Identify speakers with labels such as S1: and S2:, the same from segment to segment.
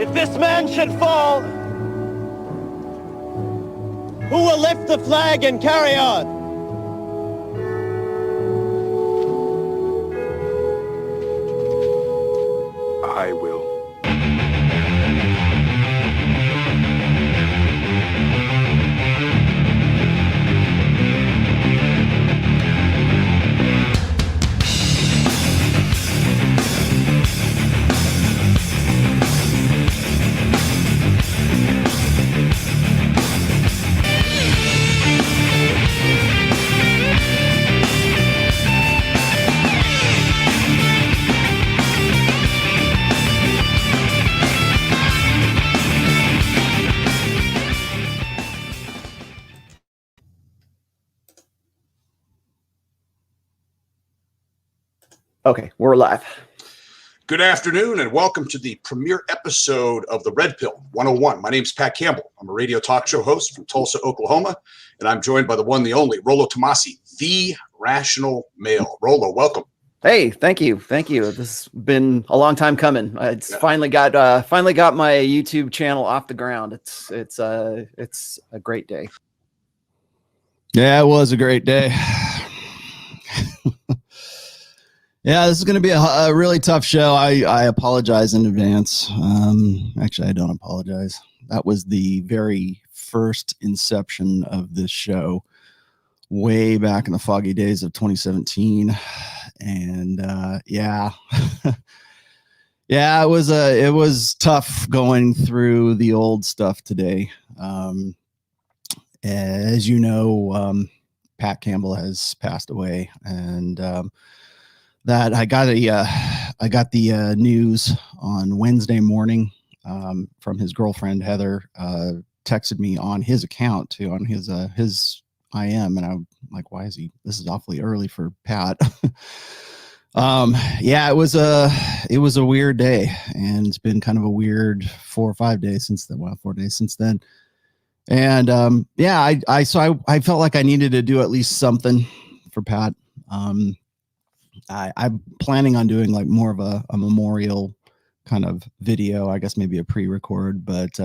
S1: If this man should fall, who will lift the flag and carry on?
S2: I will.
S3: Okay, we're live.
S2: Good afternoon and welcome to the premiere episode of the Red Pill 101. My name is Pat Campbell. I'm a radio talk show host from Tulsa, Oklahoma, and I'm joined by the one, the only, Rollo Tomassi, the rational male. Rollo, welcome.
S3: Hey, thank you. This has been a long time coming. It's finally got my YouTube channel off the ground. It's a great day.
S4: Yeah, it was a great day. Yeah, this is going to be a really tough show. I apologize in advance. Actually, I don't apologize. That was the very first inception of this show way back in the foggy days of 2017. And yeah, it was tough going through the old stuff today. As you know, Pat Campbell has passed away, and that I got the news on Wednesday morning from his girlfriend Heather. Texted me on his account too, on his IM, and I'm like, why is he? This is awfully early for Pat. Yeah, it was a weird day, and it's been kind of a weird 4 or 5 days since then. Well, 4 days since then, and yeah, I felt like I needed to do at least something for Pat. I'm planning on doing like more of a memorial kind of video, I guess maybe a pre-record, but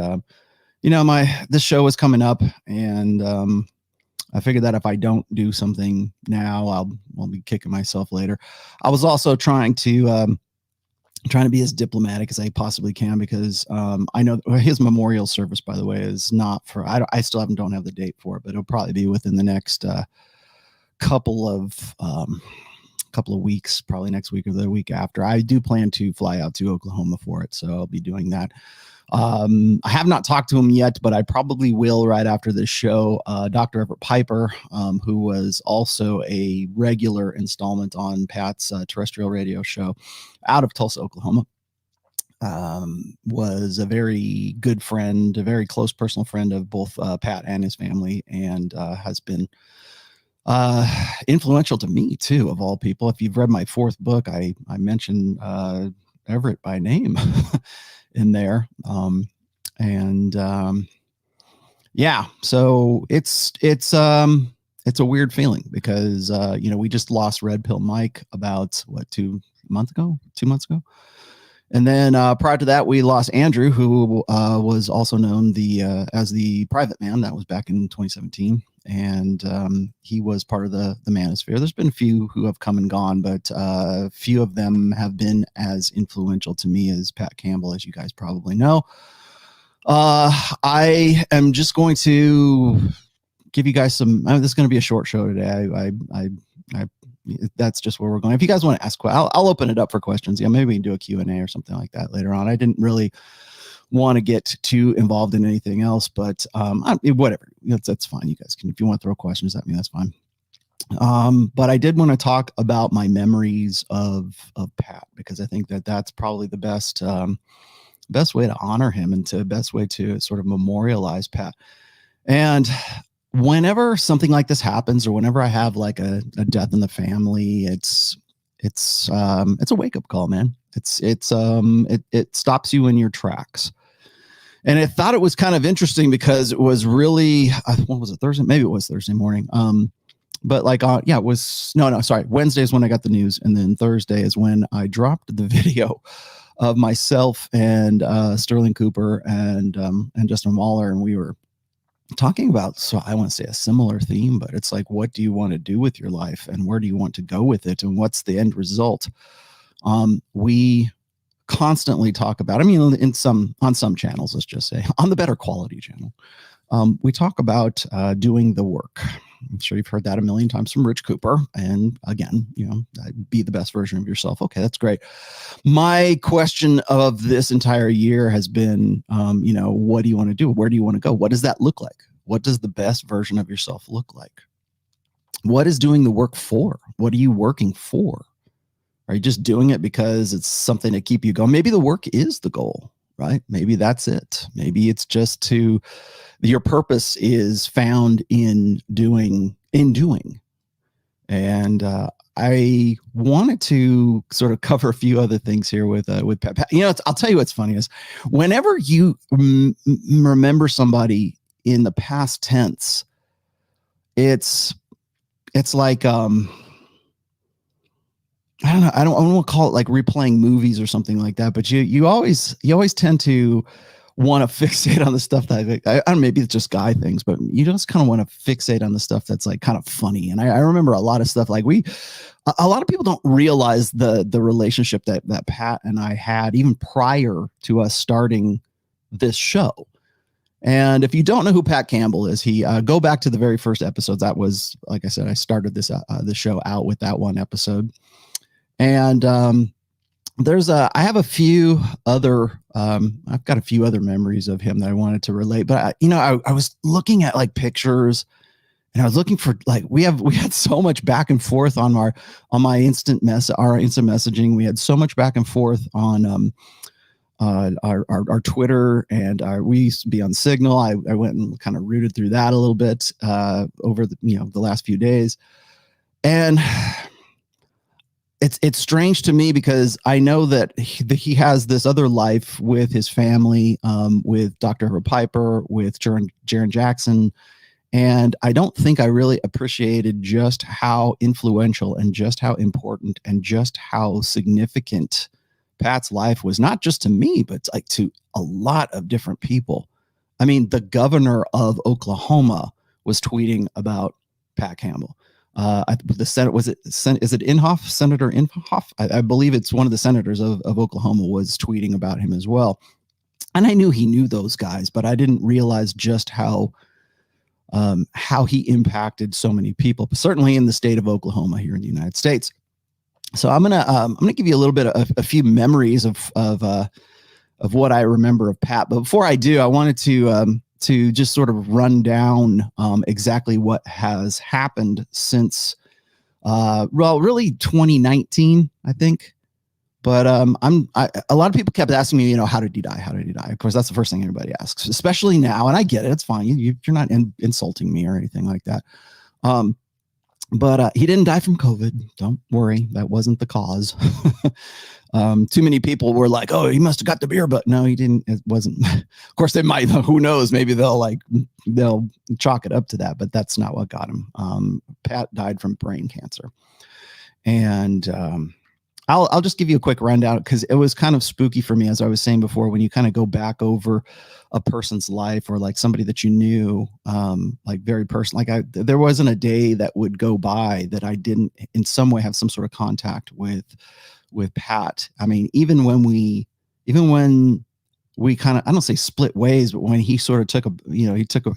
S4: you know, this show is coming up, and I figured that if I don't do something now, I'll be kicking myself later. I was also trying to be as diplomatic as I possibly can, because I know his memorial service, by the way, is not for, I still don't have the date for it, but it'll probably be within the next couple of weeks, probably next week or the week after. I do plan to fly out to Oklahoma for it, so I'll be doing that. I have not talked to him yet, but I probably will right after this show. Dr. Everett Piper, who was also a regular installment on Pat's terrestrial radio show out of Tulsa, Oklahoma, was a very good friend, a very close personal friend of both Pat and his family, and has been influential to me too, of all people. If you've read my fourth book, I mentioned Everett by name in there. Yeah, so it's a weird feeling, because you know, we just lost Red Pill Mike about 2 months ago. And then prior to that, we lost Andrew, who was also known as the Private Man. That was back in 2017. And he was part of the Manosphere. There's been a few who have come and gone, but few of them have been as influential to me as Pat Campbell, as you guys probably know. I am just going to give you guys some. This is going to be a short show today. That's just where we're going. If you guys want to ask, I'll open it up for questions. Yeah, maybe we can do a Q&A or something like that later on. I didn't really want to get too involved in anything else, but whatever, that's fine. You guys can, if you want to throw questions at me, that's fine. But I did want to talk about my memories of Pat, because I think that that's probably the best way to honor him, and the best way to sort of memorialize Pat. And whenever something like this happens, or whenever I have like a death in the family, it's a wake-up call, man. It stops you in your tracks. And I thought it was kind of interesting, because it was really, what was it, Thursday? Maybe it was Thursday morning. But like, it was, sorry. Wednesday is when I got the news. And then Thursday is when I dropped the video of myself and Sterling Cooper and Justin Waller, and we were talking about, so I want to say a similar theme, but it's like, what do you want to do with your life, and where do you want to go with it, and what's the end result? We constantly talk about, I mean, on some channels, let's just say on the Better Quality channel, we talk about doing the work. I'm sure you've heard that a million times from Rich Cooper. And again, be the best version of yourself. Okay, that's great. My question of this entire year has been, what do you want to do? Where do you want to go? What does that look like? What does the best version of yourself look like? What is doing the work for? What are you working for? Are you just doing it because it's something to keep you going? Maybe the work is the goal, right? Maybe that's it. Maybe it's just your purpose is found in doing. And I wanted to sort of cover a few other things here with Pat. I'll tell you what's funny is whenever you remember somebody in the past tense, it's like, I don't know. I don't want to call it like replaying movies or something like that, but you always tend to want to fixate on the stuff that I don't know, maybe it's just guy things, but you just kind of want to fixate on the stuff that's like kind of funny. And I remember a lot of stuff like a lot of people don't realize the relationship that Pat and I had even prior to us starting this show. And if you don't know who Pat Campbell is, he go back to the very first episodes. That was, like I said, I started this show out with that one episode. And I have a few other, I've got a few other memories of him that I wanted to relate, but I was looking at like pictures, and I was looking for like, we had so much back and forth on our instant messaging. We had so much back and forth on our Twitter, and we used to be on Signal. I went and kind of rooted through that a little bit over the last few days, and it's strange to me because I know that he has this other life with his family, with Dr. Herbert Piper, with Jaron Jackson. And I don't think I really appreciated just how influential and just how important and just how significant Pat's life was, not just to me, but like to a lot of different people. I mean, the governor of Oklahoma was tweeting about Pat Campbell. The Senate, is it Inhofe? Senator Inhofe? I believe it's one of the senators of Oklahoma was tweeting about him as well. And I knew he knew those guys, but I didn't realize just how he impacted so many people, certainly in the state of Oklahoma here in the United States. So I'm gonna give you a little bit of a few memories of what I remember of Pat. But before I do, I wanted to just sort of run down exactly what has happened since, really 2019, I think. But a lot of people kept asking me, how did he die? How did he die? Of course, that's the first thing everybody asks, especially now. And I get it. It's fine. You're not insulting me or anything like that. But he didn't die from COVID. Don't worry. That wasn't the cause. Too many people were like, oh, he must have got the beer, but no, he didn't. It wasn't. Of course, they might, who knows, maybe they'll chalk it up to that, but that's not what got him. Pat died from brain cancer. And I'll just give you a quick rundown because it was kind of spooky for me, as I was saying before, when you kind of go back over a person's life or like somebody that you knew, like very personal. Like there wasn't a day that would go by that I didn't in some way have some sort of contact with Pat. I mean, even when we kind of, I don't say split ways, but when he sort of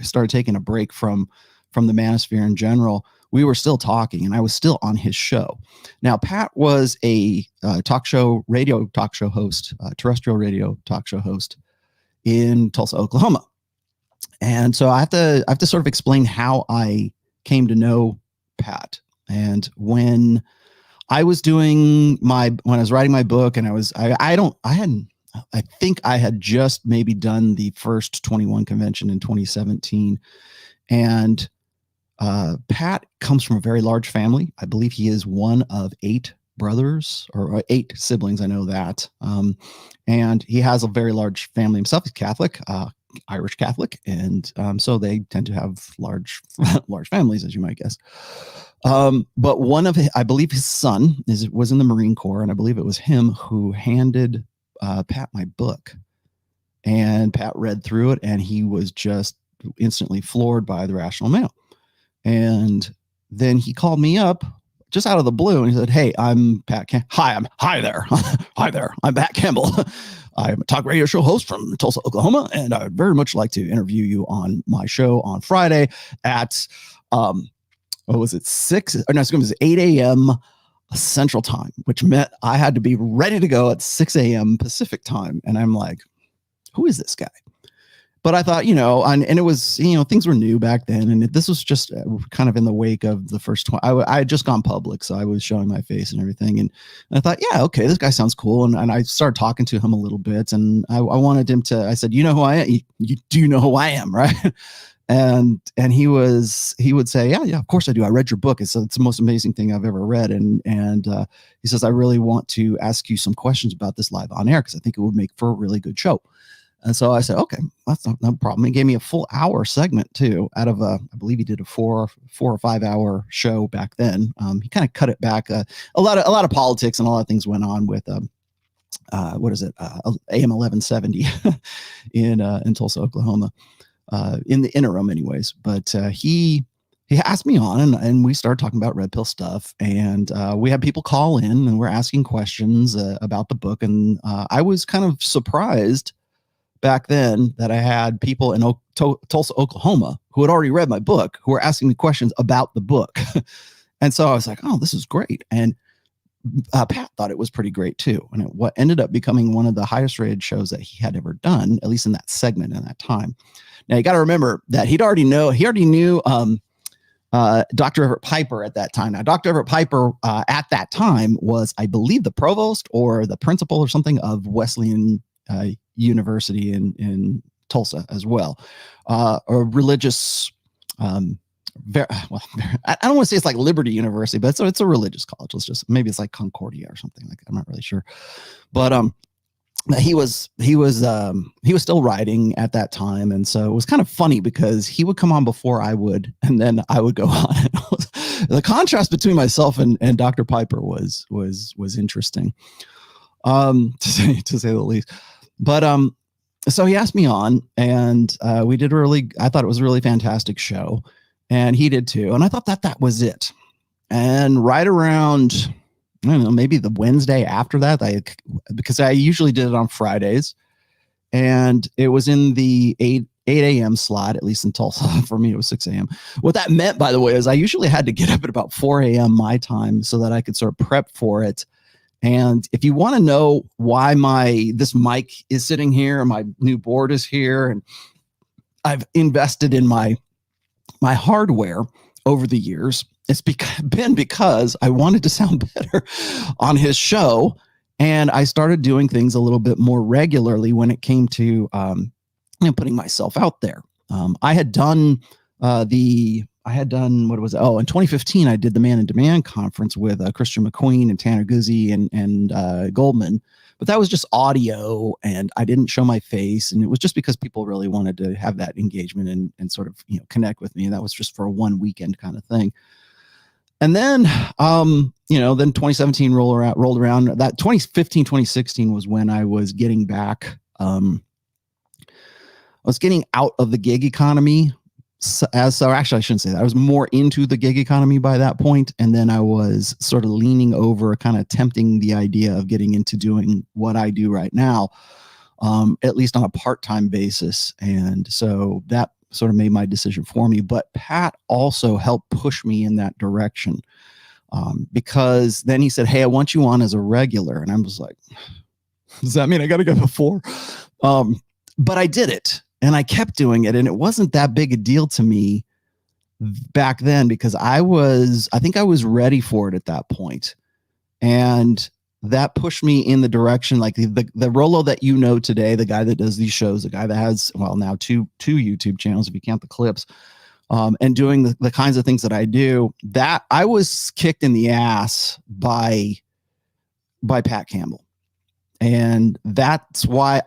S4: started taking a break from the manosphere in general, we were still talking and I was still on his show. Now, Pat was a radio talk show host, terrestrial radio talk show host in Tulsa, Oklahoma. And so I have to sort of explain how I came to know Pat. And when I was when I was writing my book, and I think I had just maybe done the first 21 convention in 2017. And Pat comes from a very large family. I believe he is one of 8 brothers or 8 siblings. I know that. And he has a very large family himself. He's Catholic, Irish Catholic. And so they tend to have large families, as you might guess. But I believe his son was in the Marine Corps, and I believe it was him who handed Pat my book. And Pat read through it, and he was just instantly floored by the rational male. And then he called me up just out of the blue, and he said, "Hey, I'm Pat. Hi there. Hi there. I'm Pat Campbell. I'm a talk radio show host from Tulsa, Oklahoma, and I would very much like to interview you on my show on Friday at what was it, 6? No, it was 8 a.m. Central Time, which meant I had to be ready to go at 6 a.m. Pacific Time. And I'm like, who is this guy? But I thought, and it was, things were new back then. And this was just kind of in the wake of the first, I had just gone public. So I was showing my face and everything. And I thought, yeah, okay, this guy sounds cool. And I started talking to him a little bit. And I wanted him to, I said, you know who I am? You do know who I am, right? And he would say, yeah, of course I do. I read your book. It's the most amazing thing I've ever read. And he says, I really want to ask you some questions about this live on air because I think it would make for a really good show. And so I said, okay, that's no problem. He gave me a full hour segment too, out of I believe he did a 4 or 5 hour show back then. He kind of cut it back. A lot of politics and a lot of things went on with AM 1170 in Tulsa, Oklahoma, in the interim, anyways. But he asked me on, and we started talking about red pill stuff, and we had people call in, and we're asking questions about the book, and I was kind of surprised back then that I had people in Tulsa, Oklahoma, who had already read my book, who were asking me questions about the book. And so I was like, oh, this is great. And Pat thought it was pretty great too. And what ended up becoming one of the highest rated shows that he had ever done, at least in that segment in that time. Now you got to remember that he already knew Dr. Everett Piper at that time. Now, Dr. Everett Piper at that time was, I believe, the provost or the principal or something of Wesleyan University in Tulsa as well, a religious, I don't want to say it's like Liberty University, but it's a religious college. Maybe it's like Concordia or something like that. I'm not really sure, but he was still writing at that time, and so it was kind of funny because he would come on before I would, and then I would go on. The contrast between myself and Dr. Piper was interesting, to say the least. But so he asked me on, and we did I thought it was a really fantastic show, and he did too. And I thought that was it. And right around, I don't know, maybe the Wednesday after that, because I usually did it on Fridays, and it was in the 8 a.m. slot, at least in Tulsa. For me, it was 6 a.m. What that meant, by the way, is I usually had to get up at about 4 a.m. my time so that I could sort of prep for it. And if you want to know why this mic is sitting here, my new board is here, and I've invested in my hardware over the years, it's been because I wanted to sound better on his show, and I started doing things a little bit more regularly when it came to putting myself out there. I had done what was it? Oh, in 2015, I did the Man in Demand conference with Christian McQueen and Tanner Guzzi and Goldman, but that was just audio, and I didn't show my face, and it was just because people really wanted to have that engagement and sort of connect with me, and that was just for a one weekend kind of thing. And then then 2017 rolled around. That 2015, 2016 was when I was getting back. I was getting out of the gig economy. Actually, I shouldn't say that. I was more into the gig economy by that point, and then I was sort of leaning over, kind of tempting the idea of getting into doing what I do right now, at least on a part-time basis. And so that sort of made my decision for me. But Pat also helped push me in that direction, because then he said, "Hey, I want you on as a regular," and I was like, "Does that mean I got to go before?" But I did it. And I kept doing it, and it wasn't that big a deal to me back then because I think I was ready for it at that point. And that pushed me in the direction, like the Rollo that today, the guy that does these shows, the guy that has, well, now two YouTube channels, if you count the clips, and doing the kinds of things that I do, that I was kicked in the ass by Pat Campbell. And that's why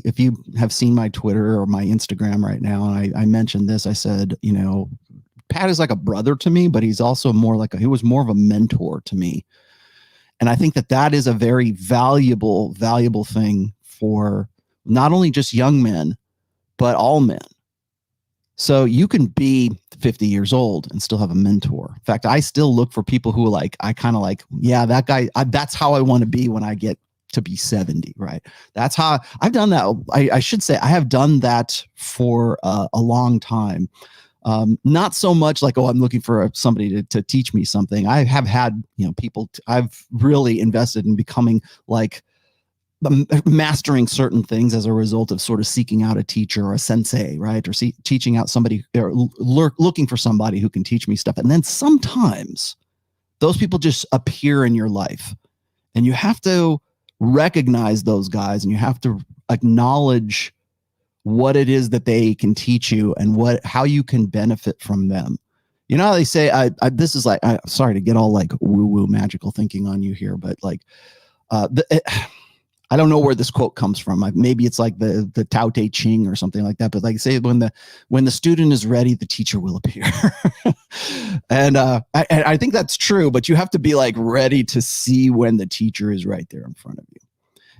S4: if you have seen my Twitter or my Instagram right now, and I mentioned this, I said, Pat is like a brother to me, but he's also he was more of a mentor to me. And I think that is a very valuable thing for not only just young men, but all men. So you can be 50 years old and still have a mentor. In fact, I still look for people who yeah, that guy, that's how I want to be when I get to be 70, right? That's how I've done that. I should say I have done that for a long time. Not so much like, oh, I'm looking for somebody to teach me something. I have had, people, I've really invested in becoming like mastering certain things as a result of sort of seeking out a teacher or a sensei, right? Or teaching out somebody or looking for somebody who can teach me stuff. And then sometimes those people just appear in your life, and you have to recognize those guys, and you have to acknowledge what it is that they can teach you and how you can benefit from them. You know how they say, this is like, sorry to get all like woo-woo magical thinking on you here, but like, I don't know where this quote comes from. Maybe it's like the Tao Te Ching or something like that. But like say, when the student is ready, the teacher will appear. And I think that's true. But you have to be like ready to see when the teacher is right there in front of you.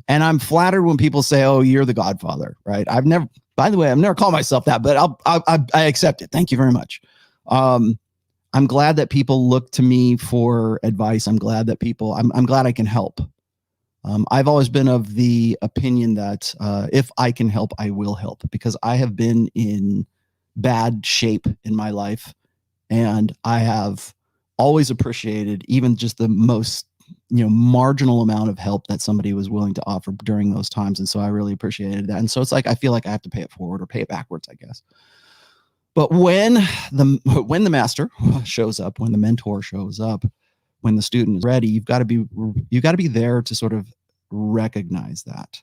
S4: And I'm flattered when people say, "Oh, you're the Godfather," right? I've never called myself that, but I accept it. Thank you very much. I'm glad that people look to me for advice. I'm glad that I'm glad I can help. I've always been of the opinion that if I can help, I will help, because I have been in bad shape in my life, and I have always appreciated even just the most marginal amount of help that somebody was willing to offer during those times. And so I really appreciated that. And so it's like I feel like I have to pay it forward or pay it backwards, I guess. But when the master shows up, when the mentor shows up, when the student is ready, you've got to be there to sort of recognize that.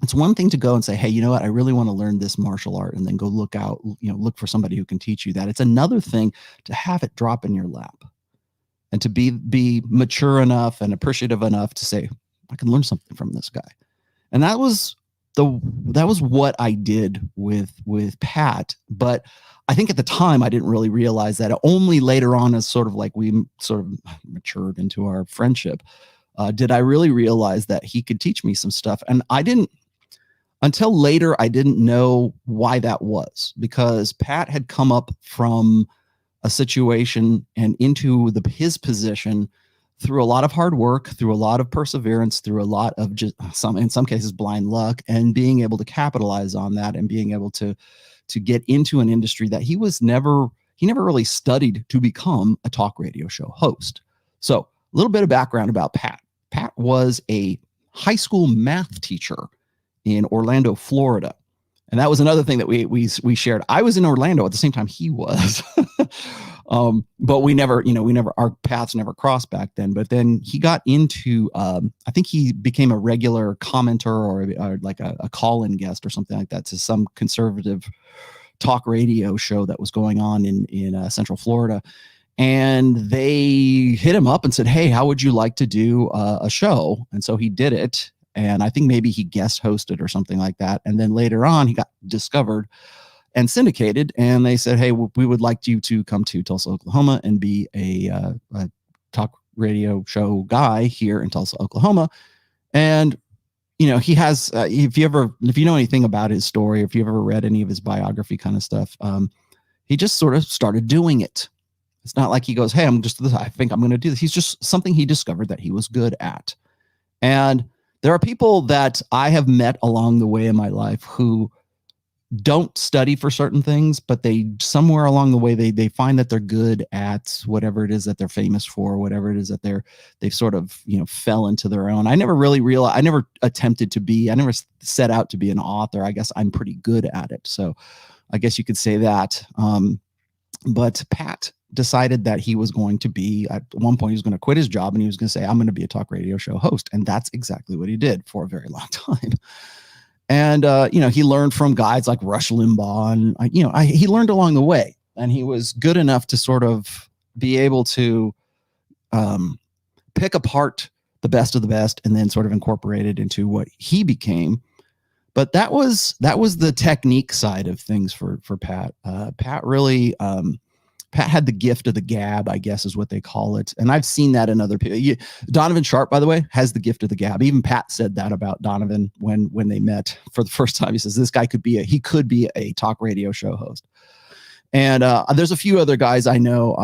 S4: It's one thing to go and say, hey, you know what? I really want to learn this martial art, and then go look look for somebody who can teach you that. It's another thing to have it drop in your lap, and to be mature enough and appreciative enough to say, I can learn something from this guy. And that was what I did with Pat. But I think at the time I didn't really realize that. Only later on, as sort of like we sort of matured into our friendship, did I really realize that he could teach me some stuff. And until later, I didn't know why that was, because Pat had come up from a situation and into his position through a lot of hard work, through a lot of perseverance, through a lot of just in some cases blind luck, and being able to capitalize on that, and being able to get into an industry that he never really studied to become a talk radio show host. So a little bit of background about Pat. Pat was a high school math teacher in Orlando, Florida. And that was another thing that we shared. I was in Orlando at the same time he was. But our paths never crossed back then. But then he got into, I think he became a regular commenter or like a call-in guest or something like that to some conservative talk radio show that was going on in Central Florida. And they hit him up and said, hey, how would you like to do a show? And so he did it. And I think maybe he guest hosted or something like that. And then later on, he got discovered and syndicated. And they said, hey, we would like you to come to Tulsa, Oklahoma and be a talk radio show guy here in Tulsa, Oklahoma. And, he has, if you know anything about his story, if you've ever read any of his biography kind of stuff, he just sort of started doing it. It's not like he goes, hey, I think I'm going to do this. He's just something he discovered that he was good at. And there are people that I have met along the way in my life who don't study for certain things, but they somewhere along the way, they find that they're good at whatever it is that they're famous for, whatever it is that they've sort of, fell into their own. I never attempted to be, I never set out to be an author. I guess I'm pretty good at it. So I guess you could say that. But Pat decided that he was going to be, at one point, he was going to quit his job and he was going to say, I'm going to be a talk radio show host. And that's exactly what he did for a very long time. And, he learned from guys like Rush Limbaugh and, he learned along the way, and he was good enough to sort of be able to pick apart the best of the best and then sort of incorporate it into what he became. But that was the technique side of things for Pat. Pat really, Pat had the gift of the gab, I guess is what they call it. And I've seen that in other people. Donovan Sharp, by the way, has the gift of the gab. Even Pat said that about Donovan when they met for the first time. He says, this guy could be a talk radio show host. And there's a few other guys I know.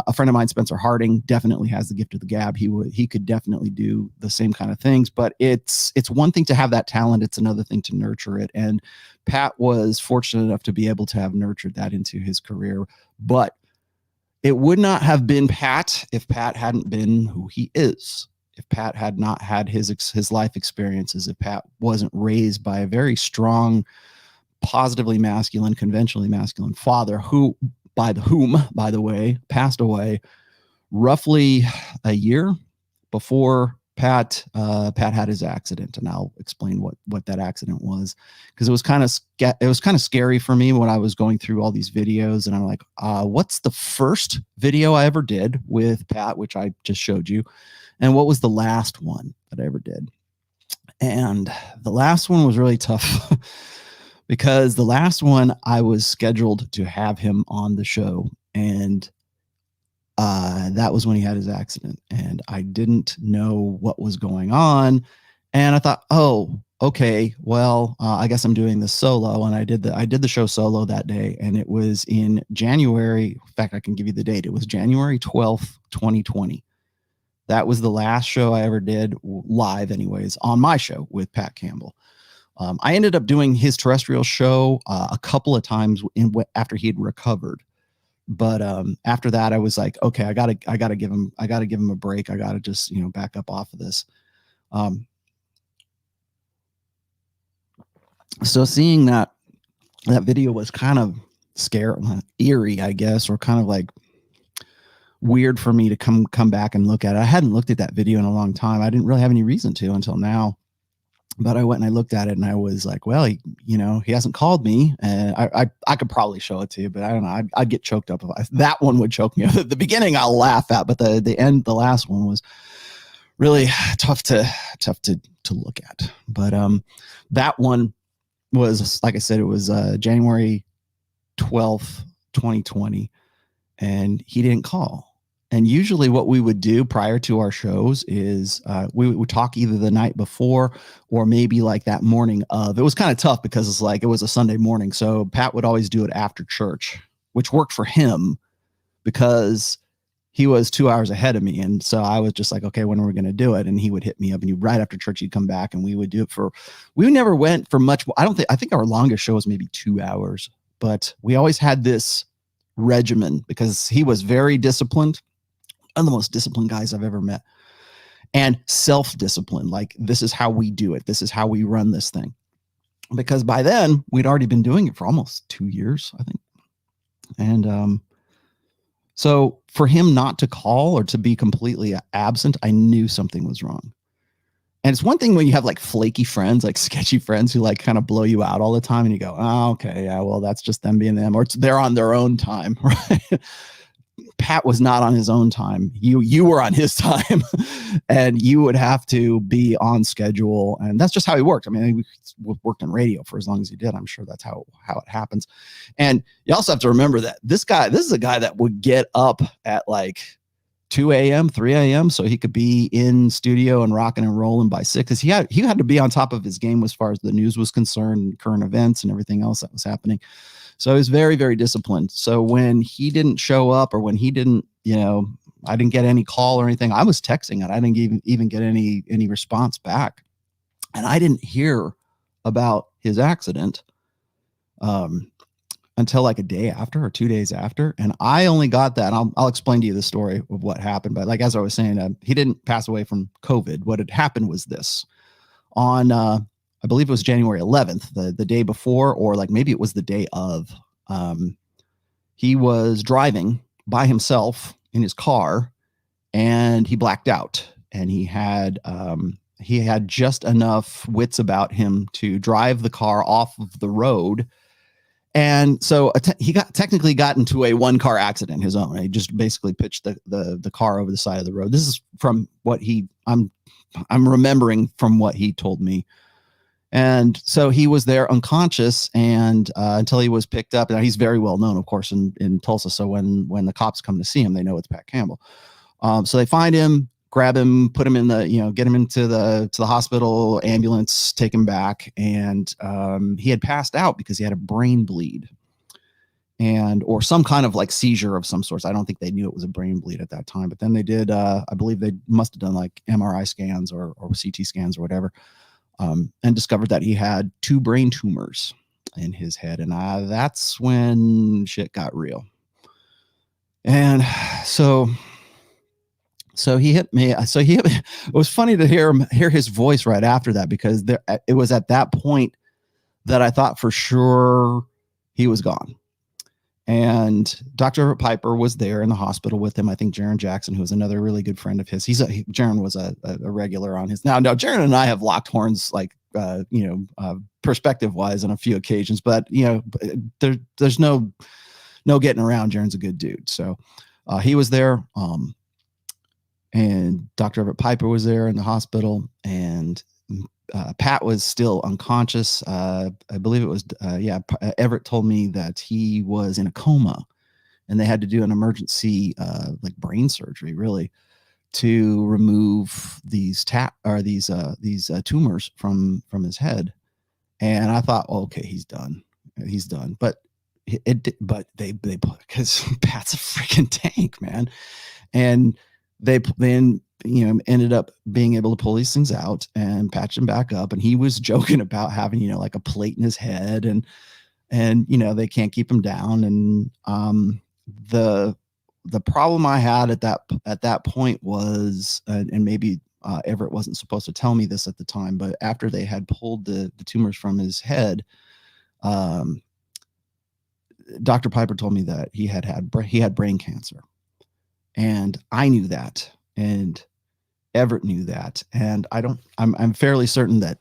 S4: A friend of mine, Spencer Harding, definitely has the gift of the gab. He could definitely do the same kind of things, but it's one thing to have that talent. It's another thing to nurture it. And Pat was fortunate enough to be able to have nurtured that into his career, but it would not have been Pat if Pat hadn't been who he is. If Pat had not had his life experiences, if Pat wasn't raised by a very strong, positively masculine, conventionally masculine father, whom, by the way, passed away roughly a year before Pat had his accident. And I'll explain what that accident was, because it was kind of scary for me when I was going through all these videos, and I'm like, what's the first video I ever did with Pat, which I just showed you, and what was the last one that I ever did? And the last one was really tough because the last one I was scheduled to have him on the show, and that was when he had his accident, and I didn't know what was going on. And I thought, oh, okay, well, I guess I'm doing this solo. And I did the show solo that day, and it was in January. In fact, I can give you the date. It was January 12th, 2020. That was the last show I ever did live, anyways, on my show with Pat Campbell. I ended up doing his terrestrial show a couple of times after he had recovered. But after that, I was like, okay, I gotta give him a break. I gotta just, back up off of this. So seeing that video was kind of eerie, I guess, or kind of like weird for me to come back and look at it. I hadn't looked at that video in a long time. I didn't really have any reason to until now. But I went and I looked at it, and I was like, well, he hasn't called me, and I could probably show it to you, but I don't know. I'd get choked up. That one would choke me up. At the beginning, I'll laugh at, but the end, the last one was really tough to look at. But that one was, like I said, it was January 12th, 2020, and he didn't call. And usually what we would do prior to our shows is we would talk either the night before or maybe like that morning of. It was kind of tough because it's like it was a Sunday morning. So Pat would always do it after church, which worked for him because he was 2 hours ahead of me. And so I was just like, okay, when are we going to do it? And he would hit me up, and right after church, he'd come back, and we would do it we never went for much. I think our longest show was maybe 2 hours, but we always had this regimen because he was very disciplined. One of the most disciplined guys I've ever met, and self-disciplined. Like, this is how we do it. This is how we run this thing. Because by then we'd already been doing it for almost 2 years, I think. And so for him not to call or to be completely absent, I knew something was wrong. And it's one thing when you have like flaky friends, like sketchy friends who like kind of blow you out all the time, and you go, oh, okay, yeah, well, that's just them being them, or they're on their own time, right? Pat was not on his own time. You were on his time, and you would have to be on schedule. And that's just how he worked. I mean, he worked in radio for as long as he did. I'm sure that's how it happens. And you also have to remember that this is a guy that would get up at like 2 a.m., 3 a.m. so he could be in studio and rocking and rolling by 6. Because he had to be on top of his game as far as the news was concerned, current events and everything else that was happening. So he was very, very disciplined. So when he didn't show up, or when he didn't, I didn't get any call or anything, I was texting it. I didn't even get any response back. And I didn't hear about his accident until like a day after or 2 days after. And I only got that. I'll explain to you the story of what happened. But like, as I was saying, he didn't pass away from COVID. What had happened was this. On I believe it was January 11th, the day before, or like maybe it was the day of, he was driving by himself in his car, and he blacked out, and he had just enough wits about him to drive the car off of the road. And so he technically got into a one-car accident, his own. He just basically pitched the car over the side of the road. This is from what I'm remembering from what he told me. And so he was there unconscious and until he was picked up. Now he's very well known, of course, in Tulsa. So when the cops come to see him, they know it's Pat Campbell. So they find him, grab him, put him in the, get him into the hospital, ambulance, take him back. And he had passed out because he had a brain bleed or some kind of like seizure of some sorts. I don't think they knew it was a brain bleed at that time, but then they did, I believe they must've done like MRI scans or CT scans or whatever. And discovered that he had 2 brain tumors in his head. And that's when shit got real. And so he hit me. It was funny to hear his voice right after that, because it was at that point that I thought for sure he was gone. And Dr. Piper was there in the hospital with him. I think Jaron Jackson, who was another really good friend of his. Jaron was a regular on his. Now Jaron and I have locked horns, like perspective wise, on a few occasions. But there's no getting around. Jaron's a good dude, so he was there. And Dr. Everett Piper was there in the hospital, and Pat was still unconscious. I believe it was, Everett told me that he was in a coma, and they had to do an emergency, like brain surgery, really, to remove these tumors from his head. And I thought, well, okay, he's done. But they because Pat's a freaking tank, man. And they then ended up being able to pull these things out and patch him back up. And he was joking about having, like a plate in his head, and they can't keep him down. And the problem I had at that point was, and maybe Everett wasn't supposed to tell me this at the time, but after they had pulled the tumors from his head, Dr. Piper told me that he had brain cancer. And I knew that, and Everett knew that, and I'm fairly certain that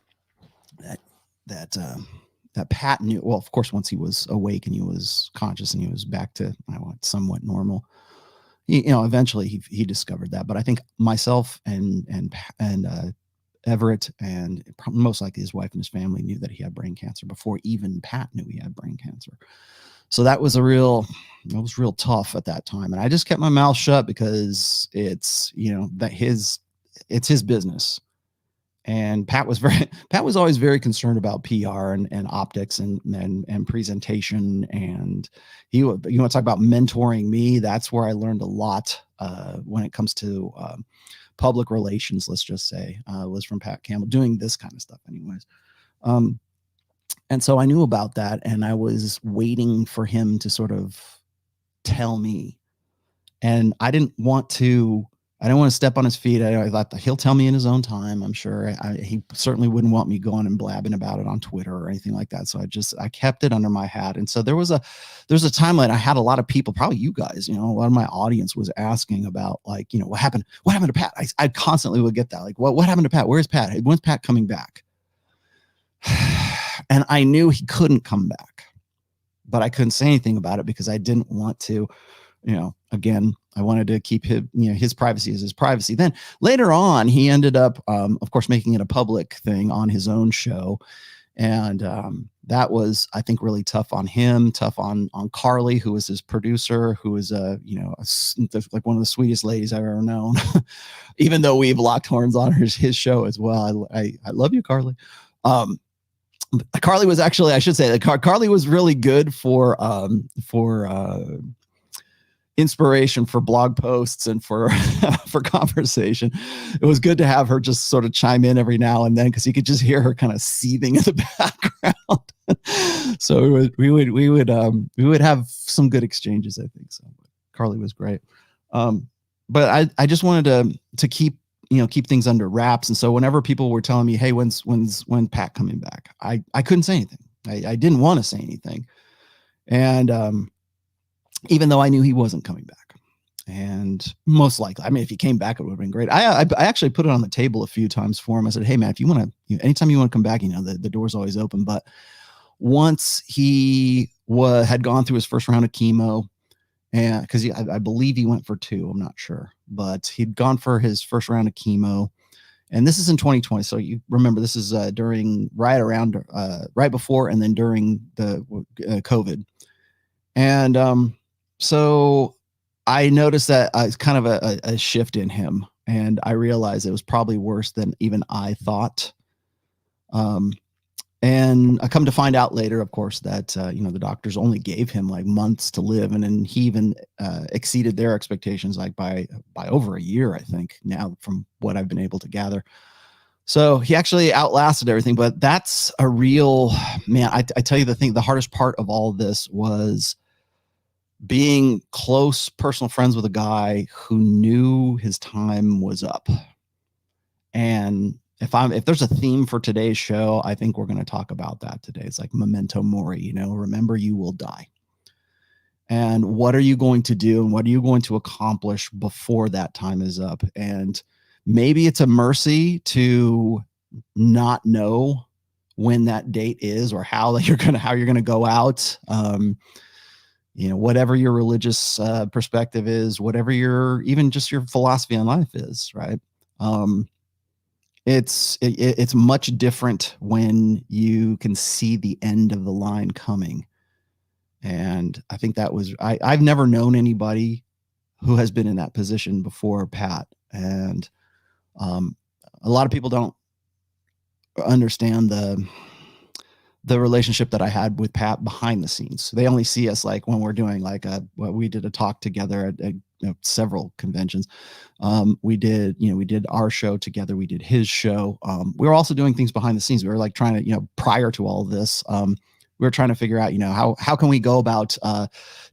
S4: Pat knew. Well, of course, once he was awake and he was conscious and he was back to somewhat normal, eventually he discovered that. But I think myself and Everett, and most likely his wife and his family, knew that he had brain cancer before even Pat knew he had brain cancer. So that was real tough at that time. And I just kept my mouth shut, because it's his business. And Pat was always very concerned about PR and optics and presentation. And you want to talk about mentoring me. That's where I learned a lot when it comes to public relations, let's just say, was from Pat Campbell, doing this kind of stuff anyways. And so I knew about that, and I was waiting for him to sort of tell me. And I didn't want to step on his feet. I thought he'll tell me in his own time, I'm sure. He certainly wouldn't want me going and blabbing about it on Twitter or anything like that. So I kept it under my hat. And so there was a timeline. I had a lot of people, probably you guys, a lot of my audience was asking about, like, what happened to Pat? I constantly would get that. Like, what happened to Pat? Where's Pat? When's Pat coming back? And I knew he couldn't come back, but I couldn't say anything about it, because I didn't want to, again, I wanted to keep his privacy as his privacy. Then later on, he ended up, of course, making it a public thing on his own show. And that was, I think, really tough on him, tough on Carly, who was his producer, who was like one of the sweetest ladies I've ever known, even though we've locked horns on his show as well. I love you, Carly. Carly was actually, I should say that Carly was really good for inspiration for blog posts and for conversation. It was good to have her just sort of chime in every now and then, because you could just hear her kind of seething in the background. So we would have some good exchanges, I think. So Carly was great. But I just wanted to keep things under wraps. And so whenever people were telling me, hey, when's Pat coming back? I couldn't say anything. I didn't want to say anything. And even though I knew he wasn't coming back, and most likely, I mean, if he came back, it would have been great. I actually put it on the table a few times for him. I said, hey man, if you want to, anytime you want to come back, the door's always open. But once he had gone through his first round of chemo, and because I believe he went for 2, I'm not sure, but he'd gone for his first round of chemo, And this is in 2020. So you remember this is right before and then during the COVID. And so I noticed that it's kind of a shift in him. And I realized it was probably worse than even I thought. And I come to find out later, of course, that, the doctors only gave him like months to live. And then he even exceeded their expectations, like by over a year, I think, now from what I've been able to gather. So he actually outlasted everything. But that's a real, man, I tell you the hardest part of all this was being close personal friends with a guy who knew his time was up. And if there's a theme for today's show, I think we're going to talk about that today. It's like Memento Mori, remember you will die. And what are you going to do? And what are you going to accomplish before that time is up? And maybe it's a mercy to not know when that date is or how you're going to go out. Whatever your religious perspective is, whatever even just your philosophy on life is, right? It's much different when you can see the end of the line coming. And I think that was, I've never known anybody who has been in that position before Pat. And a lot of people don't understand the relationship that I had with Pat behind the scenes. They only see us like when we're doing like we did a talk together at several conventions. We did our show together. We did his show. We were also doing things behind the scenes. We were like trying to, prior to all of this, we were trying to figure out, how can we go about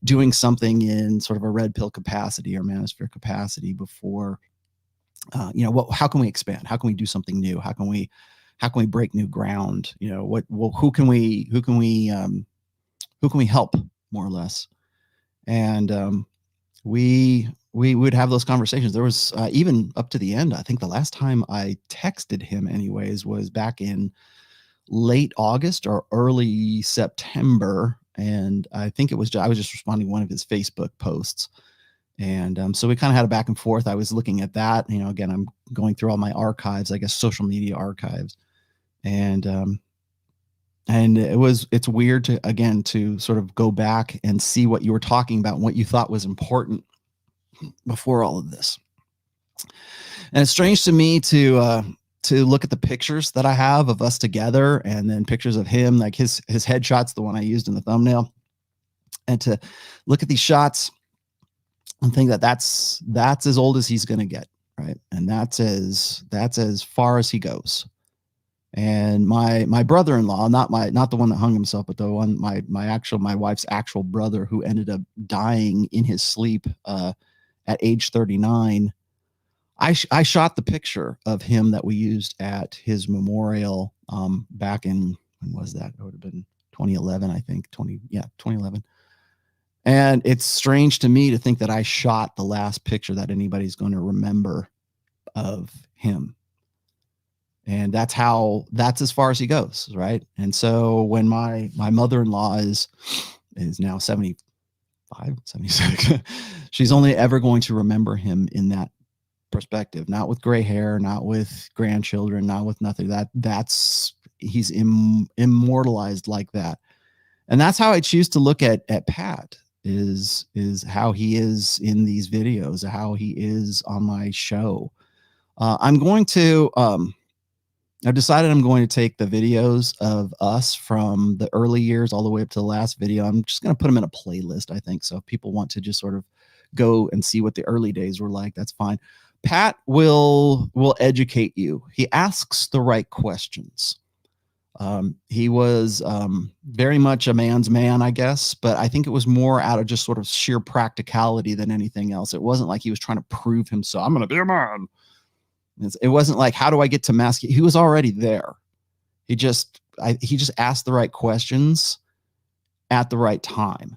S4: doing something in sort of a red pill capacity or manosphere capacity before, how can we expand? How can we do something new? How can we break new ground? Who can we help, more or less? And we would have those conversations. There was even up to the end. I think the last time I texted him anyways was back in late August or early September. And I think I was just responding to one of his Facebook posts. And so we kind of had a back and forth. I was looking at that, again, I'm going through all my archives, I guess, social media archives. And it's weird to sort of go back and see what you were talking about and what you thought was important before all of this. And it's strange to me to look at the pictures that I have of us together and then pictures of him, like his headshot's the one I used in the thumbnail, and to look at these shots and think that that's as old as he's going to get. Right. And that's as far as he goes. And my brother-in-law, not the one that hung himself, but the one, my wife's actual brother, who ended up dying in his sleep at age 39. I shot the picture of him that we used at his memorial back in, when was that? It would have been 2011, I think. 2011. And it's strange to me to think that I shot the last picture that anybody's going to remember of him. And that's as far as he goes, right? And so when my mother-in-law is now 75, 76, she's only ever going to remember him in that perspective, not with gray hair, not with grandchildren, not with nothing. He's immortalized like that. And that's how I choose to look at Pat, is how he is in these videos, how he is on my show. I've decided I'm going to take the videos of us from the early years all the way up to the last video. I'm just going to put them in a playlist, I think. So if people want to just sort of go and see what the early days were like, that's fine. Pat will educate you. He asks the right questions. He was very much a man's man, I guess, but I think it was more out of just sort of sheer practicality than anything else. It wasn't like he was trying to prove himself. I'm going to be a man. It wasn't like, how do I get to masculine? He was already there. He just asked the right questions at the right time.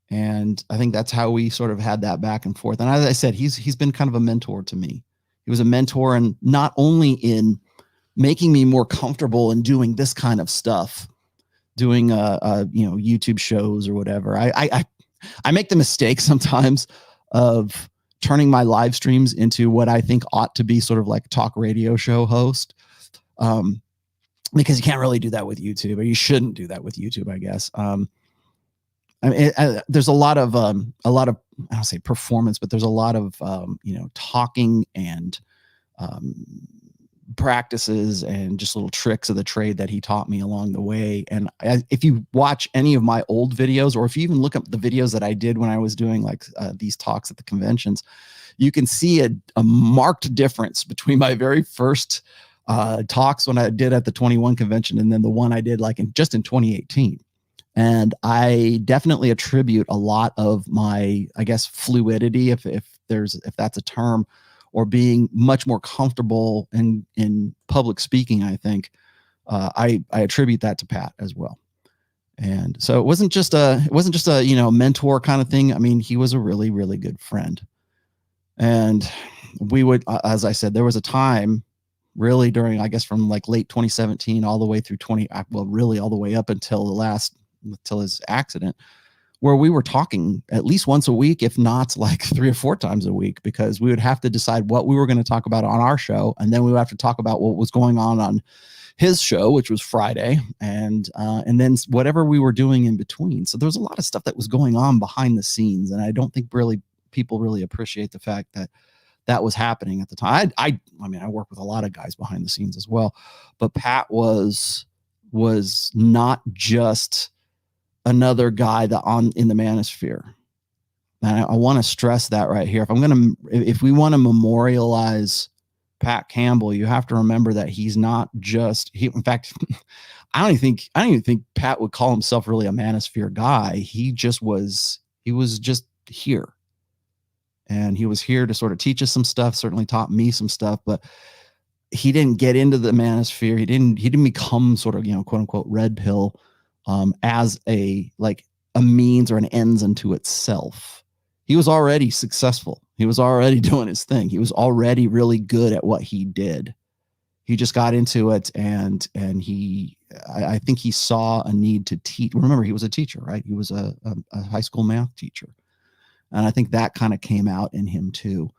S4: And I think that's how we sort of had that back and forth. And as I said, he's been kind of a mentor to me. He was a mentor, and not only in making me more comfortable in doing this kind of stuff, doing YouTube shows or whatever. I make the mistake sometimes of turning my live streams into what I think ought to be sort of like talk radio show host. Because you can't really do that with YouTube, or you shouldn't do that with YouTube, I guess. I mean, there's a lot of I don't say performance, but there's a lot of talking and practices and just little tricks of the trade that he taught me along the way. And if you watch any of my old videos, or if you even look up the videos that I did when I was doing like these talks at the conventions, you can see a marked difference between my very first talks when I did at the 21 convention and then the one I did like in 2018. And I definitely attribute a lot of my, I guess, fluidity, if that's a term, or being much more comfortable in public speaking. I think I attribute that to Pat as well. And so it wasn't just a mentor kind of thing. I mean, he was a really, really good friend. And we would, as I said, there was a time really during, I guess, from like late 2017 all the way through really all the way up until his accident, where we were talking at least once a week, if not like 3 or 4 times a week, because we would have to decide what we were going to talk about on our show. And then we would have to talk about what was going on his show, which was Friday. And then whatever we were doing in between. So there was a lot of stuff that was going on behind the scenes. And I don't think people really appreciate the fact that was happening at the time. I mean, I work with a lot of guys behind the scenes as well, but Pat was not just another guy in the manosphere. And I want to stress that right here. If we want to memorialize Pat Campbell, you have to remember that he's not just in fact, I don't even think Pat would call himself really a manosphere guy. He was just here. And he was here to sort of teach us some stuff, certainly taught me some stuff, but he didn't get into the manosphere. He didn't become sort of, quote unquote, red pill as a means or an ends unto itself. He was already successful. He was already doing his thing. He was already really good at what he did. He just got into it, and I think he saw a need to teach. Remember, he was a teacher, right? He was a high school math teacher. And I think that kind of came out in him too.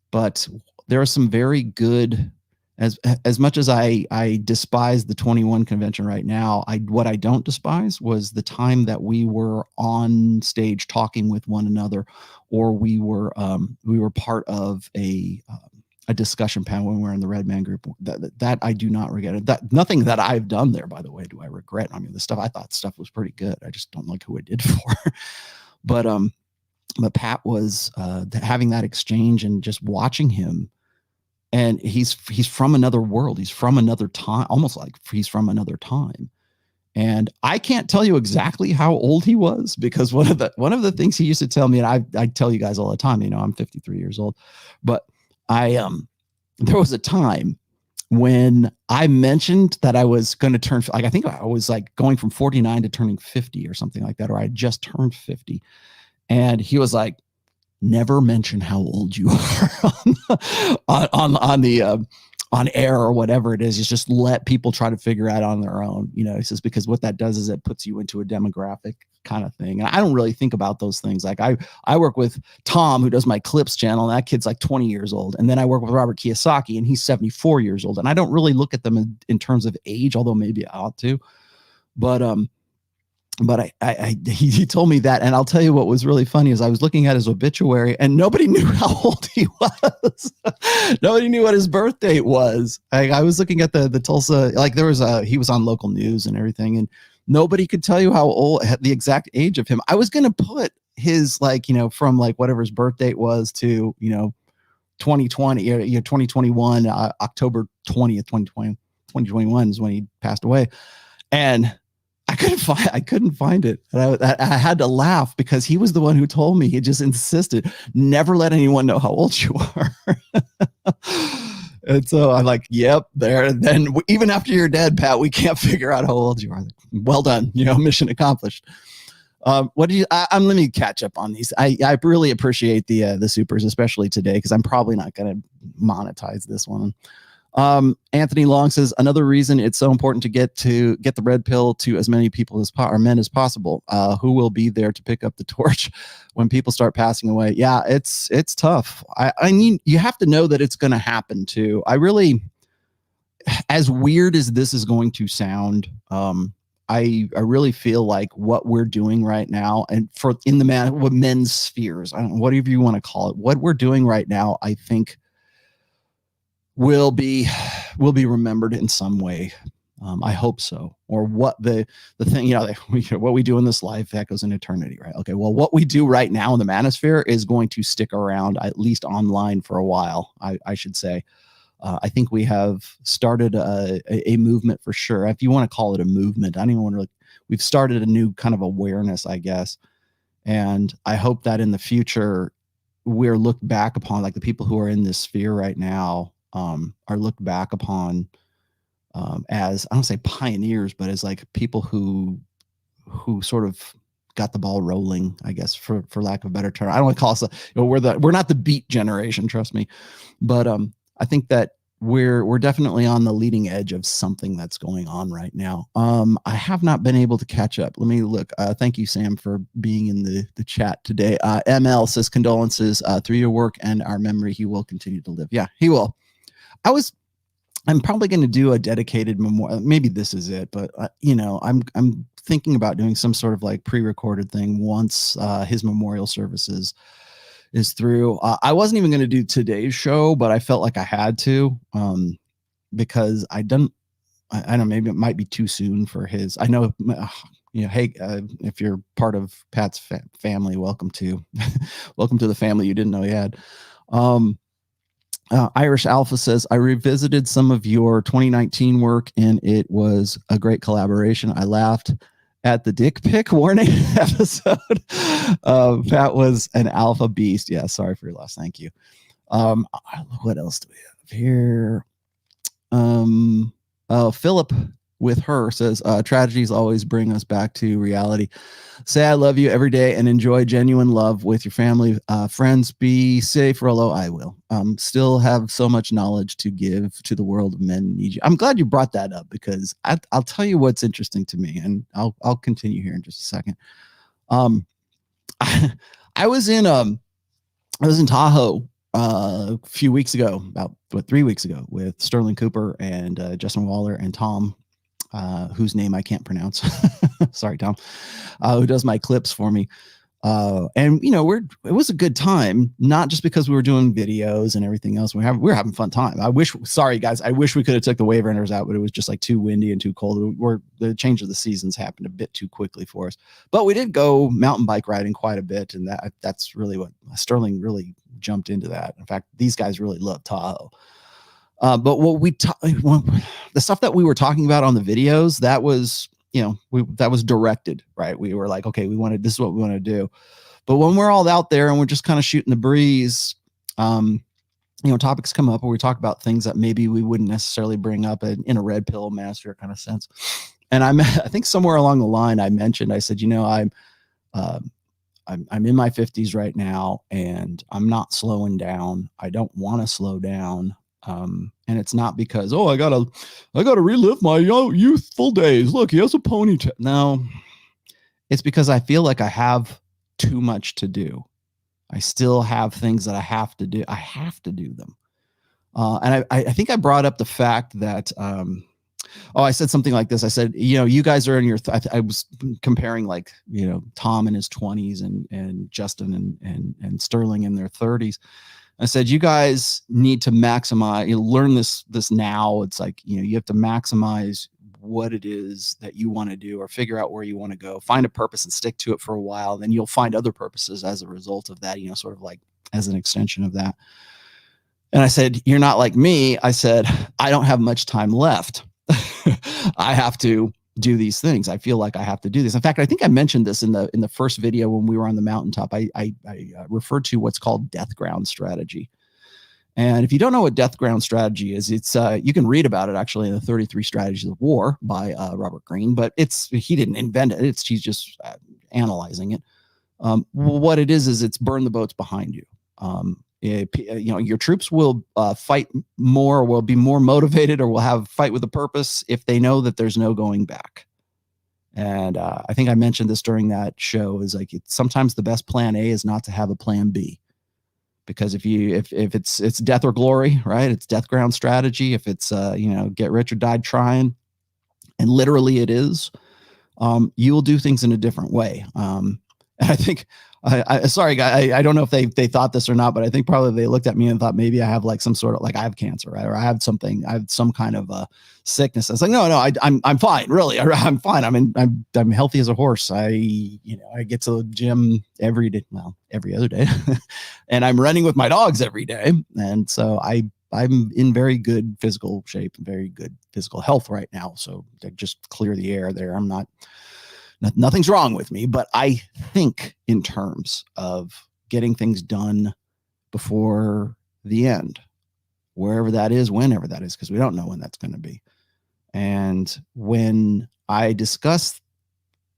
S4: But there are some very good, as much as I despise the 21 convention right now, what I don't despise was the time that we were on stage talking with one another, or we were part of a discussion panel when we were in the Red Man group. That I do not regret. That nothing that I've done there, by the way, do I regret. I mean, I thought stuff was pretty good. I just don't like who I did for. But Pat was having that exchange and just watching him, and he's from another world. He's from another time, almost like he's from another time. And I can't tell you exactly how old he was, because one of the things he used to tell me, and I tell you guys all the time, I'm 53 years old, but there was a time when I mentioned that I was going to turn, I think I was like going from 49 to turning 50 or something like that, or I just turned 50. And he was like, never mention how old you are on air or whatever it is. Just let people try to figure out on their own. He says, because what that does is it puts you into a demographic kind of thing. And I don't really think about those things. Like I work with Tom, who does my clips channel, and that kid's like 20 years old. And then I work with Robert Kiyosaki, and he's 74 years old. And I don't really look at them in terms of age, although maybe I ought to. But he told me that, and I'll tell you what was really funny is I was looking at his obituary, and nobody knew how old he was. Nobody knew what his birth date was. I was looking at the Tulsa, like he was on local news and everything, and nobody could tell you how old, the exact age of him. I was going to put his from like whatever his birth date was to 2020 or 2021 October 20th 2021 is when he passed away, and I couldn't find it. And I had to laugh because he was the one who told me. He just insisted, never let anyone know how old you are. And so I'm like, yep, there. And then even after you're dead, Pat, we can't figure out how old you are. Well done. Mission accomplished. Let me catch up on these. I really appreciate the supers, especially today, because I'm probably not going to monetize this one. Anthony Long says another reason it's so important to get the red pill to as many people or men as possible. Who will be there to pick up the torch when people start passing away? Yeah, it's tough. I mean, you have to know that it's going to happen too. As weird as this is going to sound, I really feel like what we're doing right now, and in the men's spheres, I don't know, whatever you want to call it, what we're doing right now, I think will be remembered in some way. I hope so. Or what the thing, what we do in this life echoes in eternity, right? Okay, well, what we do right now in the manosphere is going to stick around, at least online, for a while, I should say. I think we have started a movement for sure. If you want to call it a movement, I don't even want to. We've started a new kind of awareness, I guess. And I hope that in the future, we're looked back upon, like the people who are in this sphere right now, are looked back upon as, I don't say pioneers, but as like people who sort of got the ball rolling, I guess, for lack of a better term. I don't want to call us, we're not the beat generation, trust me. But I think that we're definitely on the leading edge of something that's going on right now. I have not been able to catch up. Let me look. Thank you, Sam, for being in the chat today. ML says condolences through your work and our memory. He will continue to live. Yeah, he will. I'm probably going to do a dedicated memorial. Maybe this is it, but I'm thinking about doing some sort of like pre-recorded thing once his memorial services is through. I wasn't even going to do today's show, but I felt like I had to, because I don't know, maybe it might be too soon for his. I know, hey, if you're part of Pat's family, welcome to the family you didn't know you had. Irish Alpha says, I revisited some of your 2019 work and it was a great collaboration. I laughed at the dick pic warning episode. Pat was an alpha beast. Yeah, sorry for your loss. Thank you. What else do we have here? Philip with her says, tragedies always bring us back to reality. Say I love you every day and enjoy genuine love with your family, friends. Be safe, Rollo. I will. Still have so much knowledge to give to the world of men need you. I'm glad you brought that up, because I'll tell you what's interesting to me, and I'll continue here in just a second. I was in Tahoe a few weeks ago, about 3 weeks ago, with Sterling Cooper and Justin Waller and Tom, whose name I can't pronounce. Sorry, Tom, who does my clips for me. And it was a good time, not just because we were doing videos and everything else. We're having fun time. Sorry guys, I wish we could have took the wave runners out, but it was just like too windy and too cold. The change of the seasons happened a bit too quickly for us. But we did go mountain bike riding quite a bit, and that's really what Sterling really jumped into that. In fact, these guys really love Tahoe. But the stuff that we were talking about on the videos, that was, that was directed, right? We were like, okay, this is what we want to do. But when we're all out there and we're just kind of shooting the breeze, topics come up where we talk about things that maybe we wouldn't necessarily bring up in a red pill master kind of sense. And I think somewhere along the line, I said, I'm in my 50s right now, and I'm not slowing down. I don't want to slow down. And it's not because, I gotta relive my youthful days. Look, he has a ponytail. No, it's because I feel like I have too much to do. I still have things that I have to do. I have to do them. And I think I brought up the fact that, I said something like this. I said, you guys are in your, I was comparing like, Tom in his 20s and Justin and Sterling in their 30s. I said, you guys need to maximize, learn this now. It's like, you have to maximize what it is that you want to do, or figure out where you want to go, find a purpose and stick to it for a while. Then you'll find other purposes as a result of that, sort of like as an extension of that. And I said, you're not like me. I said, I don't have much time left. I have to do these things. I feel like I have to do this. In fact, I think I mentioned this in the first video when we were on the mountaintop. I referred to what's called death ground strategy. And if you don't know what death ground strategy is, it's you can read about it actually in the 33 Strategies of War by Robert Greene, but he didn't invent it. He's just analyzing it. What it is it's burn the boats behind you. Your troops will fight more, will be more motivated, or will have fight with a purpose if they know that there's no going back. And I think I mentioned this during that show, is like, sometimes the best plan A is not to have a plan B, because if it's death or glory, right? It's death ground strategy. If it's get rich or die trying, and literally it is, you will do things in a different way. And I think, sorry, guys, I don't know if they thought this or not, but I think probably they looked at me and thought maybe I have like some sort of, like, I have cancer, right? Or I have some kind of sickness. It's like, no, I'm fine, really. I'm fine. I'm healthy as a horse. I get to the gym every day, well, every other day, and I'm running with my dogs every day. And so I'm in very good physical shape and very good physical health right now. So just clear the air there. Nothing's wrong with me, but I think in terms of getting things done before the end, wherever that is, whenever that is, because we don't know when that's going to be. And when I discuss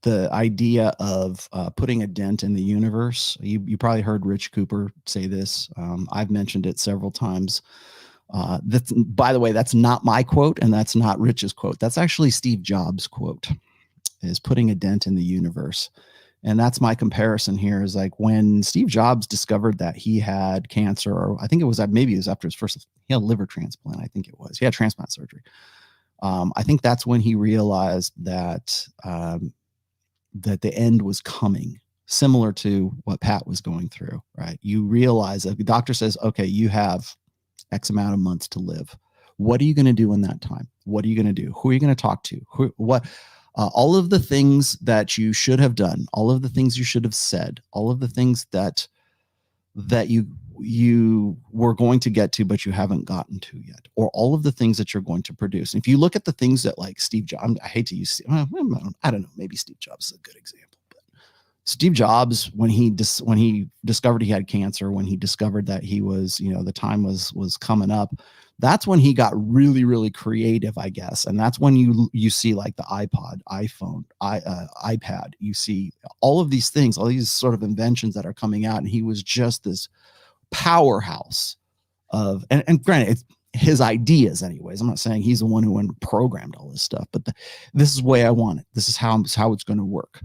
S4: the idea of putting a dent in the universe, you probably heard Rich Cooper say this. I've mentioned it several times. By the way, that's not my quote, and that's not Rich's quote. That's actually Steve Jobs' quote, is putting a dent in the universe. And that's my comparison here, is like when Steve Jobs discovered that he had cancer, or I think it was after his first, he had a liver transplant. I think it was, he had transplant surgery. I think that's when he realized that, that the end was coming, similar to what Pat was going through, right? You realize that the doctor says, okay, you have X amount of months to live. What are you going to do in that time? What are you going to do? Who are you going to talk to? All of the things that you should have done, all of the things you should have said, all of the things that you were going to get to, but you haven't gotten to yet, or all of the things that you're going to produce. And if you look at the things that, like, Steve Jobs, I hate to use, I don't know, maybe Steve Jobs is a good example, but Steve Jobs, when he discovered he had cancer, when he discovered that he was, the time was coming up, that's when he got really, really creative, I guess. And that's when you see like the iPod, iPhone, iPad, you see all of these things, all these sort of inventions that are coming out. And he was just this powerhouse of, and granted, it's his ideas anyways. I'm not saying he's the one who programmed all this stuff, but this is the way I want it. This is how it's going to work.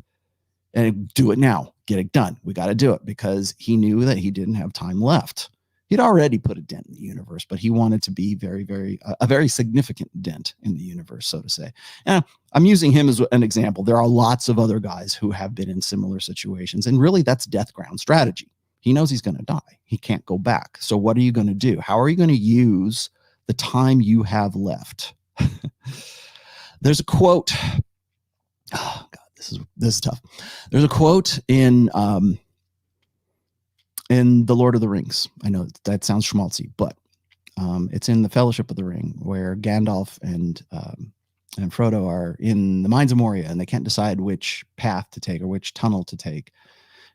S4: And do it now, get it done. We got to do it, because he knew that he didn't have time left. He'd already put a dent in the universe, but he wanted to be a very significant dent in the universe, so to say. And I'm using him as an example. There are lots of other guys who have been in similar situations, and really that's death ground strategy. He knows he's going to die. He can't go back. So what are you going to do? How are you going to use the time you have left? There's a quote. Oh God, this is tough. There's a quote in The Lord of the Rings. I know that sounds schmaltzy, but it's in the Fellowship of the Ring, where Gandalf and Frodo are in the Mines of Moria, and they can't decide which path to take or which tunnel to take.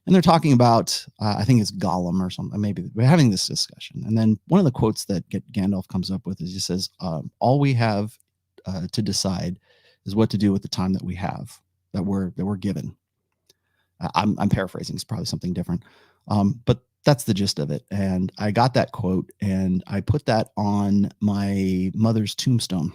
S4: And they're talking about, I think it's Gollum or something. Maybe we're having this discussion. And then one of the quotes that Gandalf comes up with is, he says, all we have to decide is what to do with the time that we have, that we're given. I'm paraphrasing. It's probably something different. But that's the gist of it. And I got that quote and I put that on my mother's tombstone,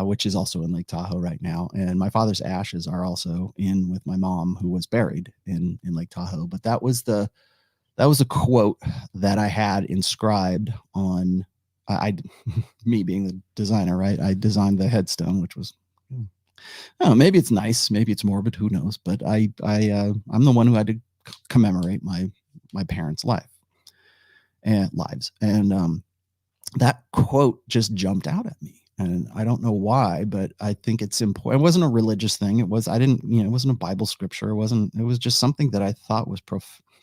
S4: which is also in Lake Tahoe right now. And my father's ashes are also in with my mom, who was buried in Lake Tahoe. But that was a quote that I had inscribed on, me being the designer, right? I designed the headstone, which was, maybe it's nice, maybe it's morbid, who knows? But I'm the one who had to commemorate my parents' lives. And that quote just jumped out at me. And I don't know why, but I think it's important. It wasn't a religious thing. It wasn't a Bible scripture. It was just something that I thought was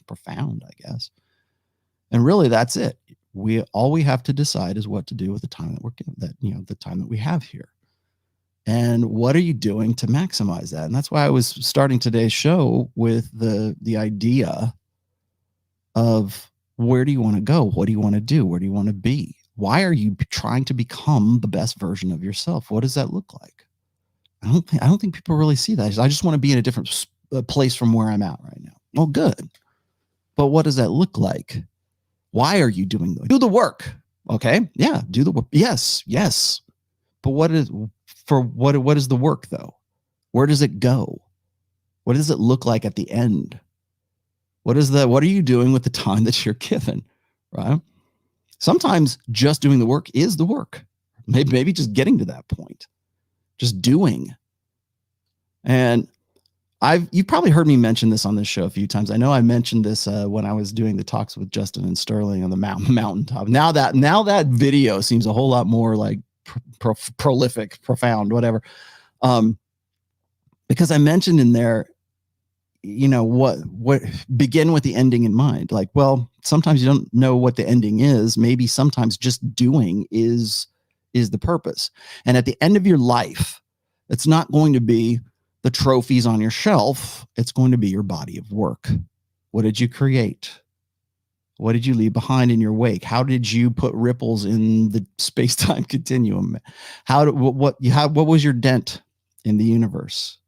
S4: profound, I guess. And really, that's it. All we have to decide is what to do with the time that we're given, the time that we have here. And what are you doing to maximize that? And that's why I was starting today's show with the idea of, where do you want to go? What do you want to do? Where do you want to be? Why are you trying to become the best version of yourself? What does that look like? I don't think people really see that. I just want to be in a different place from where I'm at right now. Well, good. But what does that look like? Why are you doing the do the work? Okay, yeah, do the work. Yes, yes. But what is the work though? Where does it go? What does it look like at the end? What are you doing with the time that you're given? Right? Sometimes just doing the work is the work. Maybe just getting to that point. Just doing. And you've probably heard me mention this on this show a few times. I know I mentioned this when I was doing the talks with Justin and Sterling on the mountaintop. Now that video seems a whole lot more like prolific, profound, whatever. Because I mentioned in there, what begin with the ending in mind. Like, well, sometimes you don't know what the ending is. Maybe sometimes just doing is the purpose. And at the end of your life, it's not going to be the trophies on your shelf. It's going to be your body of work. What did you create? What did you leave behind in your wake? How did you put ripples in the space-time continuum? What was your dent in the universe?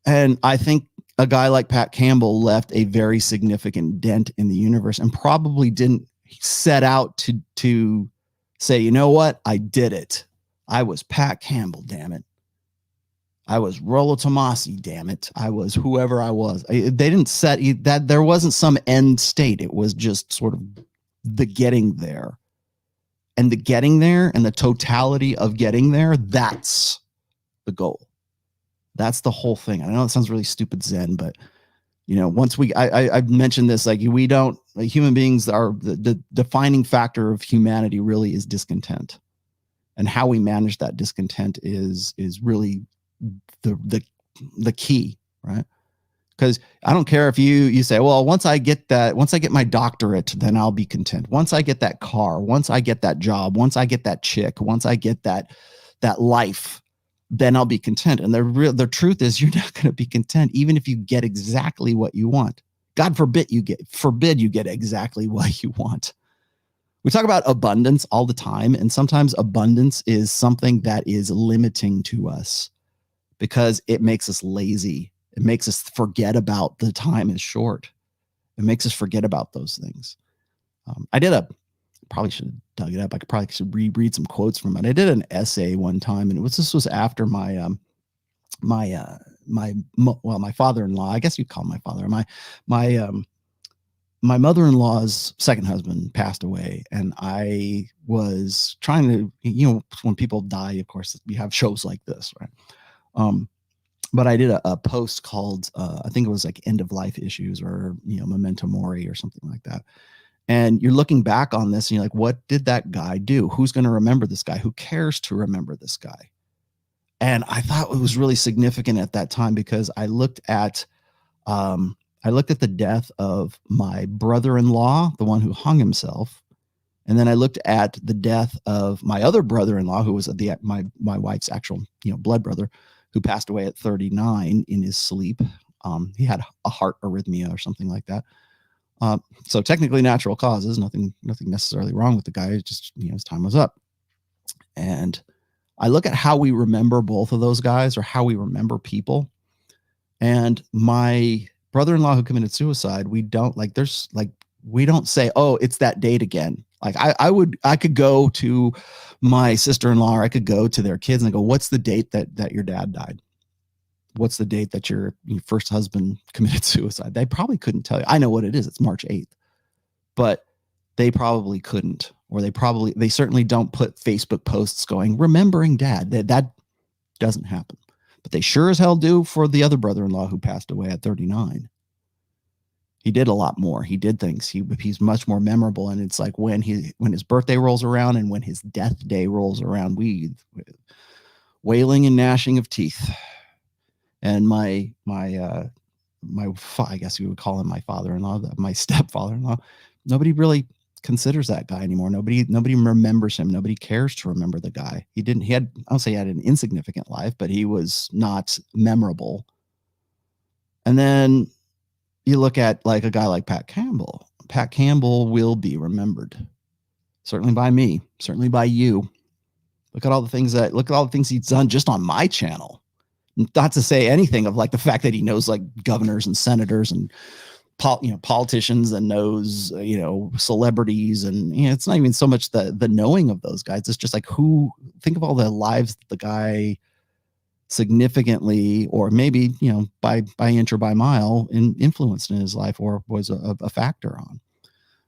S4: And I think a guy like Pat Campbell left a very significant dent in the universe and probably didn't set out to say, you know what? I did it. I was Pat Campbell, damn it. I was Rollo Tomassi, damn it. I was whoever I was. They didn't set that. There wasn't some end state. It was just sort of the getting there. And the getting there and the totality of getting there, that's the goal. That's the whole thing. I know it sounds really stupid Zen, but once I've mentioned this, like human beings are the defining factor of humanity really is discontent. And how we manage that discontent is really the key, right? Because I don't care if you say, well, once I get my doctorate, then I'll be content. Once I get that car, once I get that job, once I get that chick, once I get that life, then I'll be content. And the truth is you're not going to be content even if you get exactly what you want. God forbid you get exactly what you want. We talk about abundance all the time, and sometimes abundance is something that is limiting to us because it makes us lazy. It makes us forget about the time is short. It makes us forget about those things. Probably should have dug it up. I probably should reread some quotes from it. I did an essay one time, and this was after my father-in-law. I guess you'd call him my father. My mother-in-law's second husband passed away, and I was trying to, when people die, of course, we have shows like this, right? But I did a post called, I think it was like End of Life Issues or, Memento Mori or something like that. And you're looking back on this and you're like, what did that guy do? Who's going to remember this guy? Who cares to remember this guy? And I thought it was really significant at that time because I looked at the death of my brother-in-law, the one who hung himself. And then I looked at the death of my other brother-in-law, who was my wife's actual, blood brother, who passed away at 39 in his sleep. He had a heart arrhythmia or something like that. So technically natural causes, nothing necessarily wrong with the guy. It's just, his time was up. And I look at how we remember both of those guys or how we remember people. And my brother-in-law who committed suicide, we don't say, oh, it's that date again. Like I could go to my sister-in-law or I could go to their kids and I go, what's the date that your dad died? What's the date that your first husband committed suicide? They probably couldn't tell you. I know what it is. It's March 8th, but they probably couldn't, or they certainly don't put Facebook posts going, remembering dad. That doesn't happen, but they sure as hell do for the other brother-in-law who passed away at 39. He did a lot more. He did things. He's much more memorable. And it's like when his birthday rolls around and when his death day rolls around, wailing and gnashing of teeth. And my I guess you would call him my father-in-law, my stepfather-in-law. Nobody really considers that guy anymore. Nobody remembers him. Nobody cares to remember the guy. I don't say he had an insignificant life, but he was not memorable. And then you look at like a guy like Pat Campbell. Pat Campbell will be remembered. Certainly by me, certainly by you. Look at all the things he's done just on my channel. Not to say anything of like the fact that he knows like governors and senators and politicians and knows, celebrities. And, it's not even so much the knowing of those guys. It's just like think of all the lives that the guy significantly, or maybe, by inch or by mile influenced in his life, or was a factor on.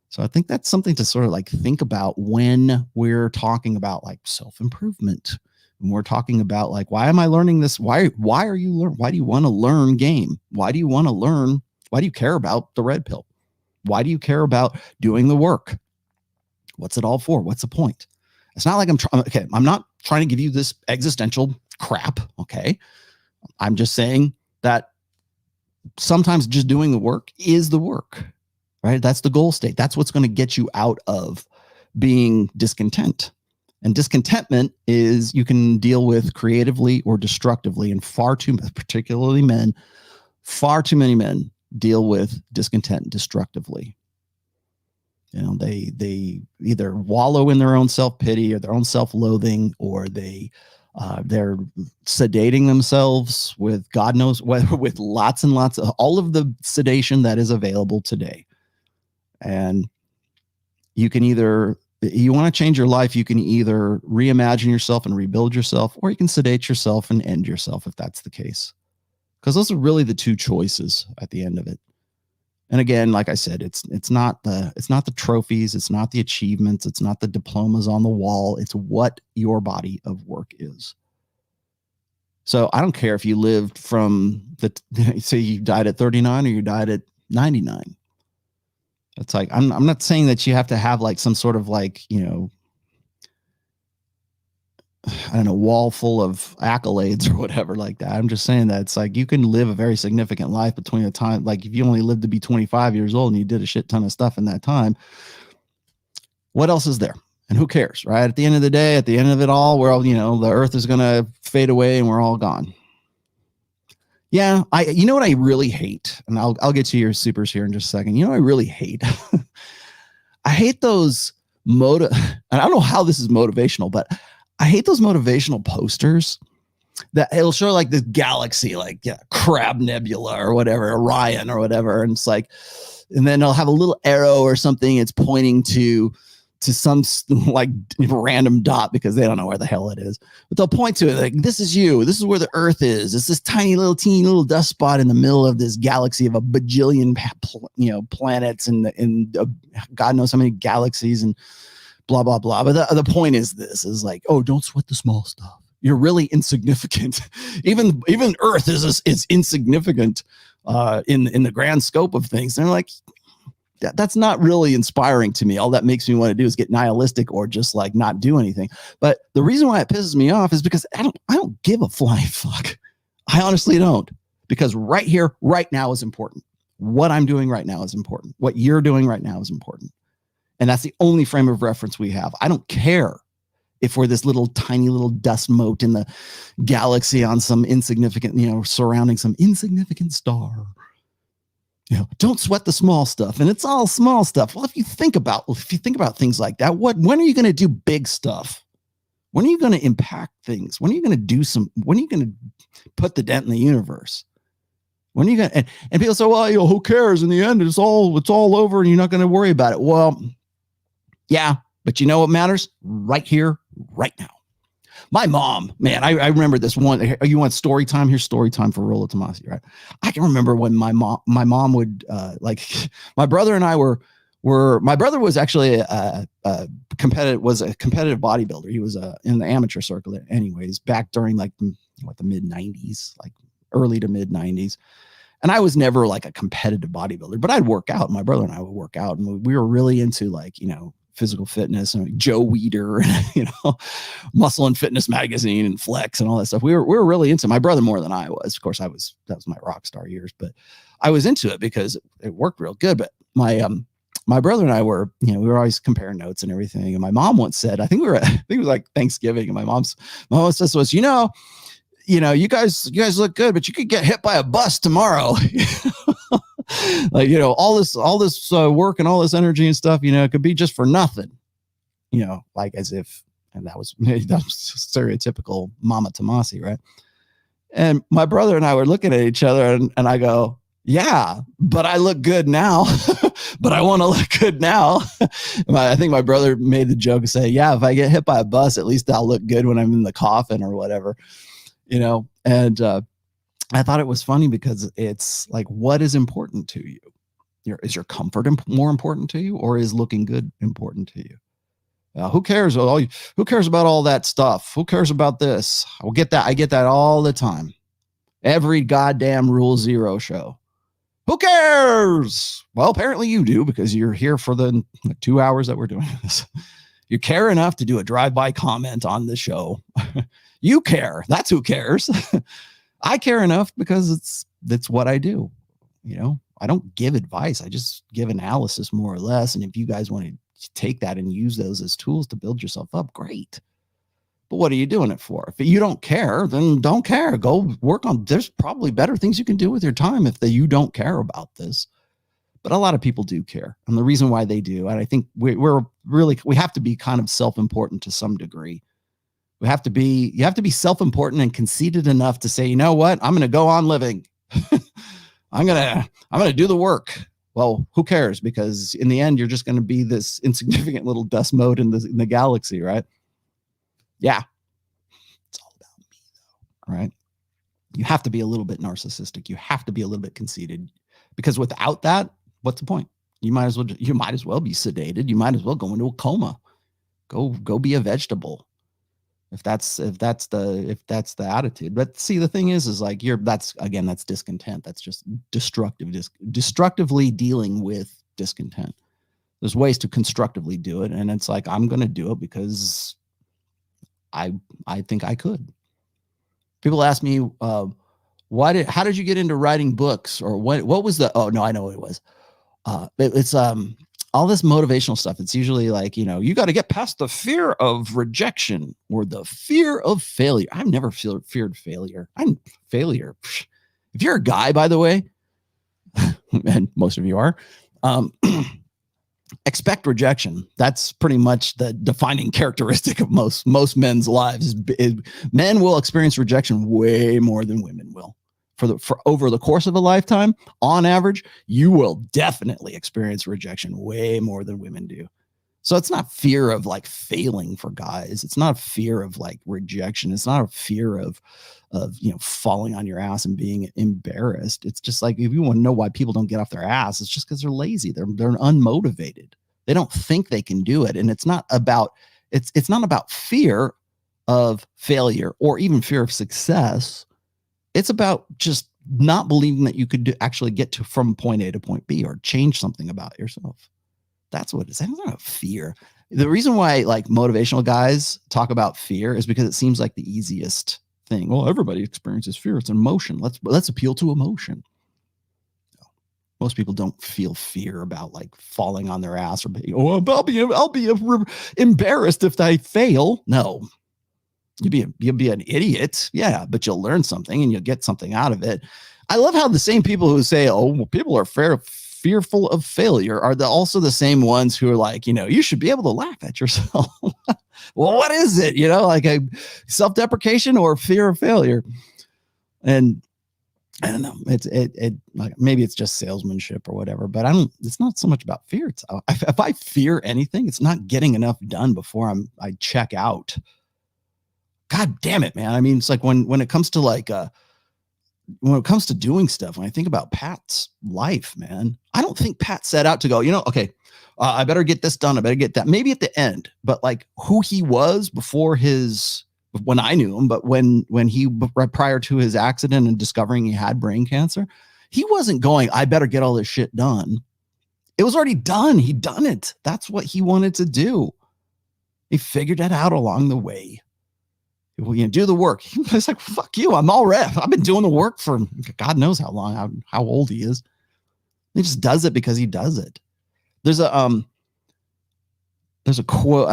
S4: So I think that's something to sort of like think about when we're talking about like self-improvement. When we're talking about like, why am I learning this? Why are you learn? Why do you want to learn game? Why do you want to learn? Why do you care about the red pill? Why do you care about doing the work? What's it all for? What's the point? It's not like I'm not trying to give you this existential crap. Okay. I'm just saying that sometimes just doing the work is the work, right? That's the goal state. That's what's going to get you out of being discontent. And discontentment is you can deal with creatively or destructively. And particularly men, far too many men deal with discontent destructively. They either wallow in their own self-pity or their own self-loathing, or they're sedating themselves with God knows what, with lots and lots of all of the sedation that is available today. And you want to change your life, you can either reimagine yourself and rebuild yourself, or you can sedate yourself and end yourself if that's the case. Because those are really the two choices at the end of it. And again, like I said, it's not the trophies, it's not the achievements, it's not the diplomas on the wall. It's what your body of work is. So I don't care if you lived say you died at 39 or you died at 99. It's like, I'm not saying that you have to have like some sort of like, I don't know, wall full of accolades or whatever like that. I'm just saying that it's like you can live a very significant life between the time, like if you only lived to be 25 years old and you did a shit ton of stuff in that time, what else is there? And who cares, right? At the end of the day, at the end of it all, we're all, the earth is going to fade away and we're all gone. Yeah, you know what I really hate, and I'll get to your supers here in just a second. You know what I really hate? I hate those and I don't know how this is motivational, but I hate those motivational posters that it'll show like this galaxy, like Crab Nebula or whatever, Orion or whatever. And it's like, and then they'll have a little arrow or something. It's pointing to some like random dot because they don't know where the hell it is, but they'll point to it like, this is you. This is where the earth is. It's this teeny little dust spot in the middle of this galaxy of a bajillion, planets and God knows how many galaxies and blah, blah, blah. But the point is is like, oh, don't sweat the small stuff. You're really insignificant. Even Earth is insignificant in the grand scope of things. And they're like, that's not really inspiring to me. All that makes me want to do is get nihilistic or just like not do anything. But the reason why it pisses me off is because I don't give a flying fuck. I honestly don't, because right here, right now is important. What I'm doing right now is important. What you're doing right now is important. And that's the only frame of reference we have. I don't care if we're this little tiny little dust mote in the galaxy on some insignificant, surrounding some insignificant star. Don't sweat the small stuff. And it's all small stuff. Well, if you think about things like that, when are you going to do big stuff? When are you going to impact things? When are you going to when are you going to put the dent in the universe? When are you going to, and people say, well, who cares? In the end, it's all over and you're not going to worry about it. Well, yeah, but you know what matters? Right here, right now. My mom, man, I remember this one. You want story time? Here's story time for Rollo Tomassi, right? I can remember when my mom would my brother and I my brother was actually a competitive bodybuilder. He was in the amateur circle anyways, back during like the mid 90s, like early to mid 90s. And I was never like a competitive bodybuilder, but I'd work out. My brother and I would work out, and we were really into like, physical fitness and Joe Weider, Muscle and Fitness Magazine and Flex and all that stuff. We were really into my brother more than I was. Of course, that was my rock star years, but I was into it because it worked real good. But my brother and I were, we were always comparing notes and everything. And my mom once said, I think it was like Thanksgiving, and my mom said to us, you guys look good, but you could get hit by a bus tomorrow. Like, all this work and all this energy and stuff, it could be just for nothing, like as if, and that was stereotypical Mama Tomassi, right? And my brother and I were looking at each other, and I go, Yeah, but I look good now. But I want to look good now. I think my brother made the joke say, yeah, if I get hit by a bus, at least I'll look good when I'm in the coffin or whatever, and I thought it was funny because it's like, what is important to you? Is your comfort more important to you, or is looking good important to you? Who cares? Who cares about all that stuff? Who cares about this? I get that all the time. Every goddamn Rule Zero show. Who cares? Well, apparently you do, because you're here for the 2 hours that we're doing this. You care enough to do a drive-by comment on the show. You care. That's who cares. I care enough because that's what I do. I don't give advice. I just give analysis, more or less. And if you guys want to take that and use those as tools to build yourself up, great. But what are you doing it for? If you don't care, then don't care. Go work on, there's probably better things you can do with your time if you don't care about this. But a lot of people do care. And the reason why they do, and I think we have to be kind of self-important to some degree. You have to be self-important and conceited enough to say, you know what? I'm going to go on living. I'm going to do the work. Well, who cares? Because in the end, you're just going to be this insignificant little dust mote in the galaxy, right? Yeah. It's all about me, though, right? You have to be a little bit narcissistic. You have to be a little bit conceited, because without that, what's the point? You might as well be sedated. You might as well go into a coma. Go be a vegetable. If that's the attitude. But see, the thing is like that's discontent. That's just destructively dealing with discontent. There's ways to constructively do it, and it's like, I'm going to do it because I think I could. People ask me, how did you get into writing books, or what was the? Oh no, I know what it was. It's all this motivational stuff. It's usually like, you got to get past the fear of rejection or the fear of failure. I've never feared failure. I'm failure. If you're a guy, by the way, and most of you are, expect rejection. That's pretty much the defining characteristic of most men's lives. Men will experience rejection way more than women will. For over the course of a lifetime, on average, you will definitely experience rejection way more than women do. So it's not fear of like failing for guys. It's not fear of like rejection. It's not a fear of falling on your ass and being embarrassed. It's just like, if you want to know why people don't get off their ass, it's just because they're lazy. They're unmotivated. They don't think they can do it. And it's not about fear of failure or even fear of success. It's about just not believing that you could actually get from point A to point B or change something about yourself. That's what it is. It's not a fear. The reason why like motivational guys talk about fear is because it seems like the easiest thing. Well, everybody experiences fear. It's an emotion. Let's appeal to emotion. Most people don't feel fear about like falling on their ass or being, I'll be embarrassed if I fail. No. You'll be an idiot. Yeah, but you'll learn something and you'll get something out of it. I love how the same people who say, people are fearful of failure are also the same ones who are like, you should be able to laugh at yourself. Well, what is it? Like a self-deprecation or fear of failure? And I don't know. It like maybe it's just salesmanship or whatever, but it's not so much about fear. It's if I fear anything, it's not getting enough done before I check out. God damn it, man. I mean, it's like when it comes to like, when it comes to doing stuff, when I think about Pat's life, man, I don't think Pat set out to go, okay, I better get this done. I better get that. Maybe at the end, but like who he was when I knew him, but when he, prior to his accident and discovering he had brain cancer, he wasn't going, I better get all this shit done. It was already done. He'd done it. That's what he wanted to do. He figured it out along the way. Do the work. It's like, fuck you. I've been doing the work for God knows how long, how old he is. He just does it because he does it. There's a quote.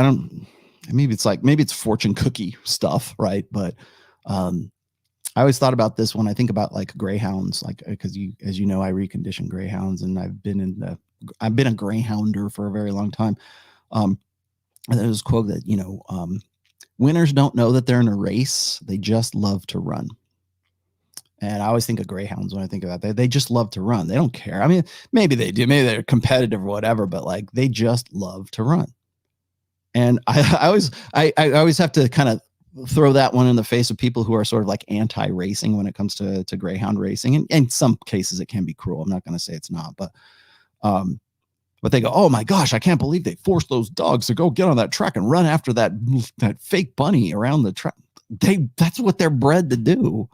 S4: Maybe it's fortune cookie stuff, right? But I always thought about this when I think about like greyhounds, like, because as you know, I recondition greyhounds, and I've been a greyhounder for a very long time. And there's a quote that, winners don't know that they're in a race. They just love to run. And I always think of greyhounds when I think about that. They just love to run. They don't care. I mean, maybe they do. Maybe they're competitive or whatever, but like they just love to run. And I always have to kind of throw that one in the face of people who are sort of like anti-racing when it comes to greyhound racing. And in some cases, it can be cruel. I'm not going to say it's not, but they go, oh my gosh, I can't believe they forced those dogs to go get on that track and run after that fake bunny around the track. That's what they're bred to do.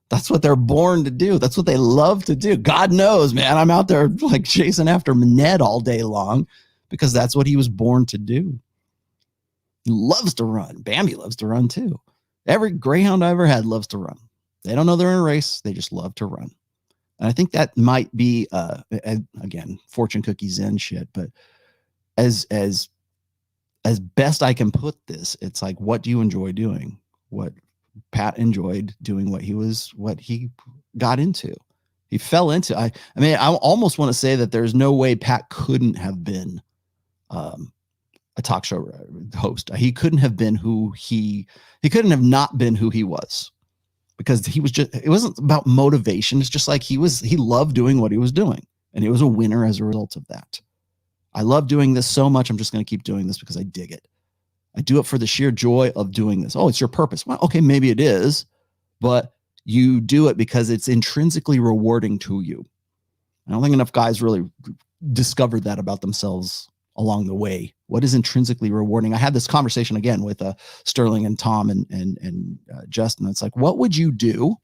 S4: That's what they're born to do. That's what they love to do. God knows, man, I'm out there like chasing after Ned all day long because that's what he was born to do. He loves to run. Bambi loves to run too. Every greyhound I ever had loves to run. They don't know they're in a race. They just love to run. And I think that might be, again, fortune cookie Zen shit. But as best I can put this, it's like, what do you enjoy doing? What Pat enjoyed doing, what he got into. He fell into. I mean, I almost want to say that there's no way Pat couldn't have been a talk show host. He couldn't have been he couldn't have not been who he was. Because he was just, it wasn't about motivation. It's just like he loved doing what he was doing. And he was a winner as a result of that. I love doing this so much. I'm just going to keep doing this because I dig it. I do it for the sheer joy of doing this. Oh, it's your purpose. Well, okay, maybe it is, but you do it because it's intrinsically rewarding to you. I don't think enough guys really discovered that about themselves along the way. What is intrinsically rewarding? I had this conversation again with Sterling and Tom and Justin. It's like, what would you do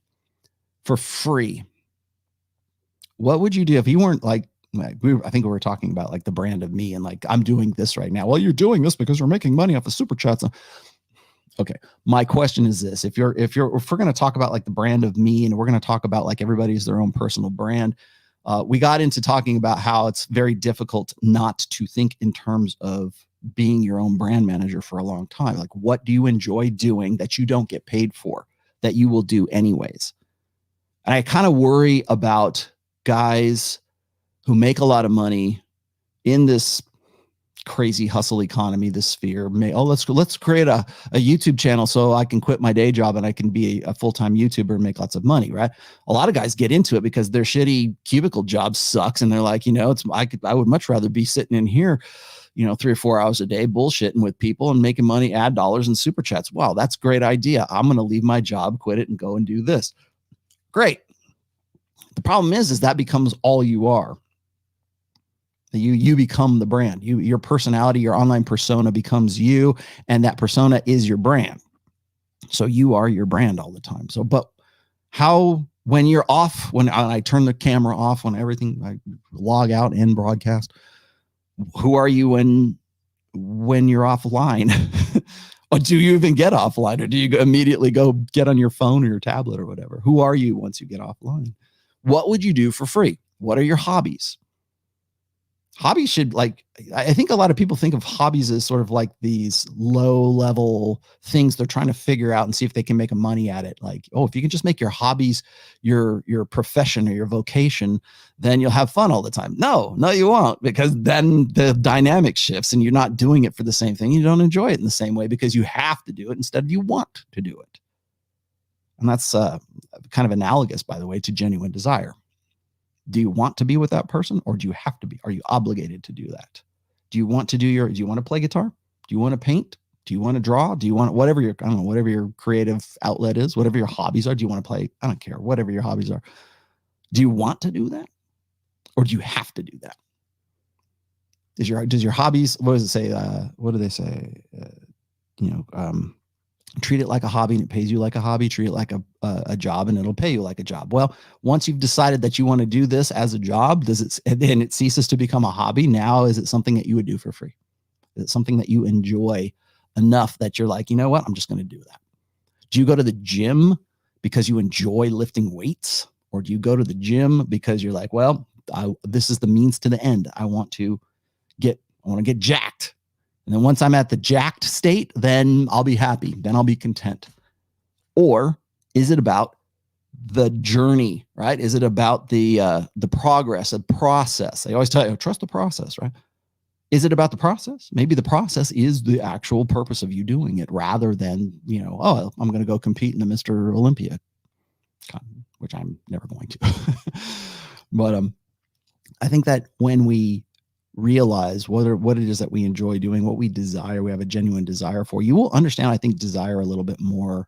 S4: for free? What would you do if you weren't like I think we were talking about like the brand of me and like, I'm doing this right now. Well, you're doing this because we're making money off of Superchats. Okay. My question is this: if we're going to talk about like the brand of me and we're going to talk about like everybody's their own personal brand, we got into talking about how it's very difficult not to think in terms of being your own brand manager for a long time. Like, what do you enjoy doing that you don't get paid for, that you will do anyways? And I kind of worry about guys who make a lot of money in this crazy hustle economy, this sphere. Let's create a YouTube channel so I can quit my day job and I can be a full-time YouTuber and make lots of money, right? A lot of guys get into it because their shitty cubicle job sucks. And they're like, I would much rather be sitting in here, 3 or 4 hours a day, bullshitting with people and making money, ad dollars and super chats. Wow, that's a great idea. I'm going to leave my job, quit it, and go and do this. Great. The problem is that becomes all you are. You become the brand. Your personality, your online persona becomes you, and that persona is your brand. So you are your brand all the time. So, but how, when you're off, when I turn the camera off, when everything, I log out and broadcast, who are you when you're offline? Or do you even get offline, or do you immediately go get on your phone or your tablet or whatever? Who are you once you get offline? What would you do for free? What are your hobbies? Hobbies should, like, I think a lot of people think of hobbies as sort of like these low level things they're trying to figure out and see if they can make money at it. Like, oh, if you can just make your hobbies your profession or your vocation, then you'll have fun all the time. No, you won't, because then the dynamic shifts and you're not doing it for the same thing. You don't enjoy it in the same way because you have to do it instead of you want to do it. And that's kind of analogous, by the way, to genuine desire. Do you want to be with that person, or do you have to be? Are you obligated to do that? Do you want to do you want to play guitar? Do you want to paint? Do you want to draw? Do you want whatever your creative outlet is, whatever your hobbies are? Do you want to play? I don't care, whatever your hobbies are. Do you want to do that, or do you have to do that? Does your hobbies, what does it say? What do they say? Treat it like a hobby and it pays you like a hobby. Treat it like a job and it'll pay you like a job. Well, once you've decided that you want to do this as a job, and it ceases to become a hobby, now is it something that you would do for free? Is it something that you enjoy enough that you're like, you know what, I'm just going to do that? Do you go to the gym because you enjoy lifting weights? Or do you go to the gym because you're like, well, this is the means to the end. I want to get jacked. And then once I'm at the jacked state, then I'll be happy. Then I'll be content. Or is it about the journey, right? Is it about the progress, the process? They always tell you, trust the process, right? Is it about the process? Maybe the process is the actual purpose of you doing it, rather than, I'm going to go compete in the Mr. Olympia, which I'm never going to. But I think that when we realize what it is that we enjoy doing, what we desire, we have a genuine desire for, you will understand, I think, desire a little bit more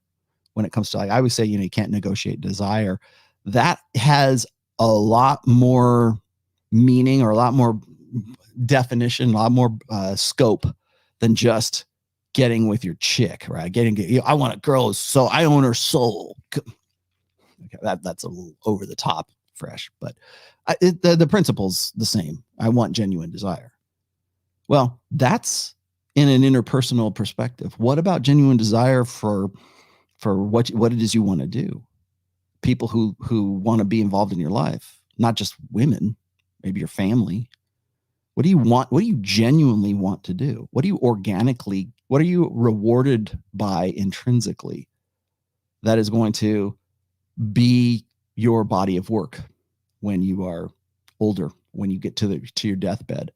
S4: when it comes to, like, I always say, you can't negotiate desire. That has a lot more meaning, or a lot more definition, a lot more scope than just getting with your chick, right? I want a girl, so I own her soul. Okay, that's a little over the top fresh, but the principle's the same. I want genuine desire. Well, that's in an interpersonal perspective. What about genuine desire for what it is you want to do? People who want to be involved in your life, not just women, maybe your family. What do you want? What do you genuinely want to do? What are you rewarded by intrinsically that is going to be your body of work when you are older, when you get to your deathbed?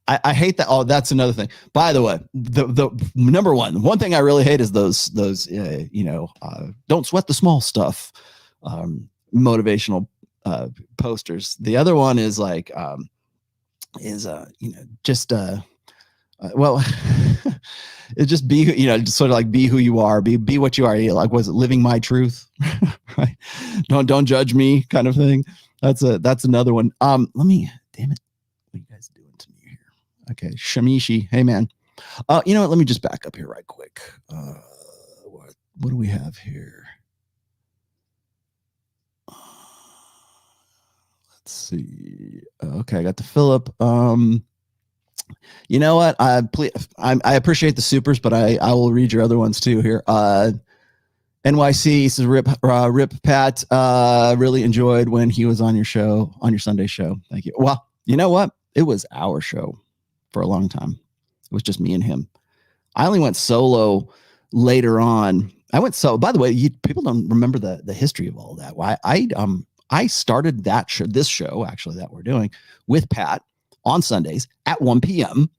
S4: I hate that. Oh, that's another thing. By the way, the number one thing I really hate is those don't sweat the small stuff, motivational posters. The other one is like, well, it just be, just sort of like be who you are, be what you are. Like, was it living my truth? Right? Don't judge me, kind of thing. That's another one. Damn it. What are you guys doing to me here? Okay. Shamishi. Hey man. You know what? Let me just back up here right quick. What do we have here? Let's see. Okay. I got the Philip. You know what? I appreciate the supers, but I will read your other ones too here. NYC says, Rip Pat, really enjoyed when he was on your show, on your Sunday show. Thank you. Well, you know what? It was our show for a long time. It was just me and him. I only went solo later on. By the way, people don't remember the history of all that. Why I started this show actually that we're doing with Pat on Sundays at 1 p.m.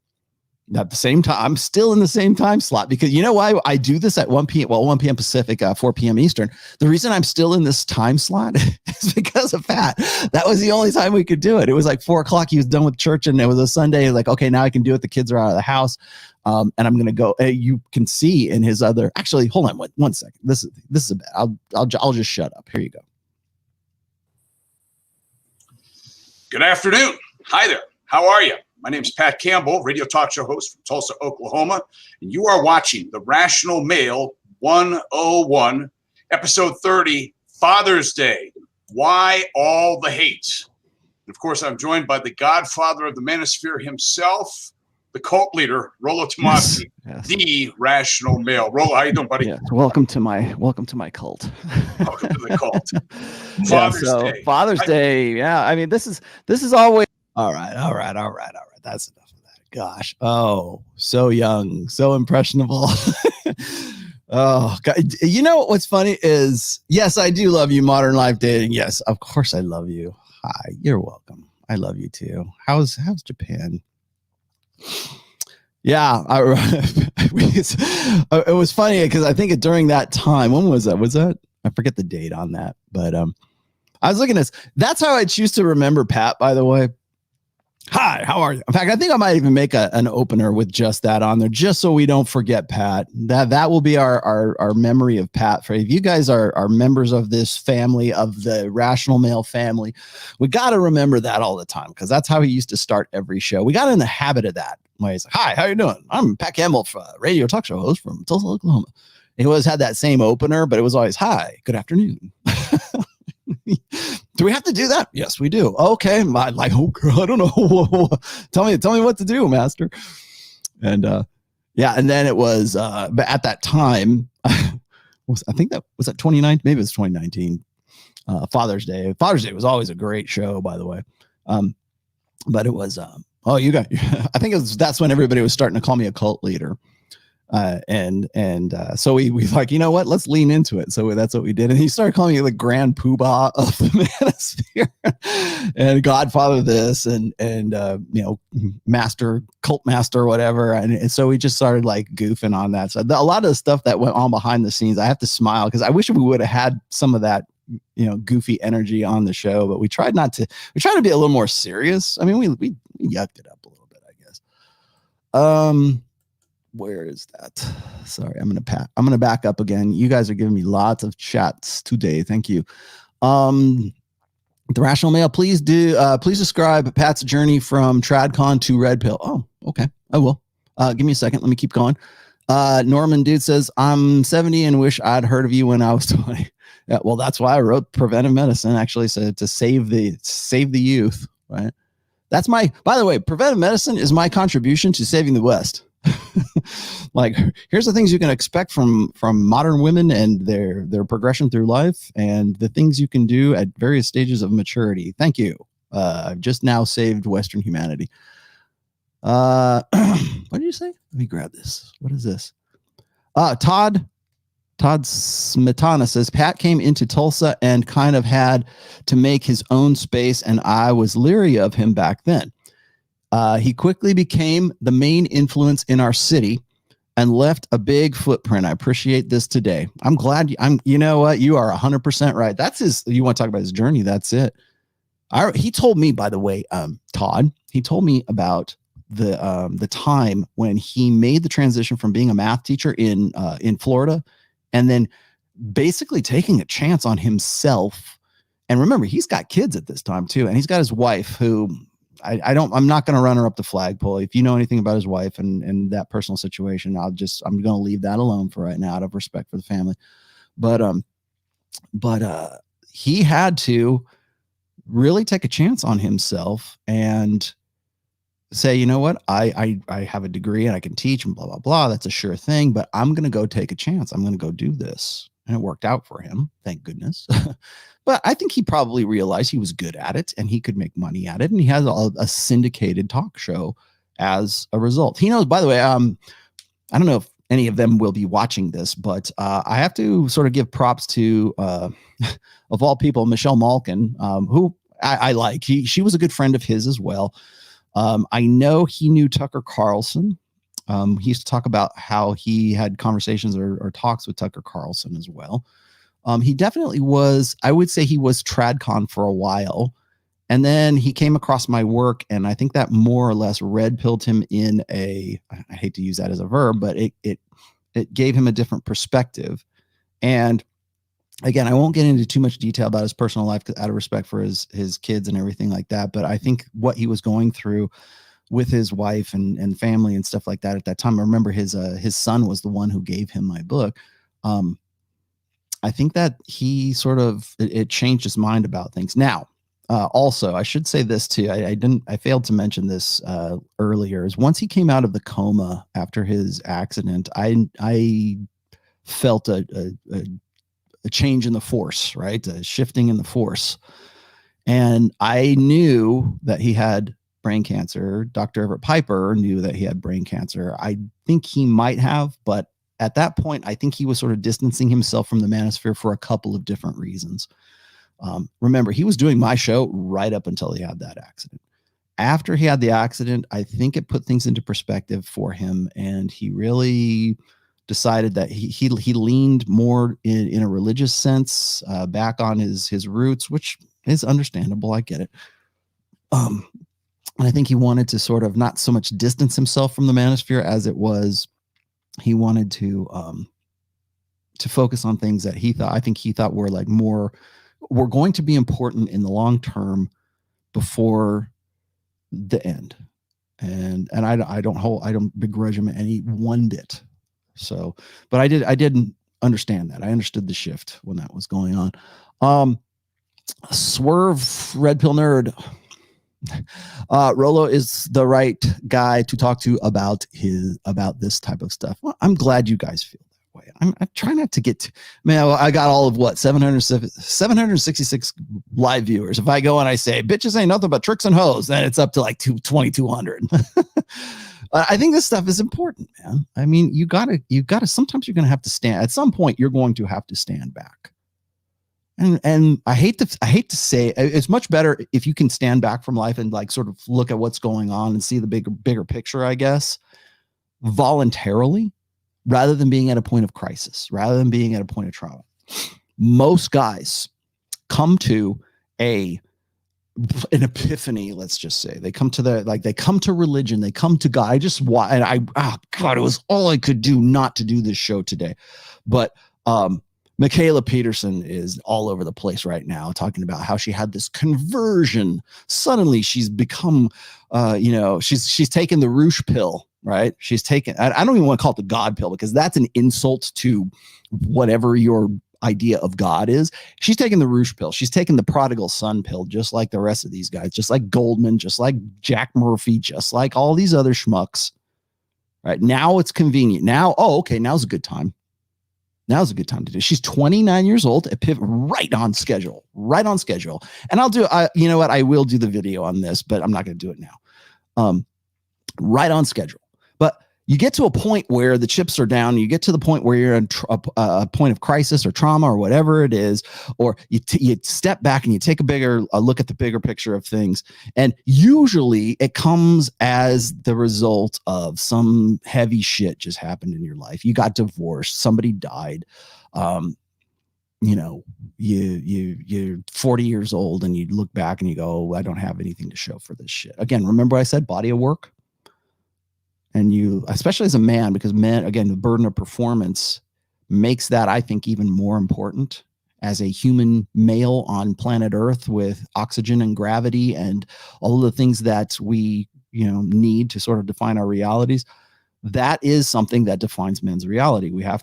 S4: At the same time, I'm still in the same time slot, because you know why I do this at 1 p.m. Well, 1 p.m. Pacific, 4 p.m. Eastern. The reason I'm still in this time slot is because of Pat. That was the only time we could do it. It was like 4 o'clock. He was done with church, and it was a Sunday. Like, okay, now I can do it. The kids are out of the house, and I'm going to go. You can see in his other. Actually, hold on one second. This is a bad. I'll just shut up. Here you go.
S2: Good afternoon. Hi there. How are you? My name is Pat Campbell, radio talk show host from Tulsa, Oklahoma, and you are watching The Rational Male 101, episode 30, Father's Day. Why all the hate? And of course, I'm joined by the godfather of the manosphere himself, the cult leader, Rollo Tomassi,
S4: yes.
S2: The Rational Male. Rollo, how you doing, buddy?
S4: Yeah, welcome to my cult.
S2: Welcome to the cult.
S4: Father's Day. Yeah, I mean, this is always all right. That's enough of that. Gosh. Oh, so young, so impressionable. Oh, God. You know what's funny is, yes, I do love you, Modern Life Dating. Yes, of course I love you. Hi, you're welcome. I love you too. How's Japan? Yeah, it was funny because I think during that time, when was that? I forget the date on that, but I was looking at this. That's how I choose to remember Pat, by the way. Hi, how are you? In fact, I think I might even make an opener with just that on there, just so we don't forget Pat. That will be our memory of Pat. For if you guys are members of this family, of the Rational Male family, we got to remember that all the time, because that's how he used to start every show. We got in the habit of that. He's like, hi, how you doing? I'm Pat Campbell, radio talk show host from Tulsa, Oklahoma. He always had that same opener, but it was always, hi, good afternoon. Do we have to do that? Yes, we do. Okay. I don't know. Tell me what to do, master. And yeah, and then it was but at that time, I think that was at 2019, maybe it was 2019. Father's Day. Father's Day was always a great show, by the way. But it was I think that's when everybody was starting to call me a cult leader. So we like, you know what, let's lean into it. So that's what we did. And he started calling me the grand poobah of the manosphere and godfather this and master, cult master, whatever. And so we just started like goofing on that. So a lot of the stuff that went on behind the scenes, I have to smile because I wish we would have had some of that goofy energy on the show, but we tried to be a little more serious. I mean, we yucked it up a little bit, I guess. Where is that? Sorry, I'm gonna back up again. You guys are giving me lots of chats today. Thank you. The Rational Male, please describe Pat's journey from TradCon to Red Pill. Oh, okay, I will. Give me a second. Let me keep going. Norman Dude says, I'm 70 and wish I'd heard of you when I was 20. Yeah, well, that's why I wrote Preventive Medicine, actually, so to save the youth, right? That's by the way, preventive medicine is my contribution to saving the West. Like, here's the things you can expect from modern women and their progression through life, and the things you can do at various stages of maturity. Thank you. I've just now saved Western humanity. What did you say? Let me grab this. What is this? Todd Smetana says, Pat came into Tulsa and kind of had to make his own space, and I was leery of him back then. He quickly became the main influence in our city and left a big footprint. I appreciate this today. I'm glad you know what? You are 100% right. You want to talk about his journey. That's it. He told me, by the way, Todd, he told me about the time when he made the transition from being a math teacher in Florida, and then basically taking a chance on himself. And remember, he's got kids at this time too. And he's got his wife who I'm not going to run her up the flagpole. If you know anything about his wife and that personal situation, I'm going to leave that alone for right now out of respect for the family. But he had to really take a chance on himself and say, you know what, I have a degree and I can teach and blah, blah, blah. That's a sure thing, but I'm going to go take a chance. I'm going to go do this. And it worked out for him. Thank goodness. But I think he probably realized he was good at it and he could make money at it. And he has a syndicated talk show as a result. He knows, by the way, I don't know if any of them will be watching this, but I have to sort of give props to, of all people, Michelle Malkin, who I like. She was a good friend of his as well. I know he knew Tucker Carlson. He used to talk about how he had conversations or talks with Tucker Carlson as well. He definitely was, I would say he was TradCon for a while. And then he came across my work, and I think that more or less red pilled him in I hate to use that as a verb, but it gave him a different perspective. And again, I won't get into too much detail about his personal life out of respect for his kids and everything like that. But I think what he was going through with his wife and family and stuff like that at that time, I remember his son was the one who gave him my book. I think that he sort of, it changed his mind about things. Now, also, I should say this too. I failed to mention this earlier, is once he came out of the coma after his accident, I felt a change in the force, right? A shifting in the force. And I knew that he had brain cancer. Dr. Everett Piper knew that he had brain cancer. I think he might have, but at that point, I think he was sort of distancing himself from the manosphere for a couple of different reasons. Remember, he was doing my show right up until he had that accident. After he had the accident, I think it put things into perspective for him, and he really decided that he leaned more in a religious sense, back on his roots, which is understandable. I get it. And I think he wanted to sort of not so much distance himself from the manosphere as it was he wanted to focus on things that he thought were like were going to be important in the long term before the end. And I don't begrudge him any one bit. So, but I didn't understand that. I understood the shift when that was going on. Swerve Red Pill Nerd. Rollo is the right guy to talk to about this type of stuff. Well, I'm glad you guys feel that way. I'm trying not to get to, man, I got all of what, 766 live viewers. If I go and I say, bitches ain't nothing but tricks and hoes, then it's up to like 2,200. I think this stuff is important, man. I mean, you gotta, sometimes you're going to have to stand, at some point you're going to have to stand back. And I hate to say, it's much better if you can stand back from life and like sort of look at what's going on and see the bigger picture, I guess, voluntarily, rather than being at a point of crisis, rather than being at a point of trauma. Most guys come to an epiphany, let's just say. They come to they come to religion, they come to God. God, it was all I could do not to do this show today. But Michaela Peterson is all over the place right now, talking about how she had this conversion. Suddenly she's become, she's taken the Roosh pill, right? She's taken, I don't even want to call it the God pill, because that's an insult to whatever your idea of God is. She's taking the Roosh pill. She's taking the prodigal son pill, just like the rest of these guys, just like Goldman, just like Jack Murphy, just like all these other schmucks. Right now it's convenient. Now, now's a good time. Now's a good time to do. She's 29 years old, right on schedule. And I'll do, you know what? I will do the video on this, but I'm not going to do it now. Right on schedule. But you get to a point where the chips are down. You get to the point where you're in a point of crisis or trauma or whatever it is, or you step back and you take a look at the bigger picture of things. And usually it comes as the result of some heavy shit just happened in your life. You got divorced, somebody died. You're 40 years old and you look back and you go, I don't have anything to show for this shit. Again, remember I said body of work? And you, especially as a man, because men, again, the burden of performance makes that, I think, even more important as a human male on planet Earth, with oxygen and gravity and all of the things that we, need to sort of define our realities. That is something that defines men's reality. We have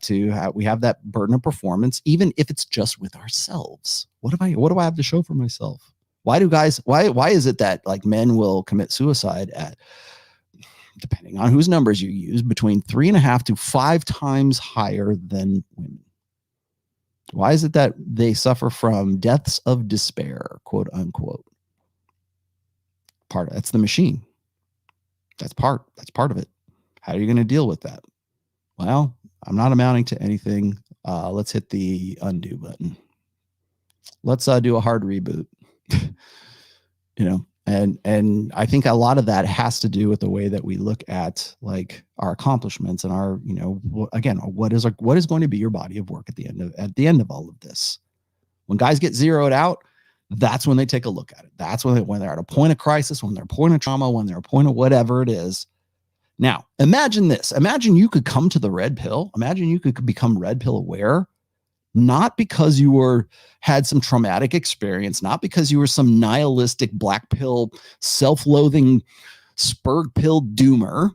S4: that burden of performance, even if it's just with ourselves. What do I have to show for myself? Why is it that like men will commit suicide at, depending on whose numbers you use, between 3.5 to 5 times higher than women? Why is it that they suffer from deaths of despair, quote unquote? That's the machine. That's part of it. How are you going to deal with that? Well, I'm not amounting to anything. Let's hit the undo button. Let's do a hard reboot. And I think a lot of that has to do with the way that we look at like our accomplishments and our, again, what is going to be your body of work at the end of all of this. When guys get zeroed out, that's when they take a look at it. That's when they're at a point of crisis, when they're at a point of trauma, when they're at a point of whatever it is. Now, imagine this. Imagine you could come to the red pill. Imagine you could become red pill aware. Not because you had some traumatic experience, not because you were some nihilistic black pill, self-loathing spurg pill doomer,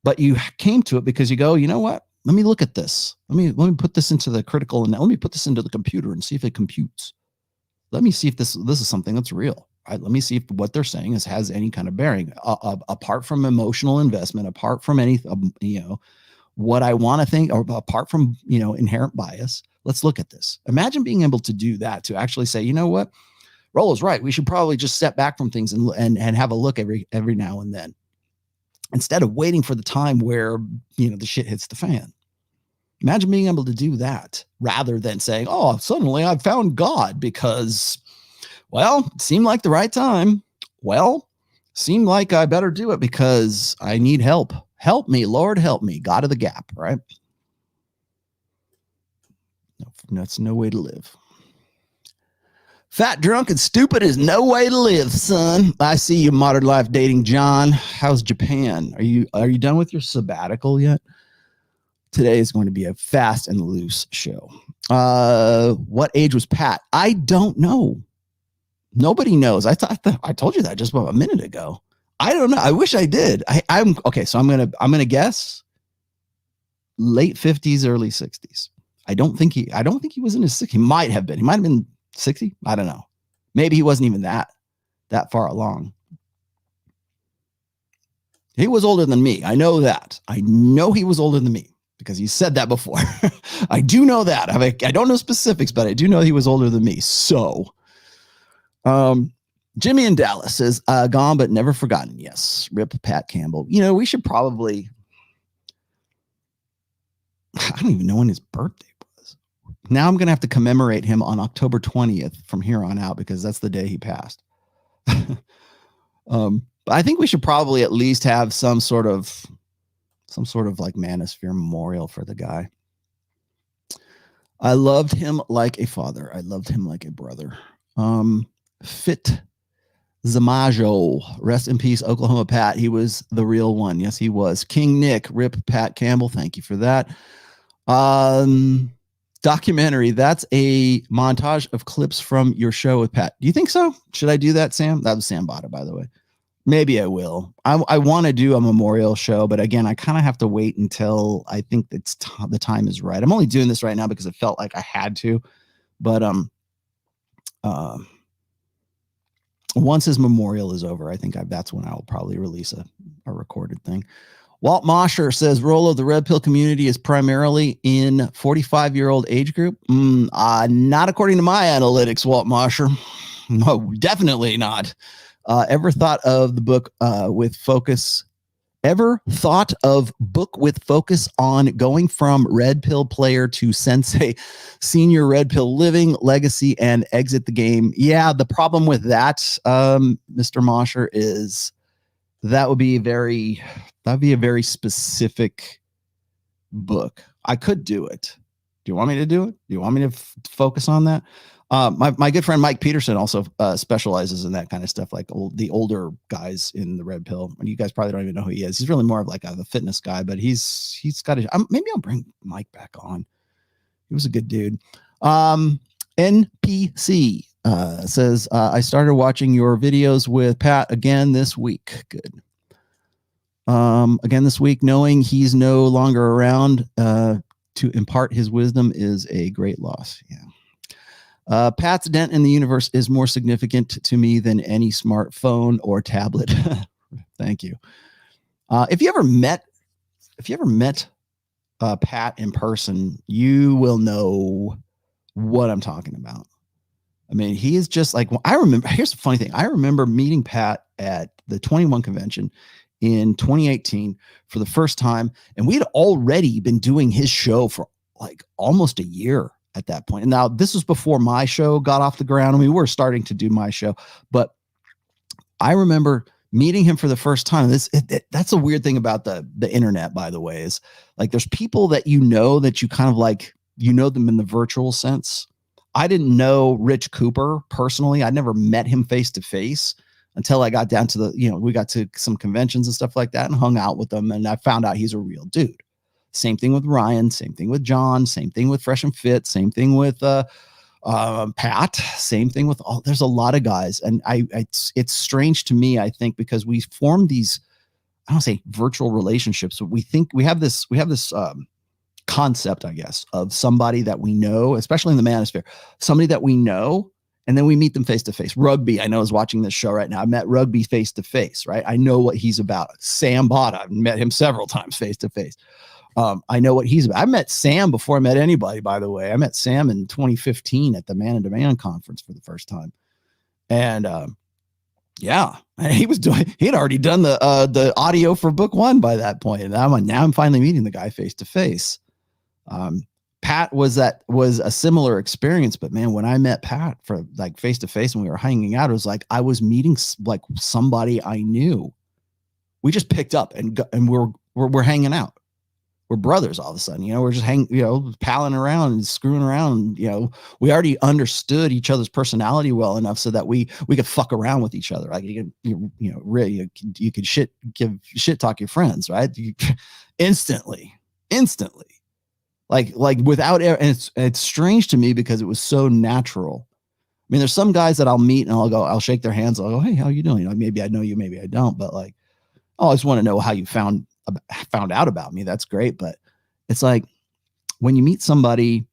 S4: but you came to it because you go, you know what? Let me look at this. Let me put this into the critical, and let me put this into the computer and see if it computes. Let me see if this is something that's real. Right? Let me see if what they're saying has any kind of bearing, apart from emotional investment, apart from any, what I want to think, or apart from, inherent bias. Let's look at this. Imagine being able to do that, to actually say, you know what? Rollo's right. We should probably just step back from things and have a look every now and then, instead of waiting for the time where, the shit hits the fan. Imagine being able to do that rather than saying, oh, suddenly I've found God because, well, it seemed like the right time. Well, seemed like I better do it because I need help. Help me, Lord, help me. God of the gap, right? No, that's no way to live. Fat, drunk, and stupid is no way to live, son. I see you, Modern Life Dating John. How's Japan? Are you done with your sabbatical yet? Today is going to be a fast and loose show. What age was Pat? I don't know. Nobody knows. I told you that just about a minute ago. I don't know. I wish I did. I'm okay. So I'm gonna guess late 50s, early 60s. I don't think he was in his 60s. He might have been. He might have been 60. I don't know. Maybe he wasn't even that far along. He was older than me. I know that. I know he was older than me because he said that before. I do know that. I don't know specifics, but I do know he was older than me. So, Jimmy in Dallas says, gone but never forgotten. Yes. Rip Pat Campbell. We should probably, I don't even know when his birthday was. Now I'm going to have to commemorate him on October 20th from here on out because that's the day he passed. But I think we should probably at least have some sort of like manosphere memorial for the guy. I loved him like a father. I loved him like a brother. Fit Zamajo, rest in peace, Oklahoma Pat. He was the real one. Yes, he was. King Nick, rip Pat Campbell. Thank you for that. Documentary. That's a montage of clips from your show with Pat. Do you think so? Should I do that, Sam? That was Sam Bada, by the way. Maybe I will. I want to do a memorial show, but again, I kind of have to wait until I think it's the time is right. I'm only doing this right now because it felt like I had to, but once his memorial is over, I think that's when I will probably release a recorded thing. Walt Mosher says, Rollo, the Red Pill community is primarily in 45-year-old age group. Not according to my analytics, Walt Mosher. No, definitely not. Ever thought of book with focus on going from red pill player to sensei, senior red pill living legacy, and exit the game? Yeah, the problem with that, Mr. Mosher, is that'd be a very specific book. I could do it. Do you want me to do it? Do you want me to focus on that? My good friend Mike Peterson also specializes in that kind of stuff, like the older guys in the red pill. And you guys probably don't even know who he is. He's really more of like a fitness guy, but he's got maybe I'll bring Mike back on. He was a good dude. NPC says, I started watching your videos with Pat again this week. Good. Again this week, knowing he's no longer around to impart his wisdom is a great loss. Yeah. Pat's dent in the universe is more significant to me than any smartphone or tablet. Thank you. If you ever met Pat in person, you will know what I'm talking about. I mean, he is just like, I remember, here's the funny thing. I remember meeting Pat at the 21 convention in 2018 for the first time. And we had already been doing his show for like almost a year at that point. And now this was before my show got off the ground. I mean, we were starting to do my show, but I remember meeting him for the first time. That's a weird thing about the internet, by the way, is like, there's people that that you kind of like, them in the virtual sense. I didn't know Rich Cooper personally. I never met him face to face until I got down to we got to some conventions and stuff like that and hung out with him. And I found out he's a real dude. Same thing with Ryan, same thing with John, same thing with Fresh and Fit, same thing with Pat, same thing with there's a lot of guys. And it's strange to me, I think, because we form these, I don't say virtual relationships, but we think we have this concept, I guess, of somebody that we know, especially in the manosphere, somebody that we know, and then we meet them face to face. Rugby, I know, is watching this show right now. I met Rugby face to face, right? I know what he's about. Sam Bada, I've met him several times face to face. I know what he's about. I met Sam before I met anybody, by the way. I met Sam in 2015 at the Man in Demand conference for the first time. And yeah, he had already done the audio for book 1 by that point. And now I'm finally meeting the guy face to face. Pat was a similar experience, but man, when I met Pat for like face to face and we were hanging out, it was like I was meeting like somebody I knew. We just picked up and we're hanging out. We're brothers all of a sudden, we're just palling around and screwing around. We already understood each other's personality well enough so that we could fuck around with each other. Like you could give shit talk your friends, right? Instantly. Like without, and it's strange to me because it was so natural. I mean, there's some guys that I'll meet and I'll shake their hands. I'll go, hey, how you doing? Maybe I know you, maybe I don't, but like, I just want to know how you found out about me. That's great. But it's like when you meet somebody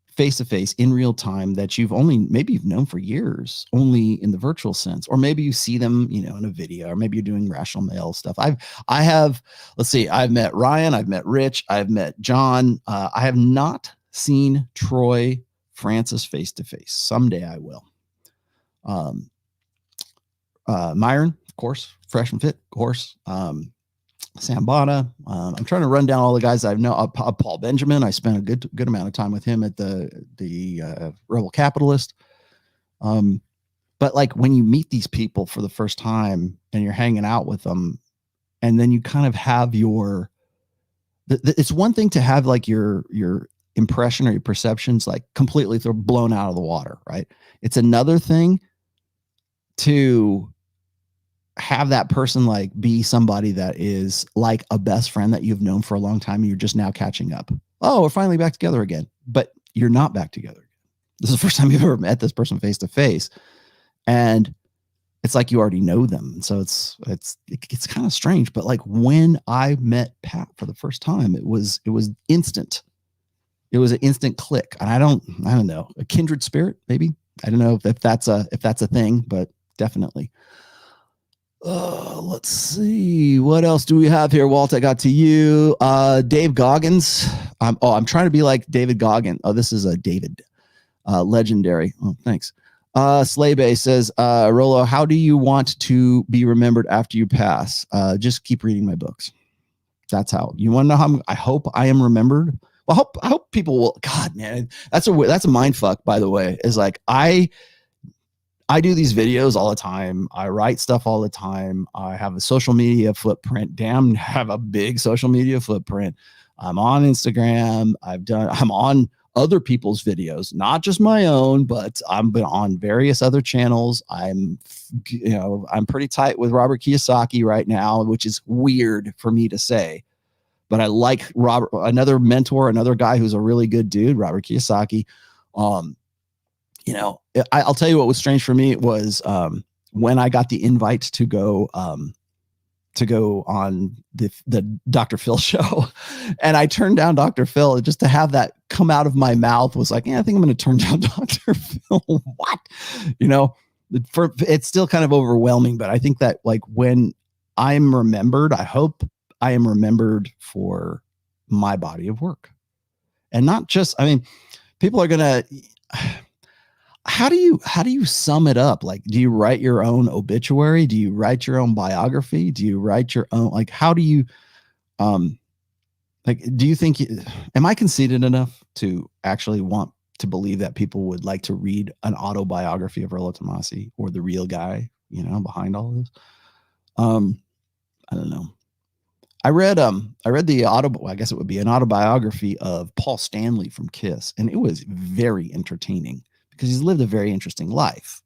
S4: face to face in real time that you've known for years, only in the virtual sense, or maybe you see them, in a video, or maybe you're doing Rational Mail stuff. I've met Ryan, I've met Rich, I've met John. I have not seen Troy Francis face to face. Someday I will. Myron, of course, Fresh and Fit, of course. Sam Bada. I'm trying to run down all the guys I know. Paul Benjamin. I spent a good amount of time with him at the Rebel Capitalist. But like when you meet these people for the first time and you're hanging out with them, and then you kind of have it's one thing to have like your impression or your perceptions like completely blown out of the water, right? It's another thing to have that person like be somebody that is like a best friend that you've known for a long time and you're just now catching up. Oh, we're finally back together again. But you're not back together. This is the first time you've ever met this person face to face. And it's like you already know them. So it's kind of strange. But like when I met Pat for the first time, it was instant. It was an instant click. And I don't know, a kindred spirit, maybe. I don't know if that's a thing, but definitely. Let's see. What else do we have here, Walt? I got to you. Dave Goggins. I'm trying to be like David Goggins. Oh, this is a David. Legendary. Oh, thanks. Slaybay says, Rollo, how do you want to be remembered after you pass? Just keep reading my books. That's how. You want to know how I hope I am remembered? Well, I hope people will. God, man, that's a mind fuck, by the way, is like, I do these videos all the time. I write stuff all the time. I have a social media footprint. Damn, have a big social media footprint. I'm on Instagram. I'm on other people's videos, not just my own, but I'm on various other channels. I'm pretty tight with Robert Kiyosaki right now, which is weird for me to say, but I like Robert, another mentor, another guy who's a really good dude, Robert Kiyosaki. I'll tell you what was strange for me was when I got the invite to go on the Dr. Phil show, and I turned down Dr. Phil. Just to have that come out of my mouth was like, yeah, I think I'm going to turn down Dr. Phil. What? It's still kind of overwhelming, but I think that like when I'm remembered, I hope I am remembered for my body of work, and not just, people are going to, how do you sum it up? Like, do you write your own obituary? Do you write your own biography? Do you write your own, like, how do you, do you think, am I conceited enough to actually want to believe that people would like to read an autobiography of Rollo Tomassi or the real guy, behind all of this? I don't know. I read the I guess it would be an autobiography of Paul Stanley from Kiss, and it was very entertaining because he's lived a very interesting life.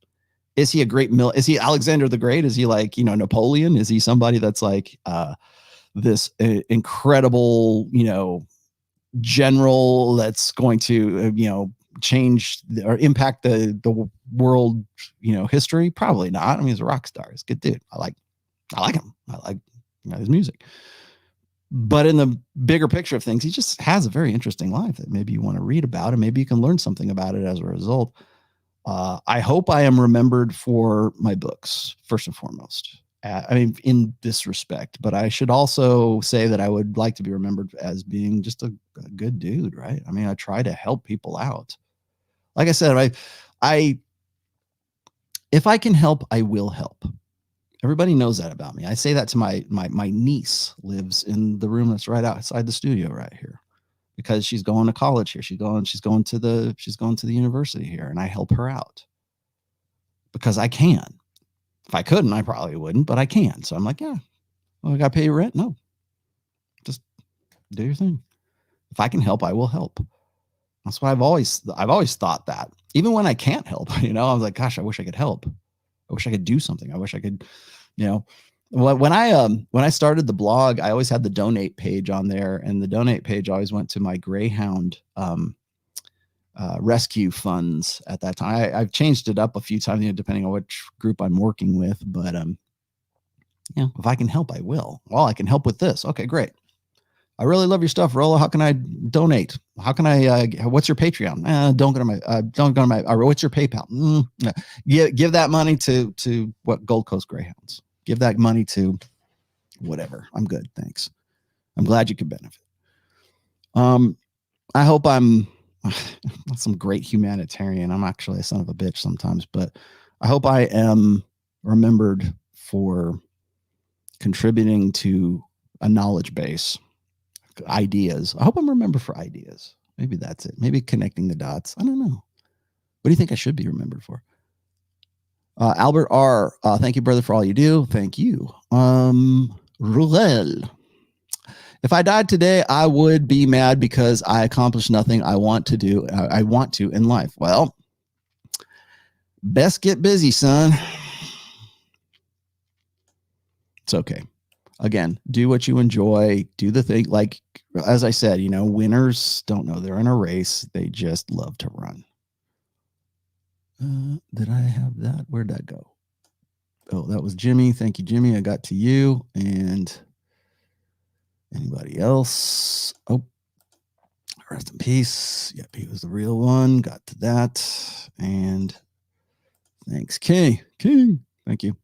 S4: Is he a great is he Alexander the Great? Is he like, Napoleon? Is he somebody that's like this incredible, general that's going to, change or impact the world, history? Probably not. He's a rock star. He's a good dude. I like him. I like his music. But in the bigger picture of things, he just has a very interesting life that maybe you want to read about, and maybe you can learn something about it as a result. I hope I am remembered for my books, first and foremost. In this respect, but I should also say that I would like to be remembered as being just a good dude, right? I try to help people out. Like I said, if I can help, I will help. Everybody knows that about me. I say that to my niece, lives in the room that's right outside the studio right here, because she's going to college here. She's going to the university here, and I help her out because I can. If I couldn't, I probably wouldn't, but I can. So I'm like, yeah, well, I got to pay your rent. No, just do your thing. If I can help, I will help. That's why I've always thought that. Even when I can't help, I was like, gosh, I wish I could help. I wish I could do something. I wish I could, when I started the blog, I always had the donate page on there, and the donate page always went to my Greyhound rescue funds at that time. I've changed it up a few times, depending on which group I'm working with, but if I can help, I will. Well, I can help with this. Okay, great. I really love your stuff, Rollo. How can I donate? How can I, what's your Patreon? Don't go to my, or what's your PayPal? Give that money to what? Gold Coast Greyhounds. Give that money to whatever. I'm good. Thanks. I'm glad you could benefit. I hope I'm not some great humanitarian. I'm actually a son of a bitch sometimes, but I hope I am remembered for contributing to a knowledge base. Ideas. I hope I'm remembered for ideas. Maybe that's it. Maybe connecting the dots. I don't know. What do you think I should be remembered for? Albert R. Thank you, brother, for all you do. Thank you. Ruel. If I died today, I would be mad because I accomplished nothing I want to do. I want to in life. Well, best get busy, son. It's okay. Again, do what you enjoy. Do the thing. Like, as I said, winners don't know they're in a race. They just love to run. Did I have that? Where'd that go? Oh, that was Jimmy. Thank you, Jimmy. I got to you. And anybody else? Oh, rest in peace. Yep, he was the real one. Got to that. And thanks, King. Thank you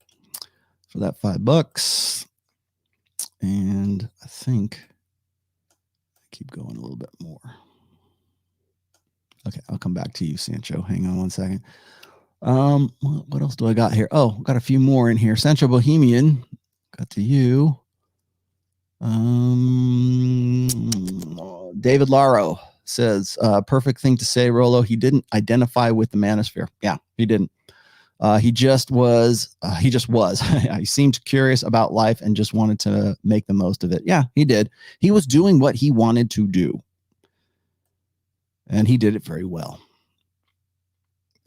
S4: for that $5. And I think I keep going a little bit more. Okay, I'll come back to you, Sancho. Hang on one second. What else do I got here? Oh, got a few more in here. Sancho Bohemian, got to you. David Laro says, perfect thing to say, Rollo. He didn't identify with the manosphere. Yeah, he didn't. He just was. He seemed curious about life and just wanted to make the most of it. Yeah, he did. He was doing what he wanted to do. And he did it very well.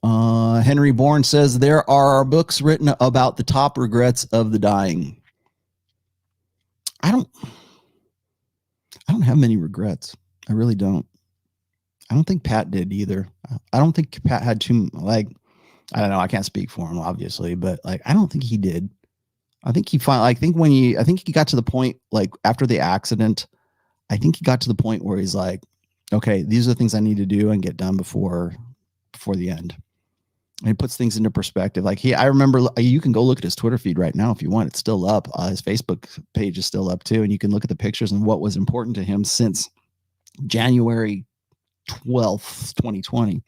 S4: Henry Bourne says, there are books written about the top regrets of the dying. I don't have many regrets. I really don't. I don't think Pat did either. I don't think Pat had too, I don't know. I can't speak for him, obviously, but I don't think he did. I think he finally, I think he got to the point, after the accident, I think he got to the point where he's like, okay, these are the things I need to do and get done before the end. And he puts things into perspective. I remember, you can go look at his Twitter feed right now if you want. It's still up. His Facebook page is still up too. And you can look at the pictures and what was important to him since January 12th, 2020.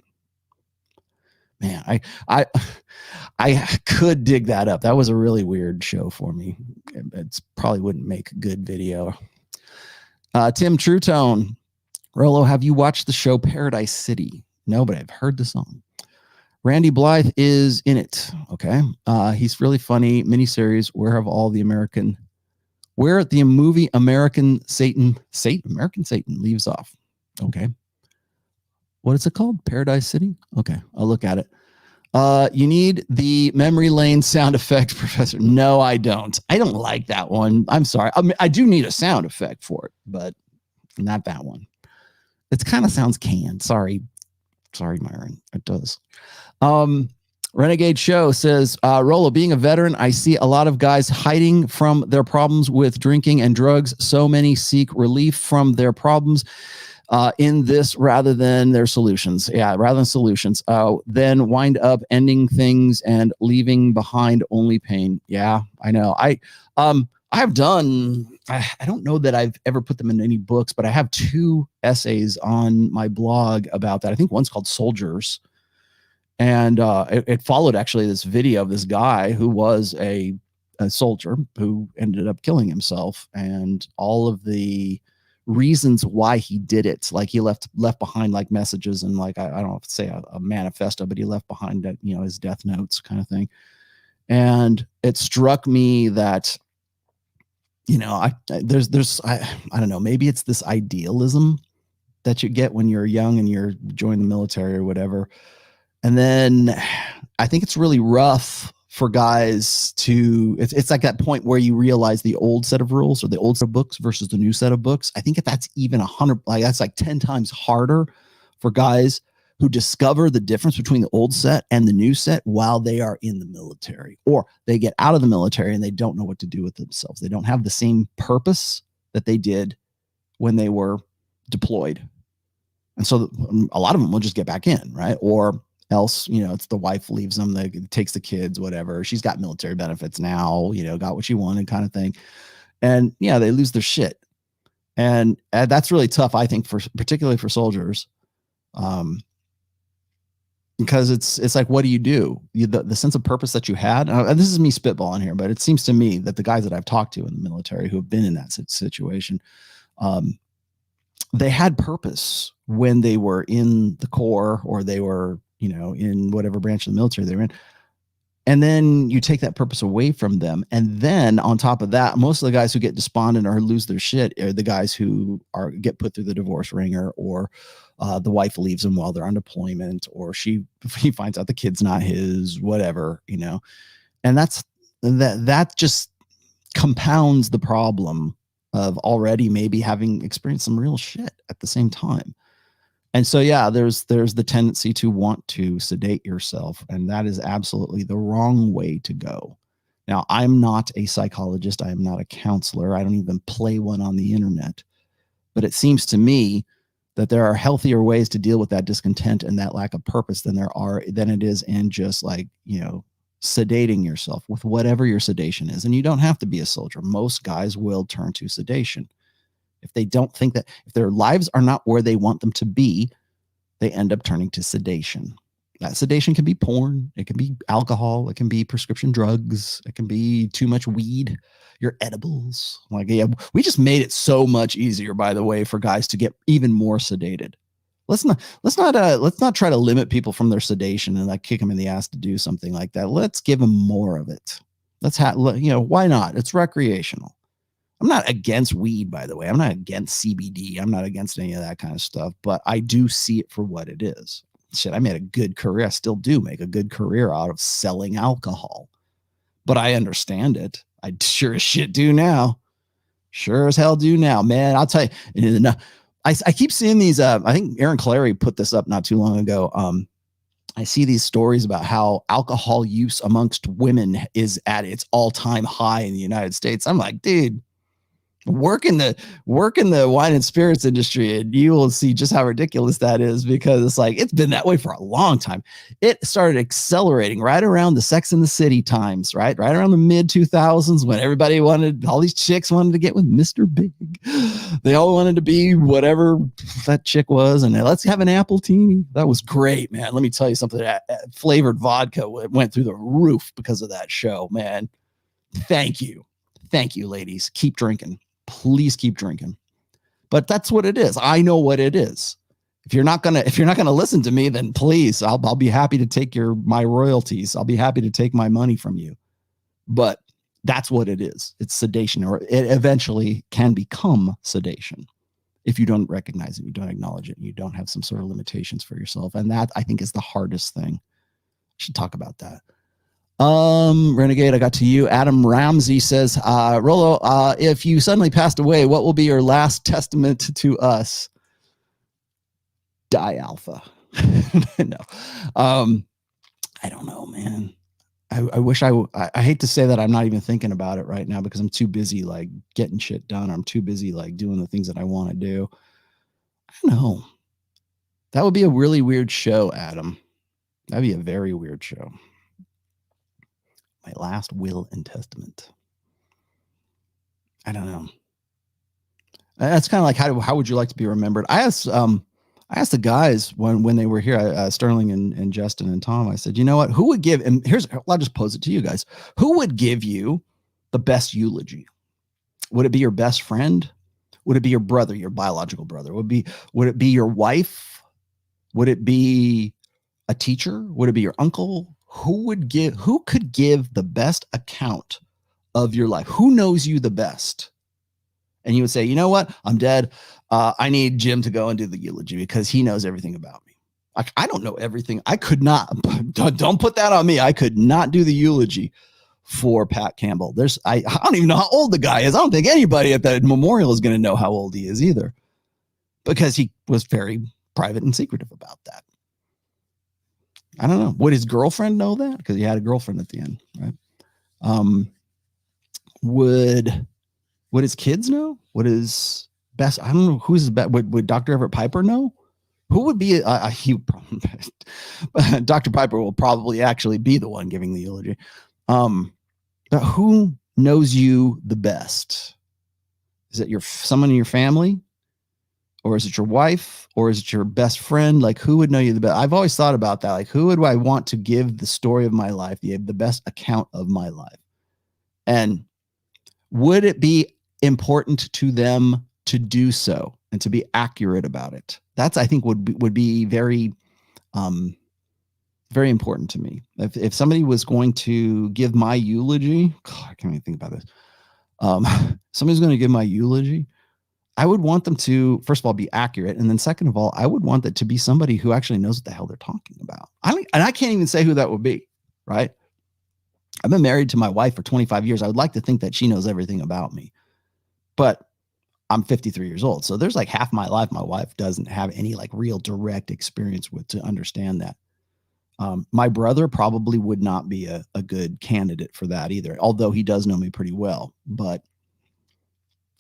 S4: Man, I could dig that up. That was a really weird show for me. It probably wouldn't make a good video. Tim Truetone, Rollo, have you watched the show Paradise City? No, but I've heard the song. Randy Blythe is in it. Okay. He's really funny. Miniseries, Where the movie American Satan leaves off. Okay. What is it called? Paradise City? Okay. I'll look at it. You need the memory lane sound effect, Professor. No, I don't. I don't like that one. I'm sorry. I mean, I do need a sound effect for it, but not that one. It kind of sounds canned. Sorry, Myron. It does. Renegade Show says, Rollo, being a veteran, I see a lot of guys hiding from their problems with drinking and drugs. So many seek relief from their problems in this rather than their solutions. Yeah, rather than solutions. Then wind up ending things and leaving behind only pain. Yeah, I know. I've done, I don't know that I've ever put them in any books, but I have 2 essays on my blog about that. I think one's called Soldiers. And it followed actually this video of this guy who was a soldier who ended up killing himself, and all of the reasons why he did it. He left behind messages and I don't know if to say a manifesto, but he left behind his death notes kind of thing. And it struck me that, I don't know, maybe it's this idealism that you get when you're young and you're joining the military or whatever. And then I think it's really rough for guys to, it's like that point where you realize the old set of rules or the old set of books versus the new set of books. I think if that's even 100, that's 10 times harder for guys who discover the difference between the old set and the new set while they are in the military, or they get out of the military and they don't know what to do with themselves. They don't have the same purpose that they did when they were deployed. And so a lot of them will just get back in, right? Or else, it's the wife leaves them, takes the kids, whatever. She's got military benefits now, got what she wanted kind of thing. And yeah, they lose their shit. And that's really tough, I think, particularly for soldiers. Because it's like, what do you do? The sense of purpose that you had, and this is me spitballing here, but it seems to me that the guys that I've talked to in the military who have been in that situation, they had purpose when they were in the Corps, or they were, in whatever branch of the military they were in. And then you take that purpose away from them. And then on top of that, most of the guys who get despondent or lose their shit are the guys who get put through the divorce ringer, or the wife leaves them while they're on deployment, or he finds out the kid's not his, whatever, you know. And that just compounds the problem of already maybe having experienced some real shit at the same time. And so, yeah, there's the tendency to want to sedate yourself, and that is absolutely the wrong way to go. Now, I'm not a psychologist. I am not a counselor. I don't even play one on the internet. But it seems to me that there are healthier ways to deal with that discontent and that lack of purpose than it is in just like, you know, sedating yourself with whatever your sedation is. And you don't have to be a soldier. Most guys will turn to sedation. If they don't think that, if their lives are not where they want them to be, they end up turning to sedation. That sedation can be porn. It can be alcohol. It can be prescription drugs. It can be too much weed, your edibles. Like, yeah, we just made it so much easier, by the way, for guys to get even more sedated. Let's not try to limit people from their sedation and like kick them in the ass to do something like that. Let's give them more of it. Why not? It's recreational. I'm not against weed, by the way. I'm not against CBD. I'm not against any of that kind of stuff, but I do see it for what it is. Shit, I made a good career. I still do make a good career out of selling alcohol, but I understand it. I sure as shit do now. Sure as hell do now, man. I'll tell you. I keep seeing these. I think Aaron Clary put this up not too long ago. I see these stories about how alcohol use amongst women is at its all-time high in the United States. I'm like, dude, work in the wine and spirits industry, and you will see just how ridiculous that is, because it's like, it's been that way for a long time. It started accelerating right around the Sex and the City times, right around the mid 2000s, when all these chicks wanted to get with Mr. Big. They all wanted to be whatever that chick was, and let's have an apple teeny. That was great, man. Let me tell you something. That flavored vodka went through the roof because of that show, man. Thank you, ladies. Keep drinking. Please keep drinking. But that's what it is. I know what it is. If you're not gonna listen to me, then please, I'll be happy to take my royalties. I'll be happy to take my money from you. But that's what it is. It's sedation, or it eventually can become sedation if you don't recognize it, you don't acknowledge it, and you don't have some sort of limitations for yourself. And that, I think, is the hardest thing. I should talk about that. Renegade, I got to you. Adam Ramsey says, Rollo, if you suddenly passed away, what will be your last testament to us? Die alpha. No. I don't know, man. I wish I hate to say that I'm not even thinking about it right now, because I'm too busy like getting shit done. I'm too busy like doing the things that I want to do. I don't know. That would be a really weird show, Adam. That'd be a very weird show. My last will and testament. I don't know. That's kind of like, how would you like to be remembered? I asked the guys when they were here, Sterling and Justin and Tom. I said, you know what? Who would give? And I'll just pose it to you guys. Who would give you the best eulogy? Would it be your best friend? Would it be your brother, your biological brother? Would it be your wife? Would it be a teacher? Would it be your uncle? Who could give the best account of your life? Who knows you the best? And you would say, you know what? I'm dead. I need Jim to go and do the eulogy because he knows everything about me. Like, I don't know everything. I could not, don't put that on me. I could not do the eulogy for Pat Campbell. I don't even know how old the guy is. I don't think anybody at that memorial is going to know how old he is either, because he was very private and secretive about that. I don't know. Would his girlfriend know that? Because he had a girlfriend at the end, right? Would his kids know? Would his best? I don't know. Who's his best? Would Dr. Everett Piper know? Who would be Dr. Piper will probably actually be the one giving the eulogy. But who knows you the best? Is it someone in your family? Or is it your wife? Or is it your best friend? Like, who would know you the best? I've always thought about that. Like, who would I want to give the story of my life, the best account of my life? And would it be important to them to do so and to be accurate about it? That's, I think, would be very Very important to me. If somebody was going to give my eulogy, God, I can't even think about this. Somebody's going to give my eulogy, I would want them to, first of all, be accurate. And then second of all, I would want that to be somebody who actually knows what the hell they're talking about. And I can't even say who that would be, right? I've been married to my wife for 25 years. I would like to think that she knows everything about me, but I'm 53 years old. So there's like half my life my wife doesn't have any like real direct experience with to understand that. My brother probably would not be a good candidate for that either, although he does know me pretty well. But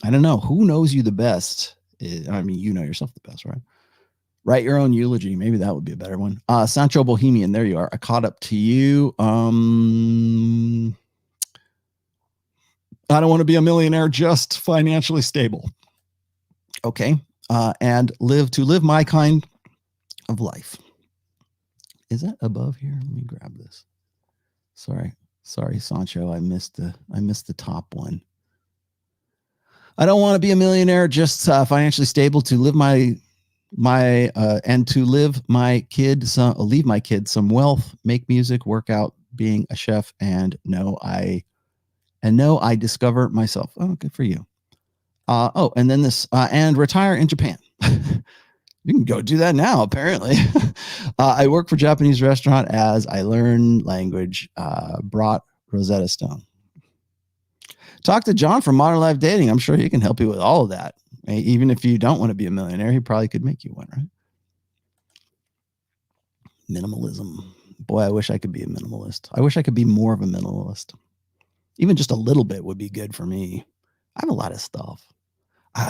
S4: I don't know. Who knows you the best? I mean, you know yourself the best, right? Write your own eulogy. Maybe that would be a better one. Sancho Bohemian, there you are. I caught up to you. I don't want to be a millionaire, just financially stable. Okay. And live my kind of life. Is that above here? Let me grab this. Sorry, Sancho. I missed the top one. I don't want to be a millionaire, just financially stable to live and to leave my kid some wealth, make music, work out, being a chef, and know I discover myself. Oh, good for you. And then this and retire in Japan. You can go do that now, apparently. I work for Japanese restaurant as I learn language. Brought Rosetta Stone. Talk to John from Modern Life Dating. I'm sure he can help you with all of that. Even if you don't want to be a millionaire, he probably could make you one, right? Minimalism. Boy, I wish I could be a minimalist. I wish I could be more of a minimalist. Even just a little bit would be good for me. I have a lot of stuff.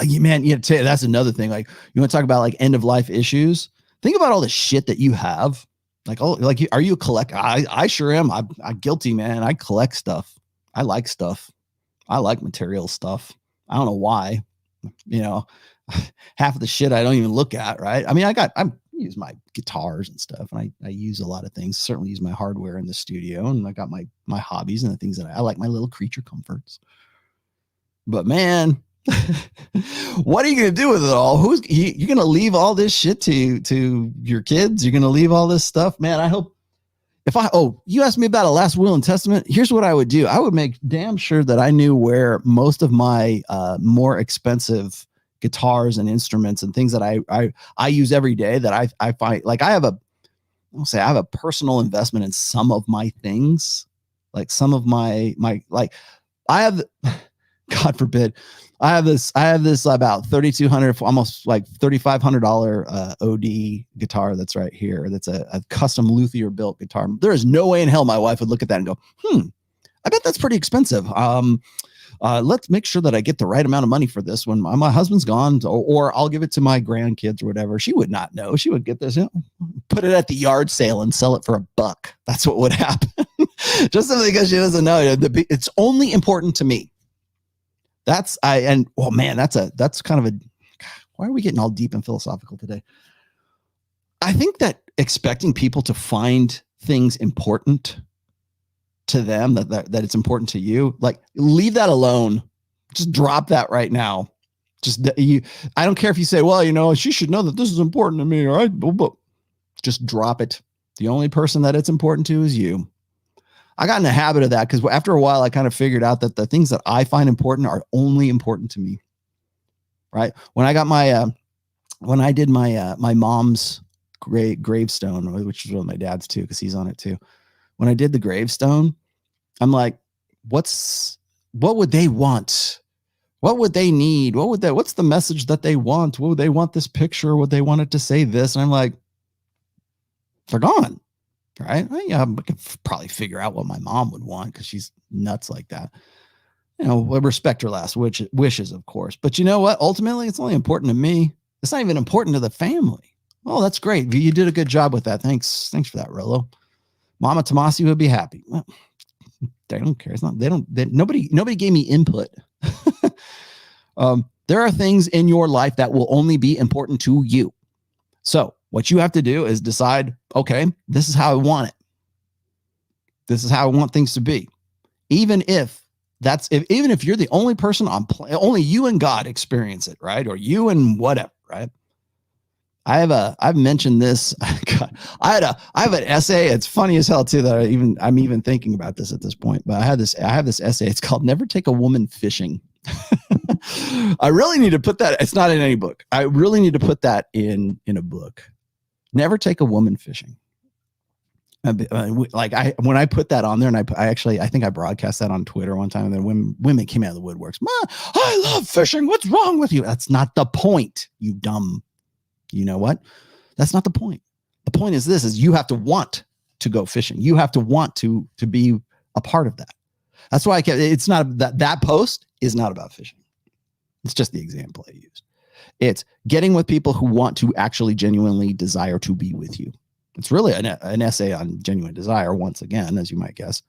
S4: Man, that's another thing. Like, you want to talk about like end of life issues? Think about all the shit that you have. Like, are you a collector? I sure am. I'm guilty, man. I collect stuff. I like stuff. I like material stuff. I don't know why. Half of the shit I don't even look at, right? I mean, I use my guitars and stuff, and I use a lot of things. Certainly use my hardware in the studio, and I got my hobbies and the things that I like, my little creature comforts. But man, what are you going to do with it all? You're going to leave all this shit to your kids? You're going to leave all this stuff? Man, I hope you asked me about a last will and testament. Here's what I would do. I would make damn sure that I knew where most of my more expensive guitars and instruments and things that I use every day that I find, like, I have a personal investment in some of my things, like some of my like I have, God forbid, I have this about $3,200, almost like $3,500 OD guitar that's right here. That's a custom luthier built guitar. There is no way in hell my wife would look at that and go, I bet that's pretty expensive. Let's make sure that I get the right amount of money for this when my husband's gone, or I'll give it to my grandkids or whatever. She would not know. She would get this, put it at the yard sale and sell it for $1. That's what would happen. Just simply because she doesn't know. It's only important to me. That's kind of why are we getting all deep and philosophical today? I think that expecting people to find things important to them, that it's important to you, like, leave that alone. Just drop that right now. I don't care if you say, well, she should know that this is important to me. All right. Just drop it. The only person that it's important to is you. I got in the habit of that because after a while, I kind of figured out that the things that I find important are only important to me. Right. When I got when I did my mom's gravestone, which is one of my dad's too, because he's on it too. When I did the gravestone, I'm like, what would they want? What would they need? What's the message that they want? Would they want this picture? Would they want it to say this? And I'm like, they're gone. Right. Yeah, I could probably figure out what my mom would want because she's nuts like that. We'll respect her last wishes, of course. But you know what? Ultimately, it's only important to me. It's not even important to the family. Oh, that's great. You did a good job with that. Thanks for that, Rollo. Mama Tomassi would be happy. Well, they don't care. It's not. Nobody gave me input. There are things in your life that will only be important to you. So what you have to do is decide, okay, this is how I want it. This is how I want things to be. Even if you're the only person on only you and God experience it, right? Or you and whatever, right? I've mentioned this. God, I have an essay. It's funny as hell too that I'm even thinking about this at this point. But I have this essay. It's called "Never Take a Woman Fishing." I really need to put that. It's not in any book. I really need to put that in a book. Never take a woman fishing. Like when I put that on there, and I think I broadcast that on Twitter one time, and then women came out of the woodworks. Ma, I love fishing. What's wrong with you? That's not the point, you dumb. You know what? That's not the point. The point is this: is you have to want to go fishing. You have to want to be a part of that. That's why it's not that post is not about fishing. It's just the example I used. It's getting with people who want to actually genuinely desire to be with you. It's really an essay on genuine desire, once again, as you might guess.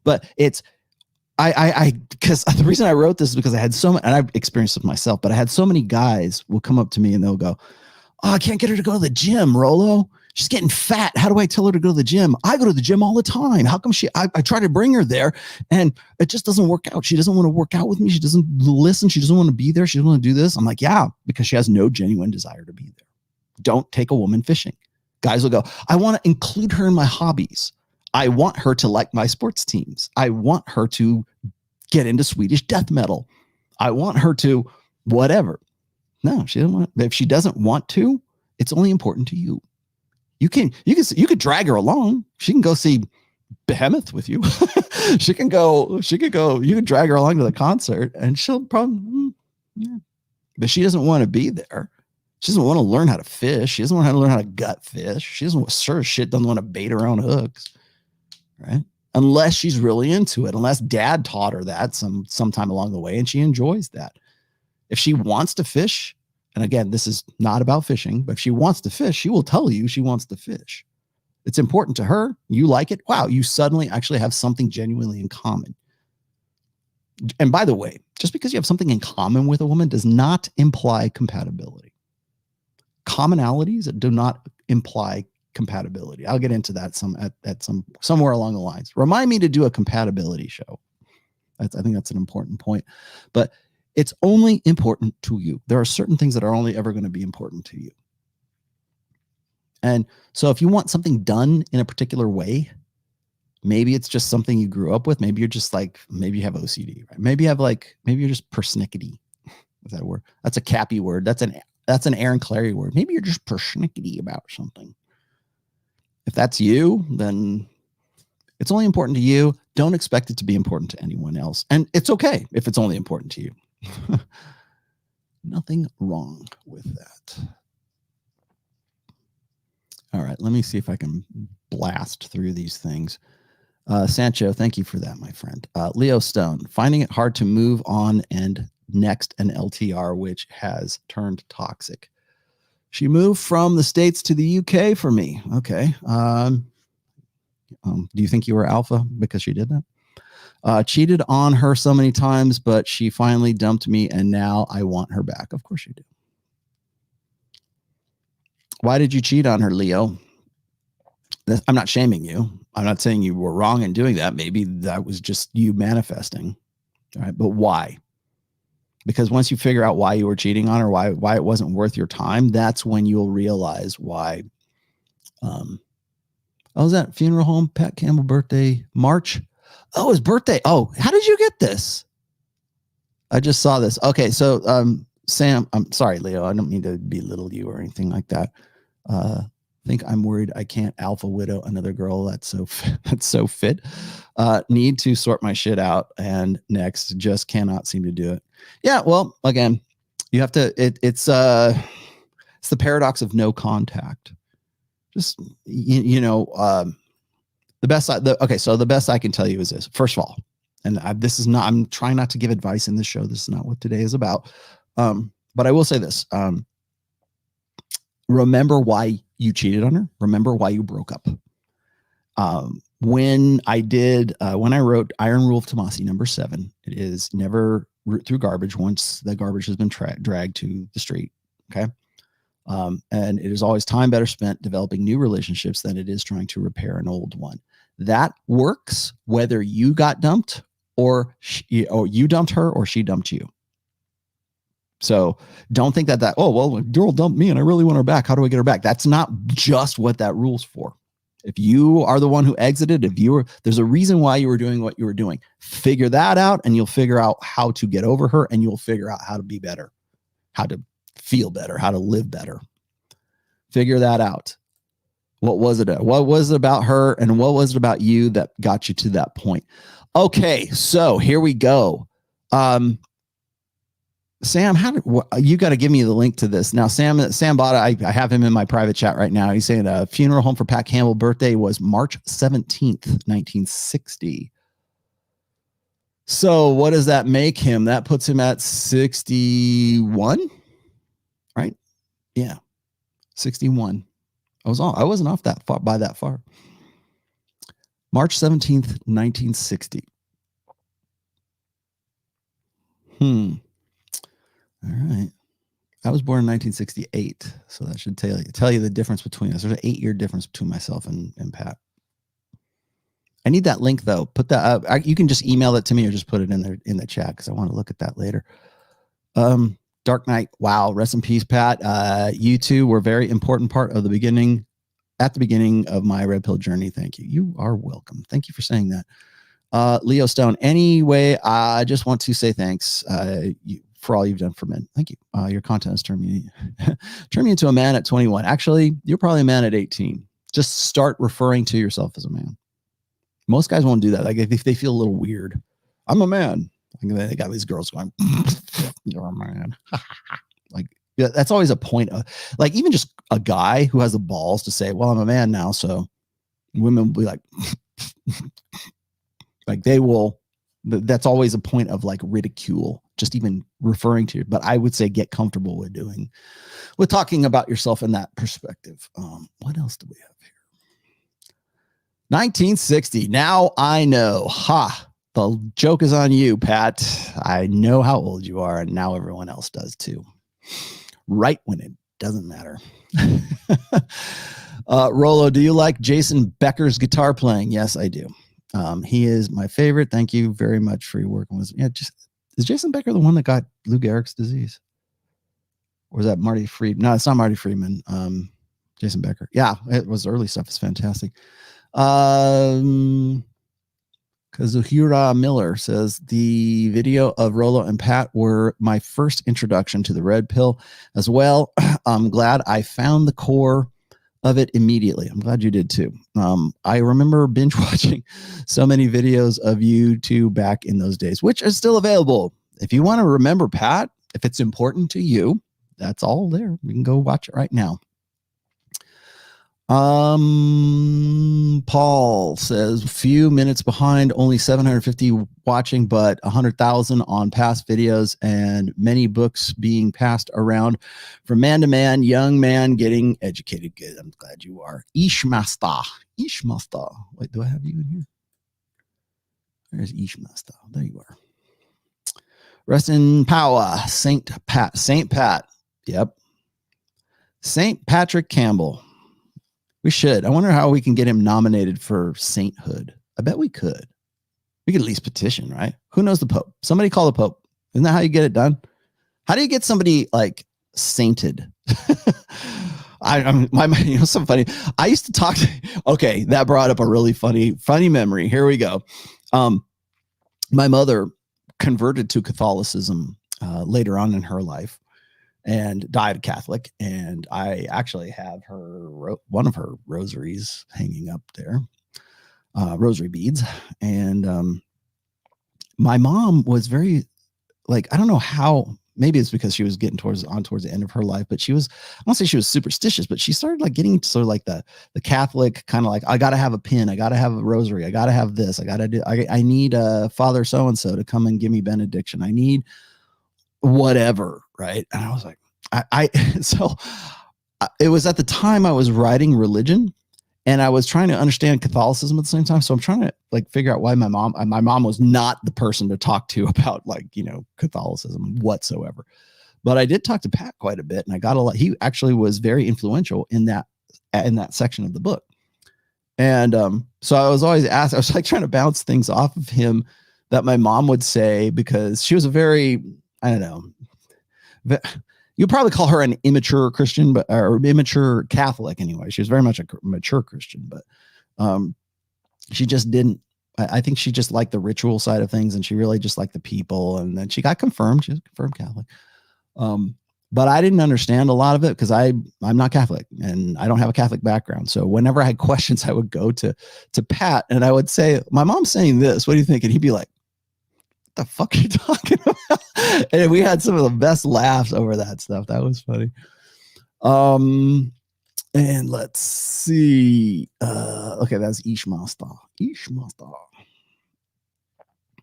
S4: But it's, because the reason I wrote this is because I had so many, and I've experienced it myself, but I had so many guys will come up to me and they'll go, "Oh, I can't get her to go to the gym, Rollo. She's getting fat. How do I tell her to go to the gym? I go to the gym all the time. How come I try to bring her there and it just doesn't work out. She doesn't want to work out with me. She doesn't listen. She doesn't want to be there. She doesn't want to do this." I'm like, yeah, because she has no genuine desire to be there. Don't take a woman fishing. Guys will go, "I want to include her in my hobbies. I want her to like my sports teams. I want her to get into Swedish death metal. I want her to whatever." No, she doesn't want. If she doesn't want to, it's only important to you. You could drag her along. She can go see Behemoth with you. She could go. You could drag her along to the concert, and she'll probably. Yeah. But she doesn't want to be there. She doesn't want to learn how to fish. She doesn't want to learn how to gut fish. She doesn't want to bait her own hooks, right? Unless she's really into it. Unless dad taught her that sometime along the way, and she enjoys that. If she wants to fish, and again, this is not about fishing, but if she wants to fish, she will tell you she wants to fish. It's important to her. You like it. Wow, you suddenly actually have something genuinely in common. And by the way, just because you have something in common with a woman does not imply compatibility. Commonalities do not imply compatibility. I'll get into that somewhere along the lines. Remind me to do a compatibility show. I think that's an important point. But it's only important to you. There are certain things that are only ever going to be important to you. And so if you want something done in a particular way, maybe it's just something you grew up with. Maybe you're just like, maybe you have OCD, right? Maybe you're just persnickety. Is that a word? That's a Cappy word. That's an Aaron Clary word. Maybe you're just persnickety about something. If that's you, then it's only important to you. Don't expect it to be important to anyone else. And it's okay if it's only important to you. Nothing wrong with that. All right, let me see if I can blast through these things. Sancho, thank you for that, my friend. Leo Stone, finding it hard to move on and next an LTR, which has turned toxic. She moved from the States to the UK for me. Okay. Do you think you were alpha because she did that? Cheated on her so many times, but she finally dumped me, and now I want her back. Of course you do. Why did you cheat on her, Leo? I'm not shaming you. I'm not saying you were wrong in doing that. Maybe that was just you manifesting. All right, but why? Because once you figure out why you were cheating on her, why it wasn't worth your time, that's when you'll realize why. I was at funeral home, Pat Campbell birthday, March. Oh, his birthday. Oh, how did you get this? I just saw this. Okay, so Sam, I'm sorry, Leo. I don't mean to belittle you or anything like that. I think I'm worried I can't alpha widow another girl that's so fit. Need to sort my shit out, and next just cannot seem to do it. Yeah, well, again, you have to. It's the paradox of no contact. Just the best. So the best I can tell you is this. First of all, and I'm trying not to give advice in this show. This is not what today is about. But I will say this. Remember why you cheated on her. Remember why you broke up. When I wrote Iron Rule of Tomassi #7, it is never root through garbage once the garbage has been dragged to the street. Okay. And it is always time better spent developing new relationships than it is trying to repair an old one. That works whether you got dumped or you dumped her or she dumped you. So don't think that, oh, well, a girl dumped me and I really want her back. How do I get her back? That's not just what that rule's for. If you are the one who exited, there's a reason why you were doing what you were doing. Figure that out and you'll figure out how to get over her, and you'll figure out how to be better, how to feel better, how to live better. Figure that out. What was it? What was it about her and what was it about you that got you to that point? Okay, so here we go. Sam, you got to give me the link to this. Now, Sam bought it. I have him in my private chat right now. He's saying a funeral home for Pat Campbell's birthday was March 17th, 1960. So what does that make him? That puts him at 61, right? Yeah, 61. I wasn't off that far by that far. March 17th, 1960. All right. I was born in 1968, so that should tell you the difference between us. There's an 8-year difference between myself and Pat. I need that link though. Put that up. You can just email it to me or just put it in there in the chat because I want to look at that later. Dark Knight. Wow. Rest in peace, Pat. You two were a very important part of the beginning of my red pill journey. Thank you. You are welcome. Thank you for saying that. Leo Stone. Anyway, I just want to say thanks. For all you've done for men. Thank you. Your content has turned me into a man at 21. Actually, you're probably a man at 18. Just start referring to yourself as a man. Most guys won't do that. Like if they feel a little weird. I'm a man. Like they got these girls going, you're a man. Like, yeah, that's always a point of, like, even just a guy who has the balls to say, well, I'm a man now. So women will be like they will, that's always a point of like ridicule, just even referring to you. But I would say get comfortable with talking about yourself in that perspective. What else do we have here? 1960. Now I know. The joke is on you, Pat. I know how old you are, and now everyone else does too. Right when it doesn't matter. Rollo, do you like Jason Becker's guitar playing? Yes, I do. He is my favorite. Thank you very much for your work. Is Jason Becker the one that got Lou Gehrig's disease? Or is that Marty Friedman? No, it's not Marty Friedman. Jason Becker. Yeah, it was early stuff. It's fantastic. Kazuhira Miller says the video of Rollo and Pat were my first introduction to the red pill as well. I'm glad I found the core of it immediately. I'm glad you did too. I remember binge watching so many videos of you two back in those days, which are still available. If you want to remember Pat, if it's important to you, that's all there. We can go watch it right now. Paul says few minutes behind, only 750 watching, but 100,000 on past videos and many books being passed around from man to man, young man getting educated. Good. I'm glad you are. Ishmasta. Wait, do I have you in here? There's Ishmasta. There you are. Rest in power. Saint Pat. Yep. St. Patrick Campbell. We should. I wonder how we can get him nominated for sainthood. I bet we could. We could at least petition, right? Who knows the Pope? Somebody call the Pope. Isn't that how you get it done? How do you get somebody like sainted? Something funny. I used to talk to, okay, that brought up a really funny memory. Here we go. My mother converted to Catholicism later on in her life and died Catholic. And I actually have one of her rosaries hanging up there, rosary beads. And my mom was very, like, I don't know how, maybe it's because she was getting towards the end of her life, but she was, I won't say she was superstitious, but she started like getting sort of like the Catholic kind of like, I got to have a pin. I got to have a rosary. I got to have this. I need a Father so-and-so to come and give me benediction. I need whatever. Right. And I was like, it was at the time I was writing religion and I was trying to understand Catholicism at the same time. So I'm trying to like figure out why my mom was not the person to talk to about like, Catholicism whatsoever. But I did talk to Pat quite a bit and I got a lot. He actually was very influential in that section of the book. And so I was always asked, I was like trying to bounce things off of him that my mom would say, because she was a very, I don't know, you'd probably call her an immature Christian, but or immature Catholic anyway. She was very much a mature Christian, but she just didn't. I think she just liked the ritual side of things, and she really just liked the people. And then she got confirmed. She was a confirmed Catholic. But I didn't understand a lot of it because I'm not Catholic and I don't have a Catholic background. So whenever I had questions, I would go to Pat and I would say, my mom's saying this. What do you think? And he'd be like, what the fuck are you talking about? And we had some of the best laughs over that stuff. That was funny. And let's see. Okay, that's Ishmael.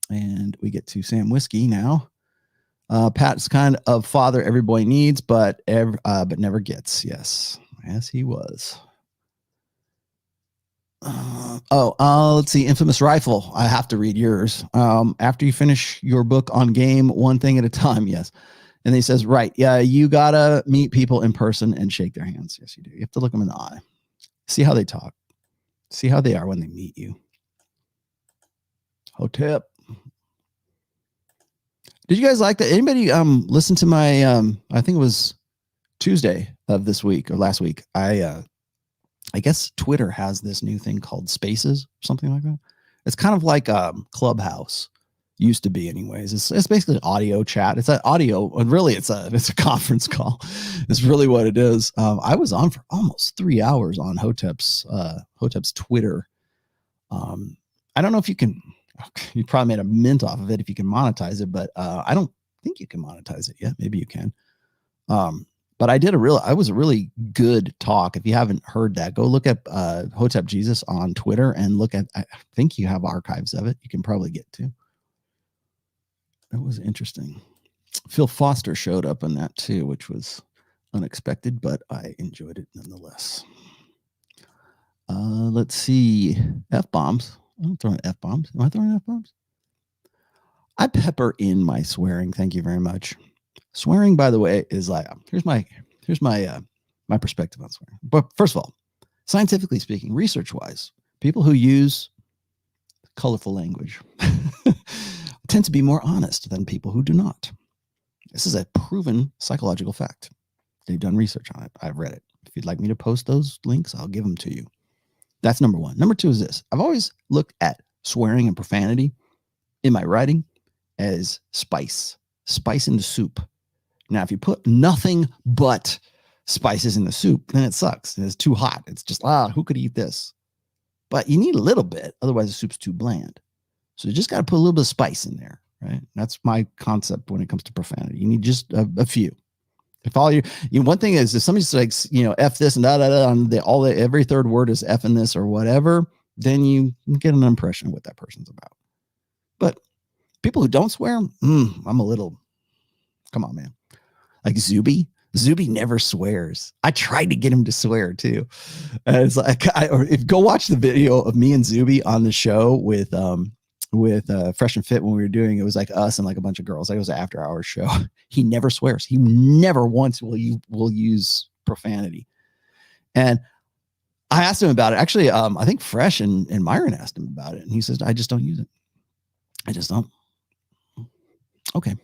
S4: And we get to Sam Whiskey now. Pat's kind of father every boy needs, but never gets. Yes, he was. Let's see. Infamous Rifle. I have to read yours. After you finish your book on game, one thing at a time. Yes. And he says, right. Yeah, you gotta meet people in person and shake their hands. Yes, you do. You have to look them in the eye. See how they talk. See how they are when they meet you. Hotep. Did you guys like that? Anybody listen to my I think it was Tuesday of this week or last week. I guess Twitter has this new thing called Spaces, something like that. It's kind of like Clubhouse used to be anyways. It's basically audio chat. It's an audio, really it's a conference call. It's really what it is. I was on for almost 3 hours on Hotep's Twitter. I don't know if you can. You probably made a mint off of it if you can monetize it, but I don't think you can monetize it yet. Maybe you can. But I was a really good talk. If you haven't heard that, go look at Hotep Jesus on Twitter and look at, I think you have archives of it. You can probably get to. It was interesting. Phil Foster showed up on that too, which was unexpected, but I enjoyed it nonetheless. Let's see. F-bombs. I'm throwing F-bombs. Am I throwing F-bombs? I pepper in my swearing. Thank you very much. Swearing, by the way, is like, here's my perspective on swearing. But first of all, scientifically speaking, research-wise, people who use colorful language tend to be more honest than people who do not. This is a proven psychological fact. They've done research on it. I've read it. If you'd like me to post those links, I'll give them to you. That's number one. Number two is this. I've always looked at swearing and profanity in my writing as spice in the soup. Now, if you put nothing but spices in the soup, then it sucks. It's too hot. It's just, who could eat this? But you need a little bit. Otherwise, the soup's too bland. So you just got to put a little bit of spice in there, right? That's my concept when it comes to profanity. You need just a few. If all one thing is, if somebody's like, F this and on every third word is F in this or whatever, then you get an impression of what that person's about. But people who don't swear, I'm a little, come on, man. Like Zuby never swears. I tried to get him to swear too. And it's like, go watch the video of me and Zuby on the show with Fresh and Fit when we were doing it. Was like us and like a bunch of girls. Like it was an after hours show. He never swears. He never once will use profanity. And I asked him about it. Actually, I think Fresh and Myron asked him about it, and he says, "I just don't use it. I just don't." Okay,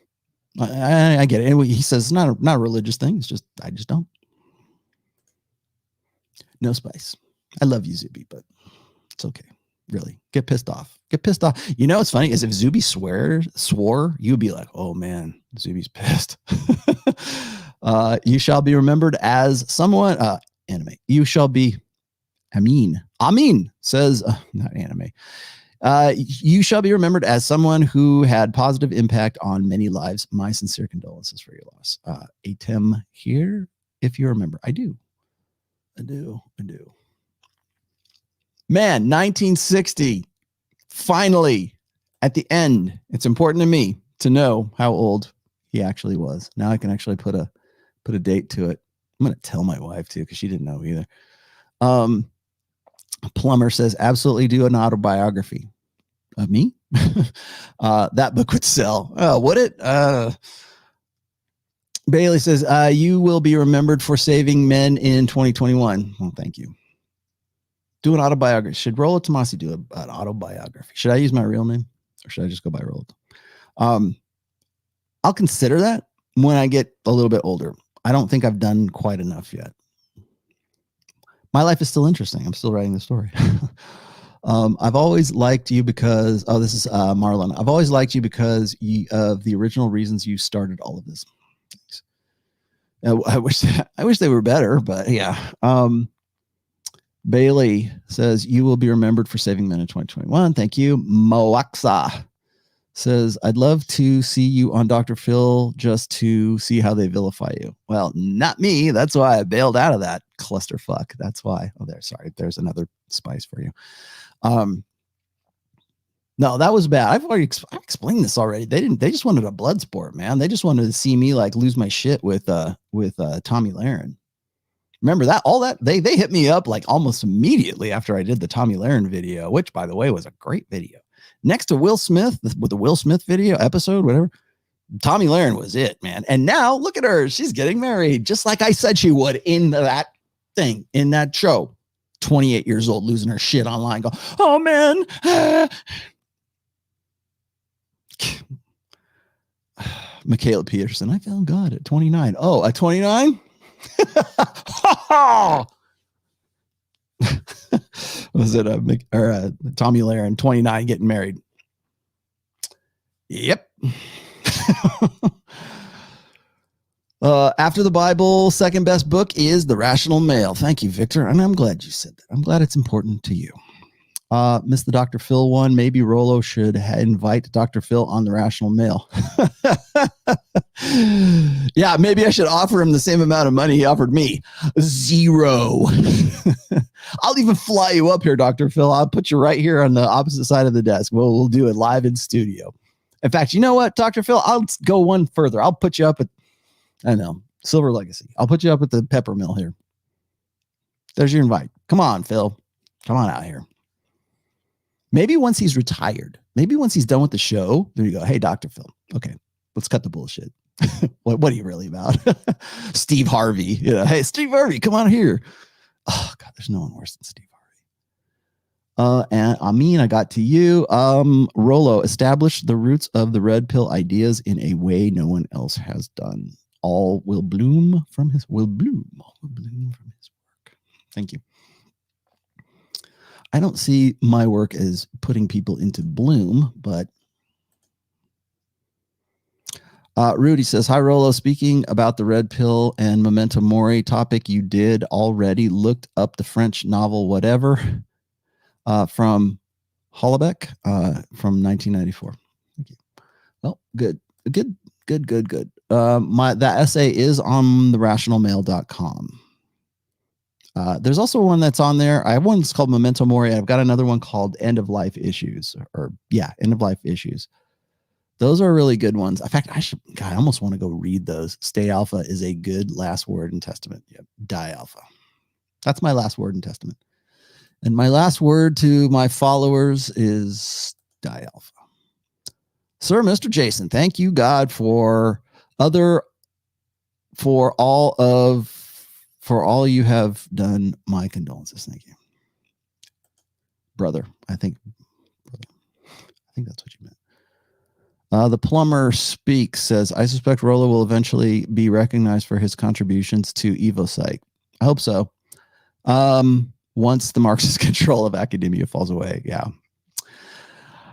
S4: I get it. Anyway, he says it's not a religious thing. It's just I just don't. No spice. I love you, Zuby, but it's okay. Really, get pissed off. You know what's funny is if Zuby swore, you'd be like, oh man, Zuby's pissed. You shall be remembered as someone, anime. You shall be, Amin says, not anime. You shall be remembered as someone who had positive impact on many lives. My sincere condolences for your loss. Atem here, if you remember. I do. Man, 1960. Finally, at the end, it's important to me to know how old he actually was. Now I can actually put a date to it. I'm going to tell my wife too, because she didn't know either. Plumber says, absolutely do an autobiography of me. That book would sell. Would it? Bailey says, you will be remembered for saving men in 2021. Well, thank you. Do an autobiography. Should Rollo Tomassi do an autobiography? Should I use my real name or should I just go by Rollo? I'll consider that when I get a little bit older. I don't think I've done quite enough yet. My life is still interesting. I'm still writing the story. I've always liked you because, this is Marlon. I've always liked you because of the original reasons you started all of this. I wish they were better, but yeah. Bailey says you will be remembered for saving men in 2021. Thank you. Moaxa says, I'd love to see you on Dr. Phil just to see how they vilify you. Well, not me. That's why I bailed out of that clusterfuck. That's why. Oh, sorry. There's another spice for you. No, that was bad. I've explained this already. They just wanted a blood sport, man. They just wanted to see me like lose my shit with Tommy Lahren. Remember that? All that they hit me up like almost immediately after I did the Tommy Lahren video, which by the way was a great video. Next to Will Smith with the Will Smith video episode, whatever. Tommy Lahren was it, man. And now look at her. She's getting married just like I said she would in that thing, in that show. 28 years old, losing her shit online. Go, oh man. Michaela Peterson. I found God at 29. Oh, at 29? Was it Tommy Lahren, 29, getting married? Yep. After the Bible, second best book is The Rational Male. Thank you, Victor. And I'm glad you said that. I'm glad it's important to you. Missed the Dr. Phil one. Maybe Rollo should invite Dr. Phil on The Rational Male. Yeah, maybe I should offer him the same amount of money he offered me. 0. I'll even fly you up here, Dr. Phil. I'll put you right here on the opposite side of the desk. We'll do it live in studio. In fact, you know what, Dr. Phil? I'll go one further. I'll put you up at, I know, Silver Legacy. I'll put you up at the pepper mill here. There's your invite. Come on, Phil. Come on out here. Maybe once he's retired, maybe once he's done with the show, there you go. Hey, Dr. Phil. Okay, let's cut the bullshit. What are you really about? Steve Harvey. Yeah. Hey, Steve Harvey, come on here. Oh, God, there's no one worse than Steve Harvey. And Amin, I got to you. Rollo, establish the roots of the red pill ideas in a way no one else has done. All will bloom from his work. Thank you. I don't see my work as putting people into bloom, but Rudy says, hi, Rollo. Speaking about the red pill and Memento Mori topic, you did already looked up the French novel, whatever, from Hollebeck from 1994. Thank you. Well, good. That essay is on therationalmail.com. There's also one that's on there. I have one that's called Memento Mori. I've got another one called End of Life Issues, End of Life Issues. Those are really good ones. In fact, I almost want to go read those. Stay Alpha is a good last word in Testament. Yep. Die Alpha. That's my last word in Testament. And my last word to my followers is Die Alpha. Sir, Mr. Jason, thank you, God, for all you have done. My condolences. Thank you. Brother. I think that's what you meant. The plumber speaks, says, I suspect Rollo will eventually be recognized for his contributions to EvoPsych. I hope so. Once the Marxist control of academia falls away. Yeah.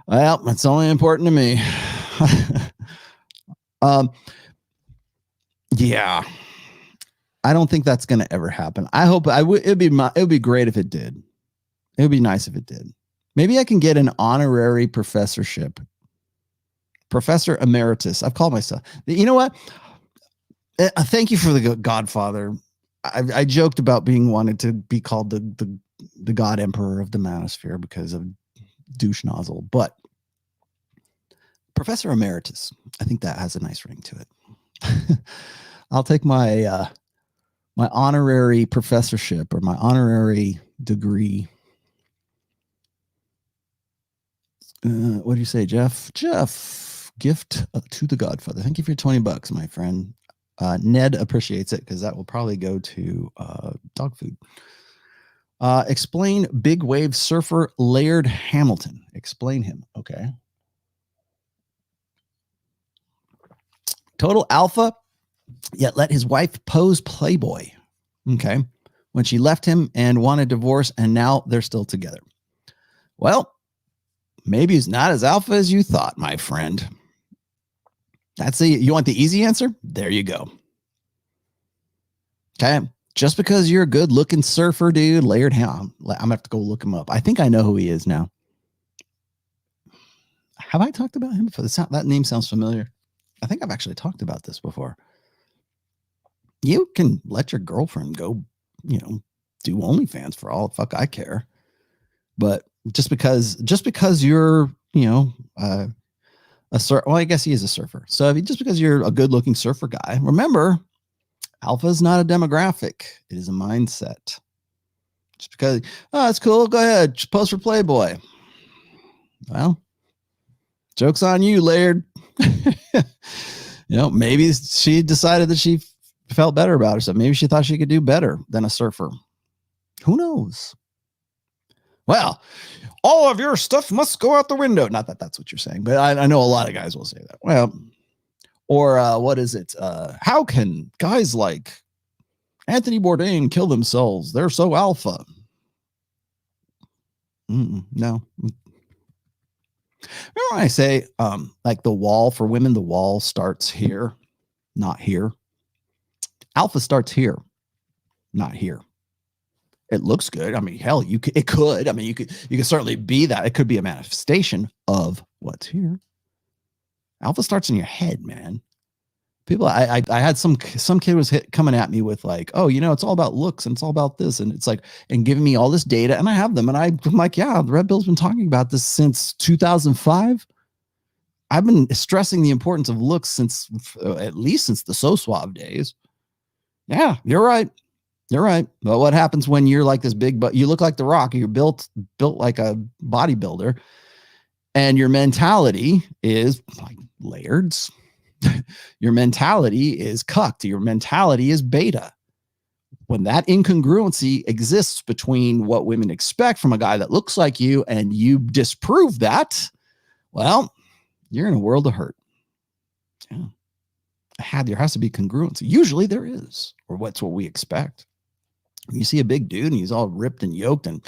S4: Well, that's only important to me. Yeah. I don't think that's going to ever happen. I hope it would be great if it did. It would be nice if it did. Maybe I can get an honorary professorship. Professor Emeritus. I've called myself. You know what? Thank you for the Godfather. I joked about being wanted to be called the God Emperor of the Manosphere because of douche nozzle, but Professor Emeritus, I think that has a nice ring to it. I'll take my my honorary professorship or my honorary degree. What do you say, Jeff? Gift to the Godfather. Thank you for your $20, my friend. Ned appreciates it because that will probably go to dog food. Explain big wave surfer Laird Hamilton. Explain him. Okay. Total Alpha. yet let his wife pose playboy. Okay. When she left him and wanted divorce, and now they're still together. Well, maybe he's not as alpha as you thought, my friend. You want the easy answer? There you go. Okay. Just because you're a good looking surfer dude, layered hair, I'm gonna have to go look him up. I think I know who he is now. Have I talked about him before? That name sounds familiar. I think I've actually talked about this before. You can let your girlfriend go, do OnlyFans for all the fuck I care. But just because you're, a surfer, well, I guess he is a surfer. So just because you're a good looking surfer guy, remember, alpha is not a demographic. It is a mindset. Just because, oh, it's cool. Go ahead. Just post for Playboy. Well, joke's on you, Laird. Maybe she decided that she felt better about herself. Maybe she thought she could do better than a surfer. Who knows? Well, all of your stuff must go out the window. Not that that's what you're saying, but I know a lot of guys will say that. Well, or what is it? How can guys like Anthony Bourdain kill themselves? They're so alpha. No. Remember when I say, like the wall for women, the wall starts here, not here. Alpha starts here, not here. It looks good. I mean, hell, you could certainly be that. It could be a manifestation of what's here. Alpha starts in your head, man. People, I had some kid was coming at me with like, oh, it's all about looks and it's all about this. And it's like, and giving me all this data, and I have them. And I'm like, yeah, the Red Pill's been talking about this since 2005. I've been stressing the importance of looks since at least since the So Suave days. Yeah, you're right. You're right. But what happens when you're like this big, but you look like The Rock, you're built like a bodybuilder, and your mentality is like Laird's. Your mentality is cucked. Your mentality is beta. When that incongruency exists between what women expect from a guy that looks like you and you disprove that, well, you're in a world of hurt. Yeah. There has to be congruency. Usually there is, or what's what we expect. You see a big dude and he's all ripped and yoked and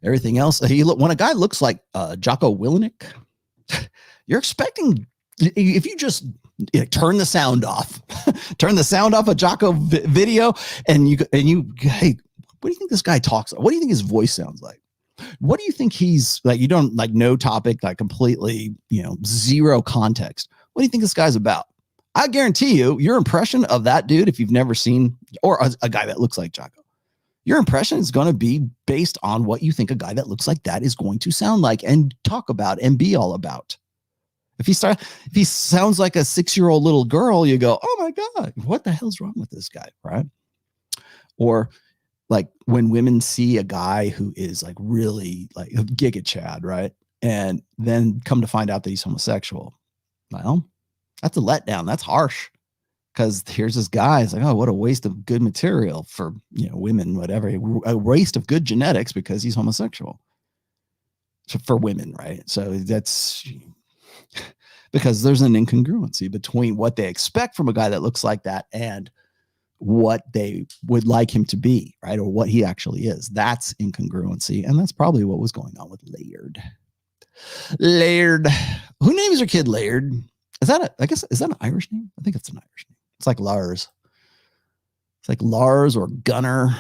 S4: everything else. When a guy looks like Jocko Willink, you're expecting, if you just turn the sound off, a Jocko video, and you, hey, what do you think this guy talks like? What do you think his voice sounds like? What do you think he's like? You don't like no topic, like completely, zero context. What do you think this guy's about? I guarantee you, your impression of that dude, if you've never seen, or a guy that looks like Jocko, your impression is going to be based on what you think a guy that looks like that is going to sound like and talk about and be all about. If he sounds like a 6-year-old little girl, you go, oh my God, what the hell's wrong with this guy? Right. Or like when women see a guy who is like really like a Giga Chad, right? And then come to find out that he's homosexual. Well, that's a letdown. That's harsh. Because here's this guy. It's like, oh, what a waste of good material for, women, whatever. A waste of good genetics because he's homosexual. So for women, right? So that's because there's an incongruency between what they expect from a guy that looks like that and what they would like him to be, right? Or what he actually is. That's incongruency. And that's probably what was going on with Laird. Laird. Who names their kid Laird? Is that an Irish name? I think it's an Irish name. It's like Lars. It's like Lars or Gunnar.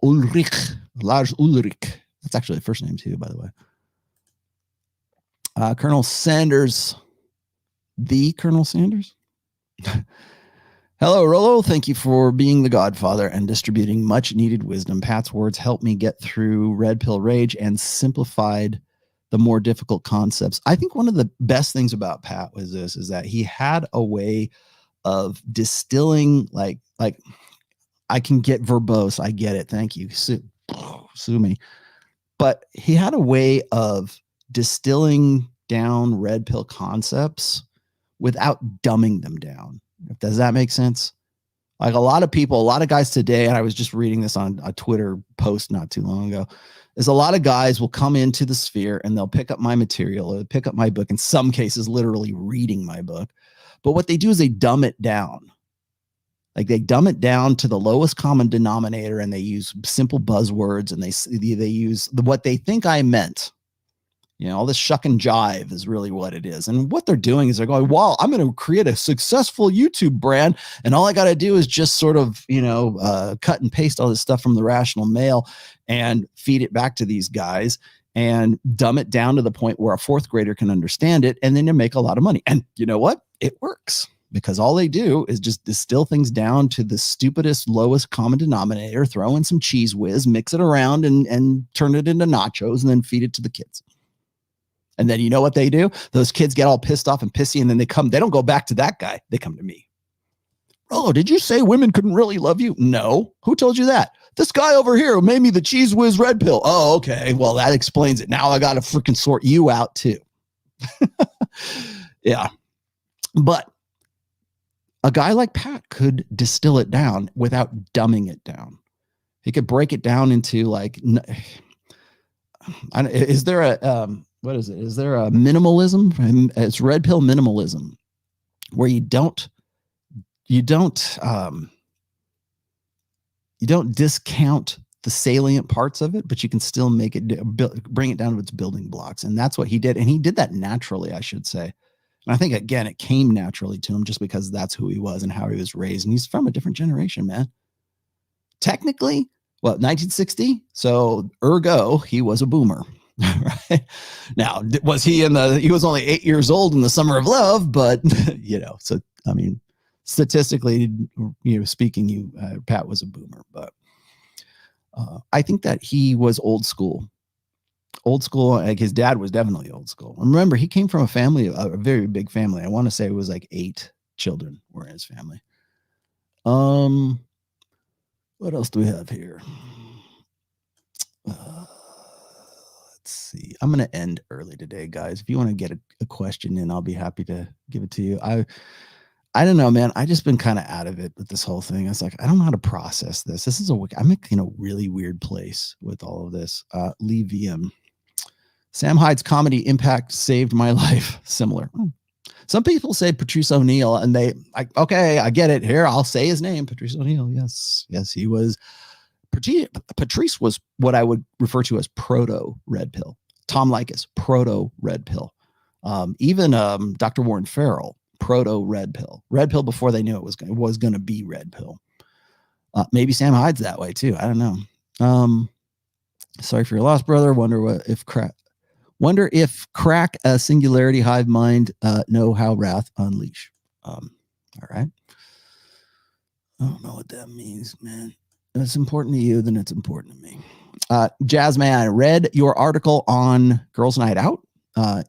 S4: Ulrich. Lars Ulrich. That's actually the first name too, by the way. Colonel Sanders. The Colonel Sanders. Hello, Rollo. Thank you for being the godfather and distributing much needed wisdom. Pat's words helped me get through Red Pill Rage and simplified the more difficult concepts. I think one of the best things about Pat was is that he had a way of distilling, like I can get verbose. I get it. Thank you. Sue me. But he had a way of distilling down red pill concepts without dumbing them down. Does that make sense? Like a lot of guys today, and I was just reading this on a Twitter post not too long ago, is a lot of guys will come into the sphere and they'll pick up my material or pick up my book, in some cases, literally reading my book. But what they do is they dumb it down. Like they dumb it down to the lowest common denominator, and they use simple buzzwords, and they use what they think I meant. You know, all this shuck and jive is really what it is. And what they're doing is they're going, well, I'm going to create a successful YouTube brand. And all I got to do is just sort of, cut and paste all this stuff from the Rational Mail and feed it back to these guys and dumb it down to the point where a fourth grader can understand it. And then you make a lot of money. And you know what? It works, because all they do is just distill things down to the stupidest, lowest common denominator, throw in some cheese whiz, mix it around and turn it into nachos, and then feed it to the kids. And then you know what they do? Those kids get all pissed off and pissy, and then they don't go back to that guy. They come to me. Rollo, did you say women couldn't really love you? No. Who told you that? This guy over here who made me the Cheese Whiz Red Pill. Oh, okay. Well, that explains it. Now I got to freaking sort you out too. Yeah. But a guy like Pat could distill it down without dumbing it down. He could break it down into like, is there a, what is it? Is there a minimalism? It's red pill minimalism, where you don't discount the salient parts of it, but you can still make it, bring it down to its building blocks. And that's what he did. And he did that naturally, I should say. And I think, again, it came naturally to him just because that's who he was and how he was raised. And he's from a different generation, man. Technically, 1960? So ergo, he was a boomer. Right now, was he he was only 8 years old in the Summer of Love, but so I mean, statistically, speaking, Pat was a boomer, but I think that he was old school. Like his dad was definitely old school. And remember, he came from a very big family. I want to say it was like 8 children were in his family. What else do we have here? Let's see. I'm going to end early today, guys. If you want to get a question in, I'll be happy to give it to you. I don't know, man. I just been kind of out of it with this whole thing. It's like, I don't know how to process this. I'm in a really weird place with all of this. Lee VM. Sam Hyde's comedy impact saved my life. Similar. Some people say Patrice O'Neill, and okay, I get it. Here, I'll say his name. Patrice O'Neill. Yes, he was. Patrice was what I would refer to as proto red pill. Tom Likas, proto red pill. Even Dr. Warren Farrell, proto red pill. Red pill before they knew it was going to be red pill. Maybe Sam Hyde's that way too. I don't know. Sorry for your loss, brother. Wonder if crack a singularity hive mind know how wrath unleash. All right. I don't know what that means, man. If it's important to you, then it's important to me. Jazzman, I read your article on Girls Night Out.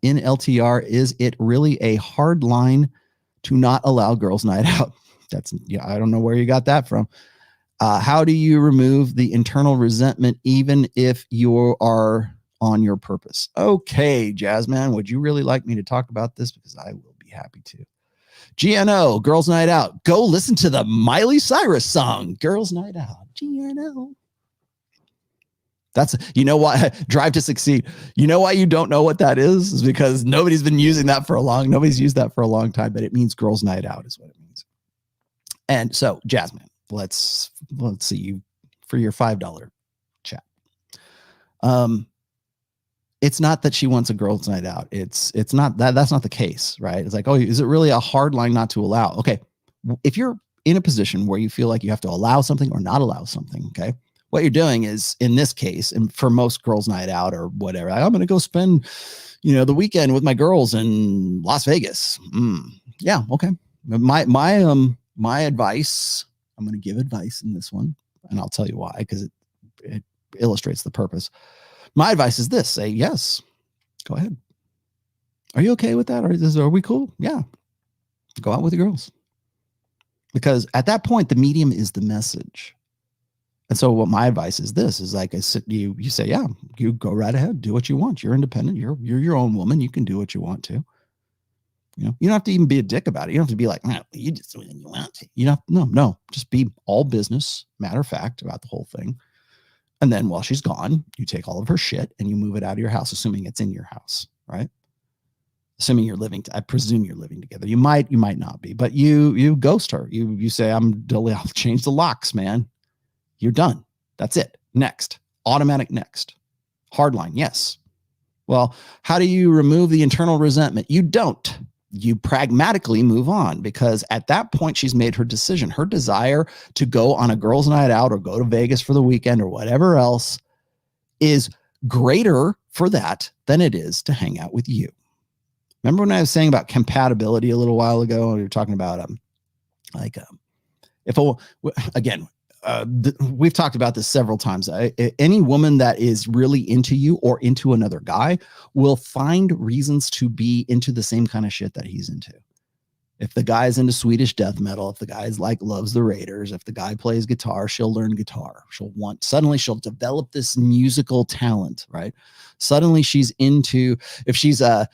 S4: In LTR, is it really a hard line to not allow Girls Night Out? I don't know where you got that from. How do you remove the internal resentment even if you are on your purpose? Okay, Jazzman, would you really like me to talk about this? Because I will be happy to. GNO, Girls Night Out. Go listen to the Miley Cyrus song, Girls Night Out. GNO. That's, why, Drive to Succeed. You know why you don't know what that is because nobody's been using that nobody's used that for a long time, but it means Girls Night Out is what it means. And so, Jasmine, let's see you for your $5 chat. It's not that she wants a girls' night out. It's not that. That's not the case, right? It's like, oh, is it really a hard line not to allow? Okay, if you're in a position where you feel like you have to allow something or not allow something, okay, what you're doing is, in this case, and for most girls' night out or whatever, I'm going to go spend, the weekend with my girls in Las Vegas. Yeah, okay. My advice. I'm going to give advice in this one, and I'll tell you why, because it illustrates the purpose. My advice is this: say yes. Go ahead. Are you okay with that? Are we cool? Yeah. Go out with the girls. Because at that point, the medium is the message. And so what my advice is this is like, you say, yeah, you go right ahead. Do what you want. You're independent. You're your own woman. You can do what you want to. You don't have to even be a dick about it. You don't have to be like, no, you just do what you want to. No. Just be all business, matter of fact about the whole thing. And then while she's gone, you take all of her shit and you move it out of your house, assuming it's in your house, right? assuming you're living, I presume you're living together. You might not be, but you ghost her. You say, I'll change the locks, man. You're done. That's it. Next. Automatic next. Hardline. Yes. Well, how do you remove the internal resentment? You don't. You pragmatically move on, because at that point she's made her decision. Her desire to go on a girls' night out or go to Vegas for the weekend or whatever else is greater for that than it is to hang out with you. Remember when I was saying about compatibility a little while ago? We were talking about we've talked about this several times. Any woman that is really into you or into another guy will find reasons to be into the same kind of shit that he's into. If the guy's into Swedish death metal, if the guy's loves the Raiders, if the guy plays guitar, she'll learn guitar. Suddenly she'll develop this musical talent, right? Suddenly she's into, if she's a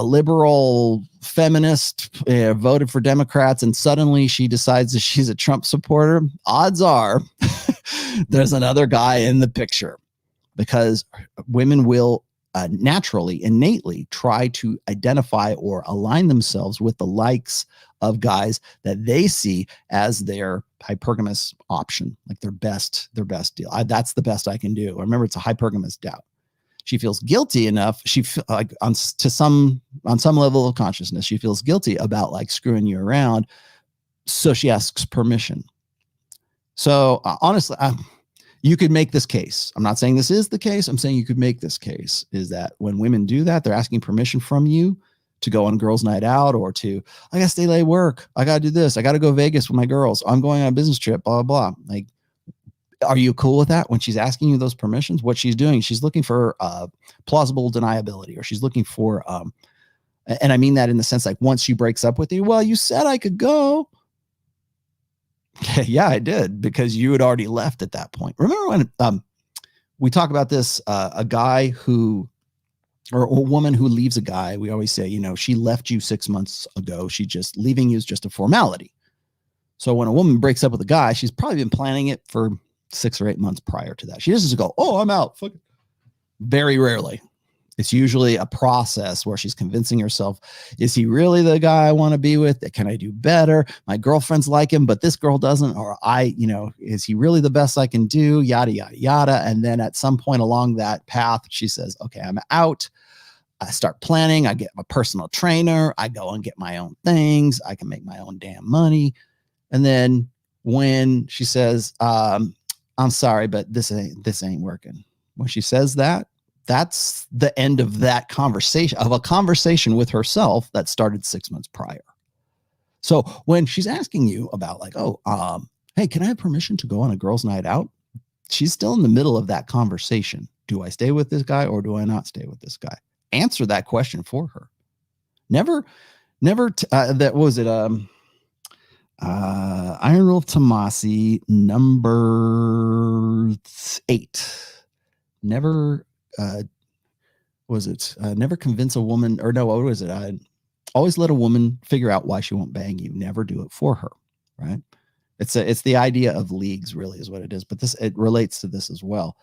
S4: liberal feminist, voted for Democrats, and suddenly she decides that she's a Trump supporter, odds are there's another guy in the picture, because women will naturally, innately try to identify or align themselves with the likes of guys that they see as their hypergamous option, like their best deal. That's the best I can do. Remember, it's a hypergamous doubt. She feels guilty enough. On some level of consciousness, she feels guilty about screwing you around. So she asks permission. So honestly, you could make this case. I'm not saying this is the case. I'm saying you could make this case, is that when women do that, they're asking permission from you to go on girls' night out, or to, I gotta stay late work. I gotta do this. I gotta go Vegas with my girls. I'm going on a business trip, blah, blah, blah. Are you cool with that? When she's asking you those permissions, what she's doing, she's looking for plausible deniability, or she's looking for, and I mean that in the sense, once she breaks up with you, well, you said I could go. Yeah, I did, because you had already left at that point. Remember when we talk about this, a guy who, or a woman who leaves a guy, we always say, she left you 6 months ago. Leaving you is just a formality. So when a woman breaks up with a guy, she's probably been planning it for 6 or 8 months prior to that. She doesn't just go, oh, I'm out. Fuck it. Very rarely. It's usually a process where she's convincing herself, is he really the guy I want to be with? Can I do better? My girlfriends like him, but this girl doesn't. Or is he really the best I can do? Yada, yada, yada. And then at some point along that path, she says, okay, I'm out. I start planning. I get a personal trainer. I go and get my own things. I can make my own damn money. And then when she says, I'm sorry, but this ain't working. When she says that, that's the end of that conversation, of a conversation with herself that started 6 months prior. So when she's asking you about hey, can I have permission to go on a girls' night out? She's still in the middle of that conversation. Do I stay with this guy or do I not stay with this guy? Answer that question for her. Rollo Tomassi, number 8. Never convince a woman, or no, what was it? Always let a woman figure out why she won't bang you. Never do it for her, right? It's the idea of leagues, really, is what it is. But it relates to this as well.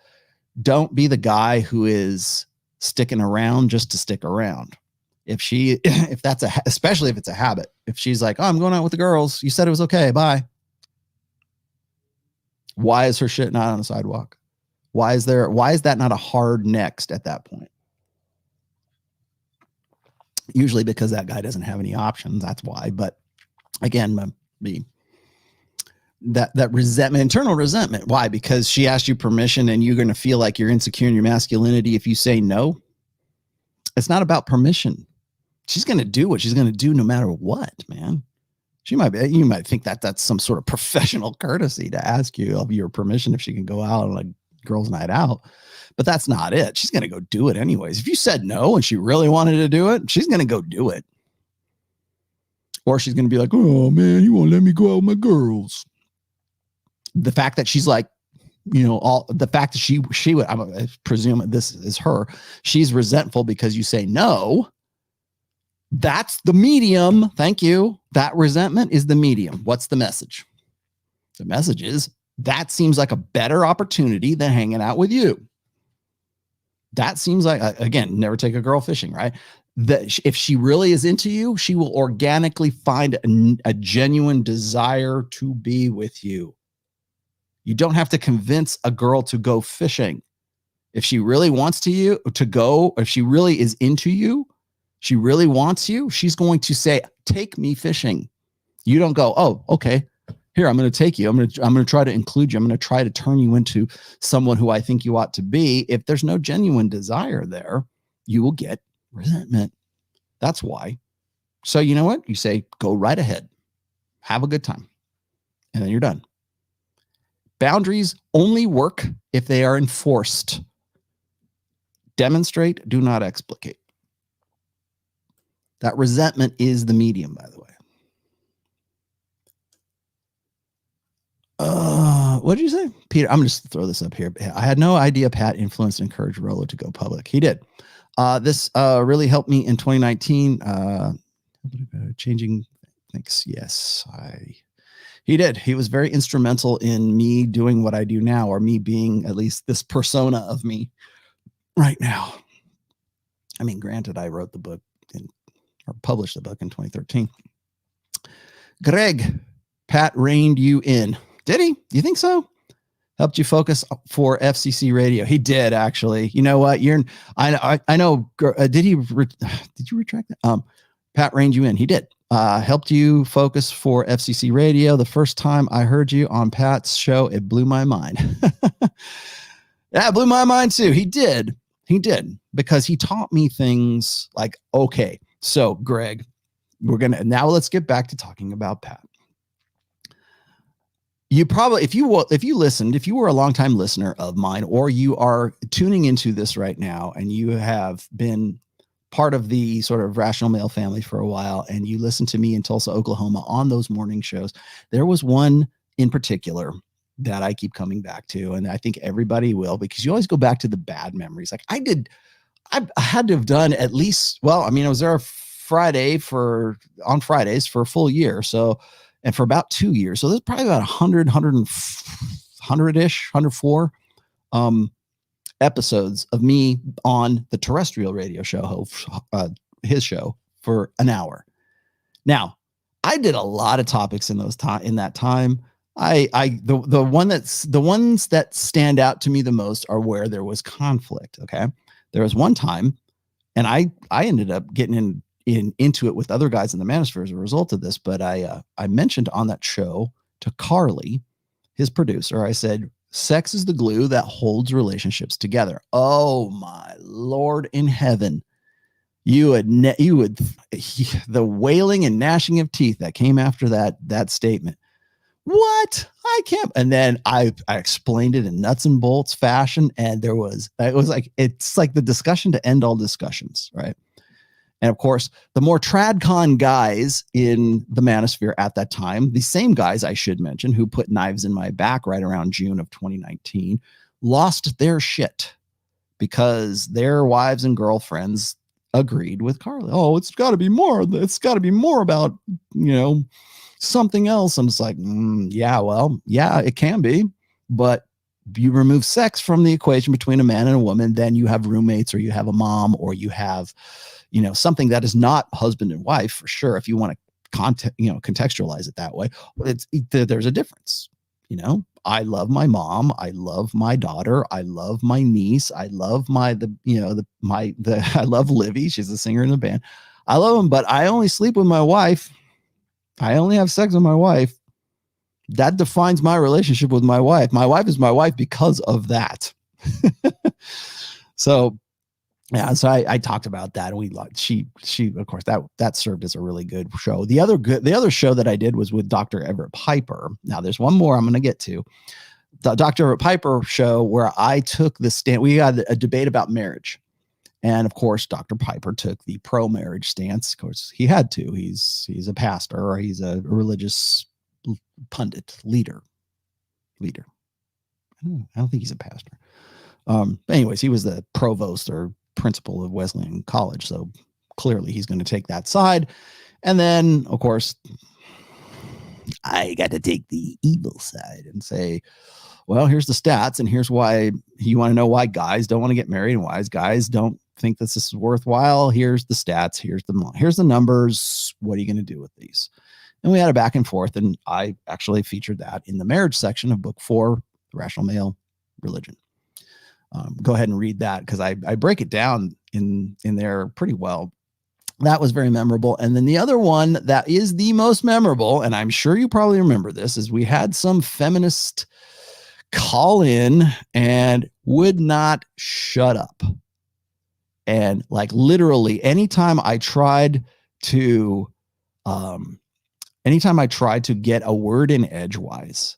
S4: Don't be the guy who is sticking around just to stick around. Especially if it's a habit. If she's like, oh, I'm going out with the girls. You said it was okay. Bye. Why is her shit not on the sidewalk? Why is that not a hard next at that point? Usually because that guy doesn't have any options. That's why. But again, that resentment, internal resentment. Why? Because she asked you permission and you're going to feel like you're insecure in your masculinity if you say no. It's not about permission. She's going to do what she's going to do no matter what, man. You might think that that's some sort of professional courtesy to ask you of your permission if she can go out on a girls' night out, but that's not it. She's going to go do it anyways. If you said no and she really wanted to do it, she's going to go do it. Or she's going to be like, oh man, you won't let me go out with my girls. The fact that she's like, the fact that she would, I presume this is her, she's resentful because you say no. That's the medium. Thank you. That resentment is the medium. What's the message? The message is that seems like a better opportunity than hanging out with you. That seems like, again, never take a girl fishing, right? That if she really is into you, she will organically find a genuine desire to be with you. You don't have to convince a girl to go fishing. If she really wants to go, if she really is into you, she really wants you, she's going to say, take me fishing. You don't go, oh, okay, here, I'm going to take you. I'm going to try to include you. I'm going to try to turn you into someone who I think you ought to be. If there's no genuine desire there, you will get resentment. That's why. So you know what? You say, go right ahead. Have a good time. And then you're done. Boundaries only work if they are enforced. Demonstrate, do not explicate. That resentment is the medium, by the way. What did you say? Peter, I'm going to just throw this up here. I had no idea Pat influenced and encouraged Rollo to go public. He did. This really helped me in 2019. Changing things. Yes, he did. He was very instrumental in me doing what I do now, or me being at least this persona of me right now. I mean, granted, I wrote the book or published the book in 2013. Greg, Pat reined you in. Did he? Do you think so? Helped you focus for FCC radio. He did, actually. You know what? I know. Did you retract that? Pat reined you in. He did. Helped you focus for FCC radio. The first time I heard you on Pat's show, it blew my mind. That blew my mind too. He did, because he taught me things like, okay, so Greg, let's get back to talking about Pat. You probably, if you were a longtime listener of mine, or you are tuning into this right now and you have been part of the sort of Rational Male family for a while, and you listen to me in Tulsa, Oklahoma on those morning shows, there was one in particular that I keep coming back to. And I think everybody will, because you always go back to the bad memories. Like I had to have done at least, I was there on Fridays for a full year. So, and for about 2 years. So there's probably about 104 episodes of me on the terrestrial radio show, his show, for an hour. Now, I did a lot of topics in that time. The ones that stand out to me the most are where there was conflict. Okay. There was one time, and I ended up getting into it with other guys in the manosphere as a result of this. But I mentioned on that show to Carly, his producer, I said, sex is the glue that holds relationships together. Oh my Lord in heaven. The wailing and gnashing of teeth that came after that statement. What? I can't. And then I explained it in nuts and bolts fashion. And it's like the discussion to end all discussions. Right. And of course, the more tradcon guys in the manosphere at that time, the same guys I should mention, who put knives in my back right around June of 2019, lost their shit because their wives and girlfriends agreed with Carly. Oh, it's got to be more. It's got to be more about, something else. I'm just like, yeah, it can be. But you remove sex from the equation between a man and a woman, then you have roommates, or you have a mom, or you have, something that is not husband and wife, for sure. If you want to contextualize it that way, there's a difference. I love my mom. I love my daughter. I love my niece. I love I love Livy. She's the singer in the band. I love them, but I only sleep with my wife. I only have sex with my wife. That defines my relationship with my wife. My wife is my wife because of that. So, yeah, so I talked about that, and she of course that served as a really good show. The other show that I did was with Dr. Everett Piper. Now there's one more I'm going to get to. The Dr. Everett Piper show, where I took the stand. We had a debate about marriage, and of course Dr. Piper took the pro-marriage stance. Of course, he had to. He's a pastor, or he's a religious pundit leader. I don't think he's a pastor. Anyways, he was the provost or principal of Wesleyan College, so clearly he's going to take that side. And then, of course, I got to take the evil side and say, well, here's the stats, and here's why you want to know why guys don't want to get married and why guys don't think this is worthwhile. Here's the stats. Here's the numbers. What are you going to do with these? And we had a back and forth, and I actually featured that in the marriage section of book 4, The Rational Male Religion. Go ahead and read that because I break it down in there pretty well. That was very memorable. And then the other one that is the most memorable, and I'm sure you probably remember this, is we had some feminist call in and would not shut up. And like literally anytime I tried to get a word in edgewise,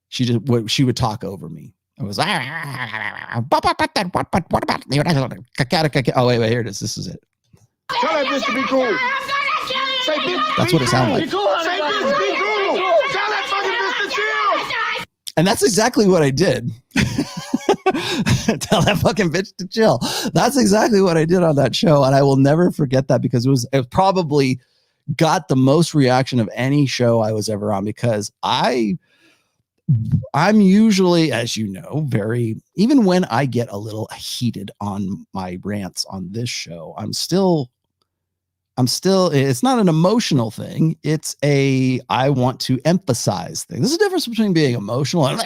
S4: she would talk over me. It was, what about, oh, wait, here it is. This is it.
S1: Tell that bitch to be cool. Say, bitch,
S4: that's what it sounded like.
S1: Say, bitch, be cool. Tell that fucking bitch to chill.
S4: And that's exactly what I did. Tell that fucking bitch to chill. That's exactly what I did on that show. And I will never forget that because it probably got the most reaction of any show I was ever on, because I'm usually, as you know, even when I get a little heated on my rants on this show, I'm still, it's not an emotional thing. It's I want to emphasize thing. There's a difference between being emotional and,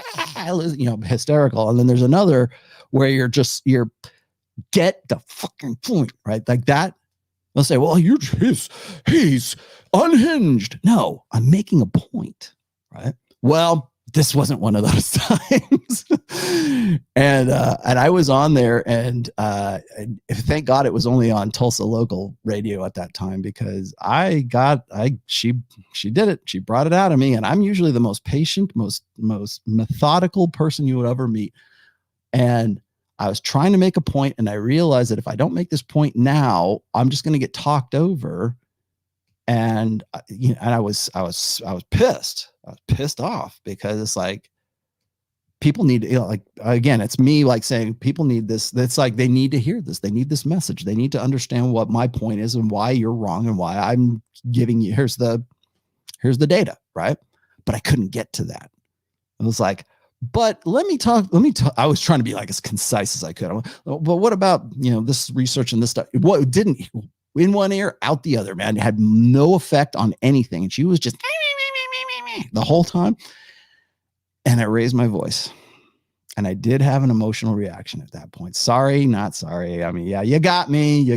S4: hysterical. And then there's another where you're get the fucking point, right? Like that. They'll say, well, he's unhinged. No, I'm making a point, right? Well, this wasn't one of those times. and I was on there and thank God it was only on Tulsa local radio at that time, because she did it. She brought it out of me. And I'm usually the most patient, most methodical person you would ever meet. And I was trying to make a point, and I realized that if I don't make this point now, I'm just going to get talked over. And I was pissed. I was pissed off because it's like people need, again, it's me like saying people need this. It's like they need to hear this. They need this message. They need to understand what my point is and why you're wrong and why I'm giving you, here's the data, right? But I couldn't get to that. It was like, but let me talk. I was trying to be like as concise as I could. But what about, this research and this stuff? What didn't, in one ear, out the other, man. It had no effect on anything. And she was just the whole time. And I raised my voice. And I did have an emotional reaction at that point. Sorry, not sorry. I mean, yeah, you got me.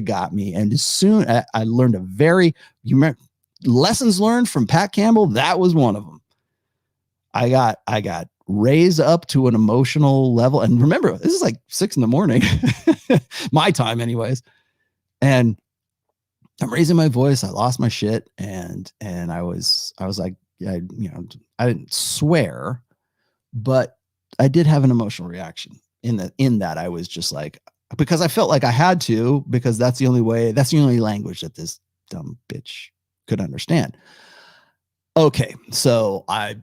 S4: And as soon I learned lessons learned from Pat Campbell, that was one of them. I got raised up to an emotional level. And remember, this is like 6 a.m, my time anyways. And I'm raising my voice. I lost my shit. And I was like, I didn't swear, but I did have an emotional reaction in that I was just like, because I felt like I had to, because that's the only language that this dumb bitch could understand. Okay. So I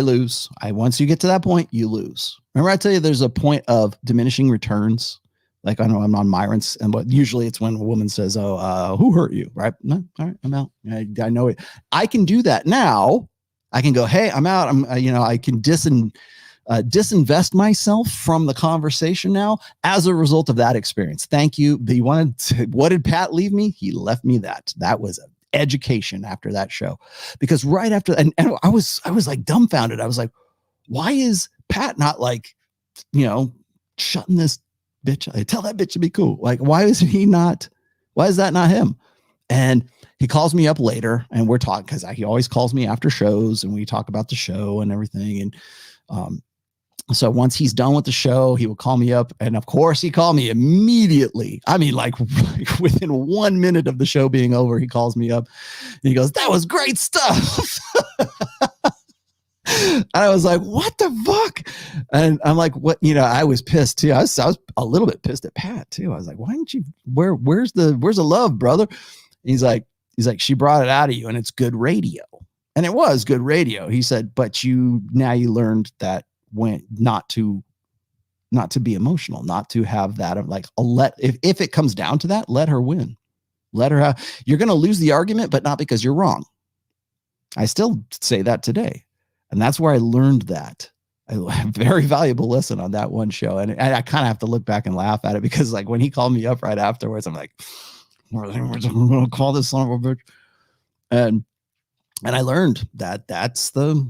S4: lose. Once you get to that point, you lose. Remember I tell you, there's a point of diminishing returns. Like I know I'm on Myron's, and usually it's when a woman says, "Oh, who hurt you?" Right? No, all right, I'm out. I know it. I can do that now. I can go, "Hey, I'm out." I can disinvest myself from the conversation now as a result of that experience. Thank you. What did Pat leave me? He left me that. That was an education after that show, because right after, and I was like dumbfounded. I was like, why is Pat not like, shutting this bitch? I tell that bitch to be cool. Like, why is that not him? And he calls me up later and we're talking, because he always calls me after shows and we talk about the show and everything. And so once he's done with the show, he will call me up. And of course he called me immediately. I mean, like within 1 minute of the show being over, he calls me up and he goes, "That was great stuff." And I was like, what the fuck? And I'm like, what? I was pissed too. I was a little bit pissed at Pat too. I was like, why didn't you, where's the love, brother? And he's like, she brought it out of you and it's good radio. And it was good radio. He said, but you learned that when not to be emotional, not to have that of like, if it comes down to that, let her win. Let her have, you're going to lose the argument, but not because you're wrong. I still say that today. And that's where I learned that. A very valuable lesson on that one show. And I kind of have to look back and laugh at it because like when he called me up right afterwards, I'm like, I'm going to call this son of a bitch. And I learned that that's the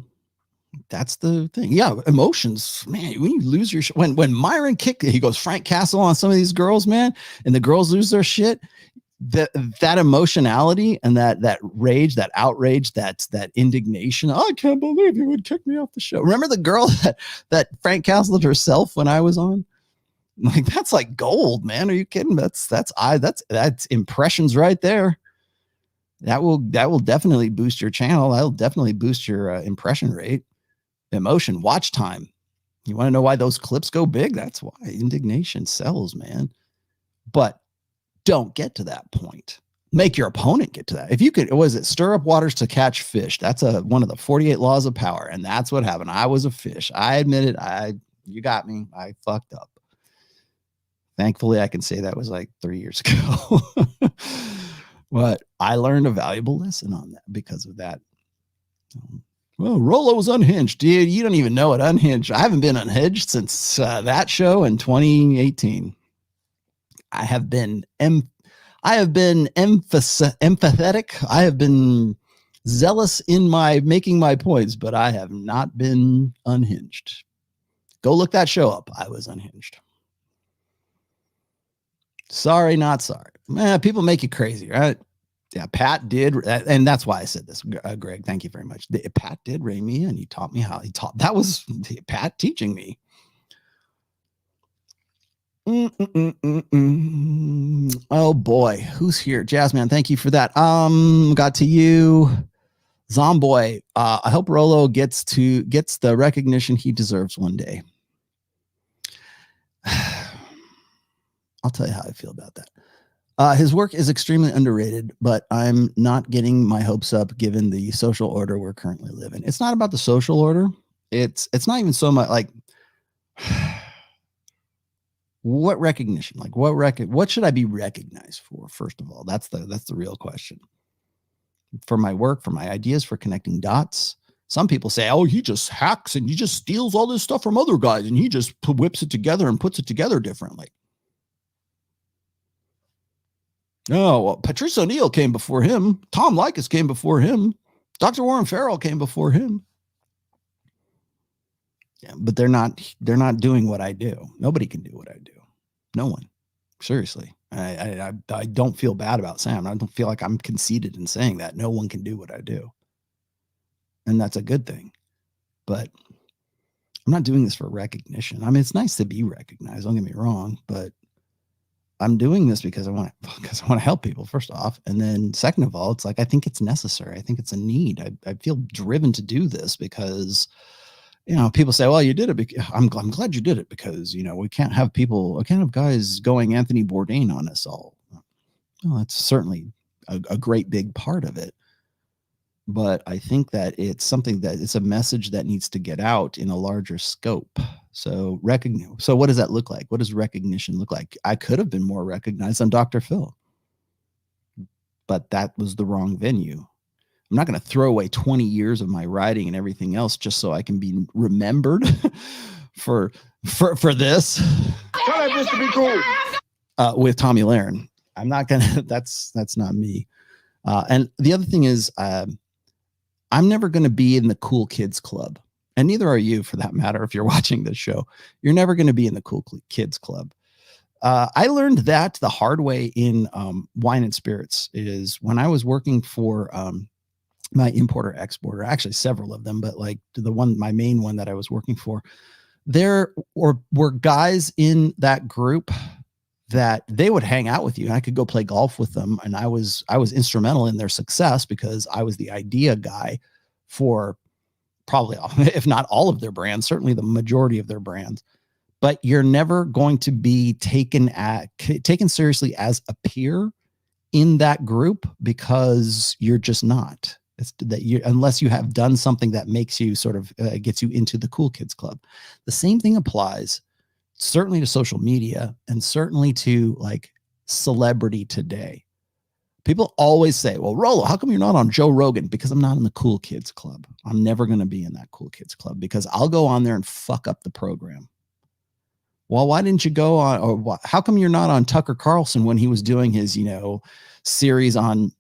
S4: thing. Yeah. Emotions, man, when you lose your when Myron kicked, he goes Frank Castle on some of these girls, man, and the girls lose their shit. That emotionality and that rage, that outrage, that indignation. Oh, I can't believe you would kick me off the show. Remember the girl that Frank castled herself when I was on? Like, that's like gold, man. Are you kidding? That's impressions right there. That will definitely boost your channel. That'll definitely boost your impression rate, emotion, watch time. You want to know why those clips go big? That's why indignation sells, man. But don't get to that point. Make your opponent get to that. If you could, was it stir up waters to catch fish? That's one of the 48 laws of power. And that's what happened. I was a fish. I admit it. You got me. I fucked up. Thankfully, I can say that was like 3 years ago. But I learned a valuable lesson on that because of that. Well, Rollo's unhinged. Dude, you don't even know what unhinged. I haven't been unhinged since that show in 2018. I have been empathetic. I have been zealous in making my points, but I have not been unhinged. Go look that show up. I was unhinged. Sorry, not sorry. Man, people make you crazy, right? Yeah, Pat did, and that's why I said this, Greg. Thank you very much. Pat did rein me in. He taught me how. That was Pat teaching me. Oh boy, who's here? Jazzman, thank you for that. Got to you, Zomboy. I hope Rollo gets the recognition he deserves one day. I'll tell you how I feel about that. His work is extremely underrated, but I'm not getting my hopes up given the social order we're currently living. It's not about the social order. It's not even so much like what recognition, like what should I be recognized for? First of all, that's the real question. For my work, for my ideas, for connecting dots. Some people say, oh, he just hacks and he just steals all this stuff from other guys and he just whips it together and puts it together differently. Oh, well, Patrice O'Neill came before him. Tom Likas came before him. Dr. Warren Farrell came before him. Yeah, but they're not doing what I do. Nobody can do what I do. No one. Seriously. I don't feel bad about Sam. I don't feel like I'm conceited in saying that. No one can do what I do. And that's a good thing. But I'm not doing this for recognition. I mean, it's nice to be recognized. Don't get me wrong, but I'm doing this because I want to help people, first off. And then second of all, it's like, I think it's necessary. I think it's a need. I feel driven to do this because, people say, well, you did it. I'm glad you did it because, we can't have guys going Anthony Bourdain on us all. Well, that's certainly a great big part of it. But I think that it's something that it's a message that needs to get out in a larger scope. So what does that look like? What does recognition look like? I could have been more recognized on Dr. Phil, but that was the wrong venue. I'm not going to throw away 20 years of my writing and everything else just so I can be remembered for this.
S1: Tell that bitch to be cool.
S4: With Tommy Lahren. I'm not going to, that's not me. And the other thing is, I'm never going to be in the cool kids club. And neither are you, for that matter. If you're watching this show, you're never going to be in the cool kids club. I learned that the hard way in wine and spirits is when I was working for my importer exporter, actually several of them, but like my main one that I was working for, there were guys in that group that they would hang out with you and I could go play golf with them. And I was instrumental in their success because I was the idea guy for probably, if not all of their brands, certainly the majority of their brands. But you're never going to be taken seriously as a peer in that group because you're just not. It's that unless you have done something that makes you sort of gets you into the cool kids club. The same thing applies certainly to social media and certainly to like celebrity today. People always say, well, Rollo, how come you're not on Joe Rogan? Because I'm not in the cool kids club. I'm never going to be in that cool kids club because I'll go on there and fuck up the program. Well, why didn't you go on, or how come you're not on Tucker Carlson when he was doing his, series on,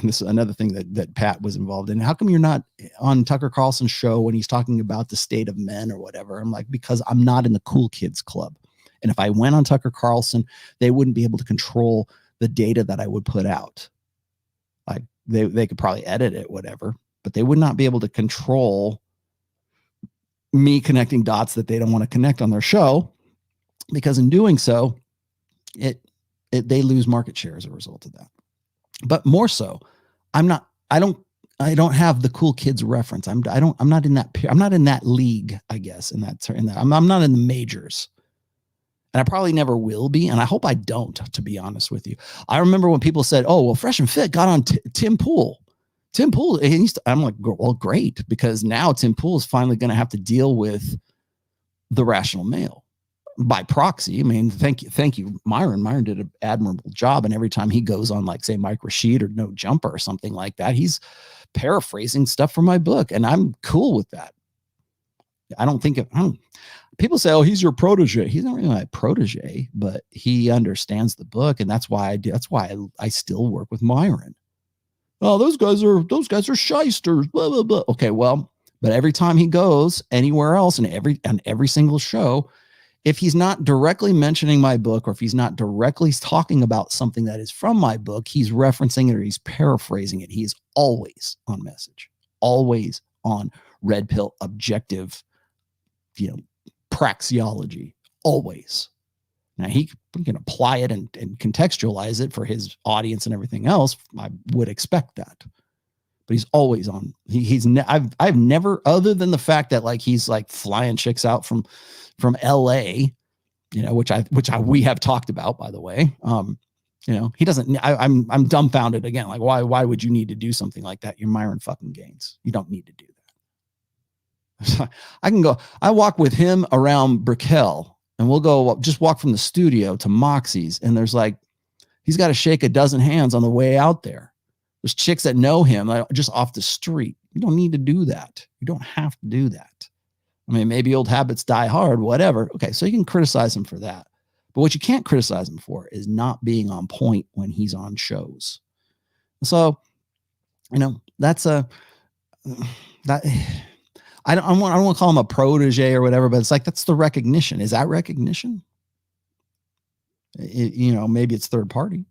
S4: this is another thing that Pat was involved in. How come you're not on Tucker Carlson's show when he's talking about the state of men or whatever? I'm like, because I'm not in the cool kids club. And if I went on Tucker Carlson, they wouldn't be able to control the data that I would put out. Like they could probably edit it, whatever, but they would not be able to control me connecting dots that they don't want to connect on their show, because in doing so, they lose market share as a result of that. But more so, I don't have the cool kids reference. I'm not in that league, I guess, I'm not in the majors. And I probably never will be. And I hope I don't, to be honest with you. I remember when people said, oh, well, Fresh and Fit got on Tim Pool. I'm like, well, great. Because now Tim Pool is finally going to have to deal with the Rational Male by proxy. I mean, thank you, Myron. Myron did an admirable job. And every time he goes on, like, say, Mike Rashid or No Jumper or something like that, he's paraphrasing stuff from my book. And I'm cool with that. People say, oh, he's your protege. He's not really my protege, but he understands the book. And that's why I still work with Myron. Oh, those guys are shysters, blah, blah, blah. Okay, well, but every time he goes anywhere else and every single show, if he's not directly mentioning my book, or if he's not directly talking about something that is from my book, he's referencing it or he's paraphrasing it. He is always on message, always on red pill, objective, praxeology, always. Now he can apply it and contextualize it for his audience and everything else. I would expect that, but he's always on. I've never, other than the fact that, like, he's like flying chicks out from LA, which we have talked about, by the way. He doesn't. I'm dumbfounded again. Like, why would you need to do something like that? You're Myron fucking Gaines. You don't need to do that. I walk with him around Brickell, and we'll go just walk from the studio to Moxie's, and there's like, he's got to shake a dozen hands on the way out there. There's chicks that know him just off the street. You don't need to do that. You don't have to do that. I mean, maybe old habits die hard, whatever. Okay, so you can criticize him for that. But what you can't criticize him for is not being on point when he's on shows. So, that's I don't want to call him a protege or whatever, but it's like, that's the recognition. Is that recognition? Maybe it's third party.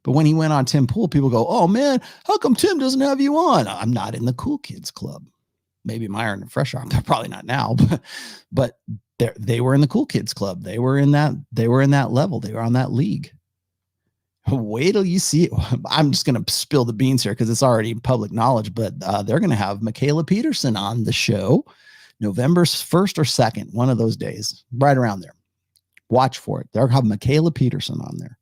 S4: But when he went on Tim Pool, people go, oh man, how come Tim doesn't have you on? I'm not in the cool kids club. Maybe Myron and Fresh Arm. They're probably not now, but they were in the cool kids club. They were in that level. They were on that league. Wait till you see it. I'm just going to spill the beans here because it's already public knowledge, but they're going to have Michaela Peterson on the show November 1st or 2nd, one of those days, right around there. Watch for it. They'll have Michaela Peterson on there.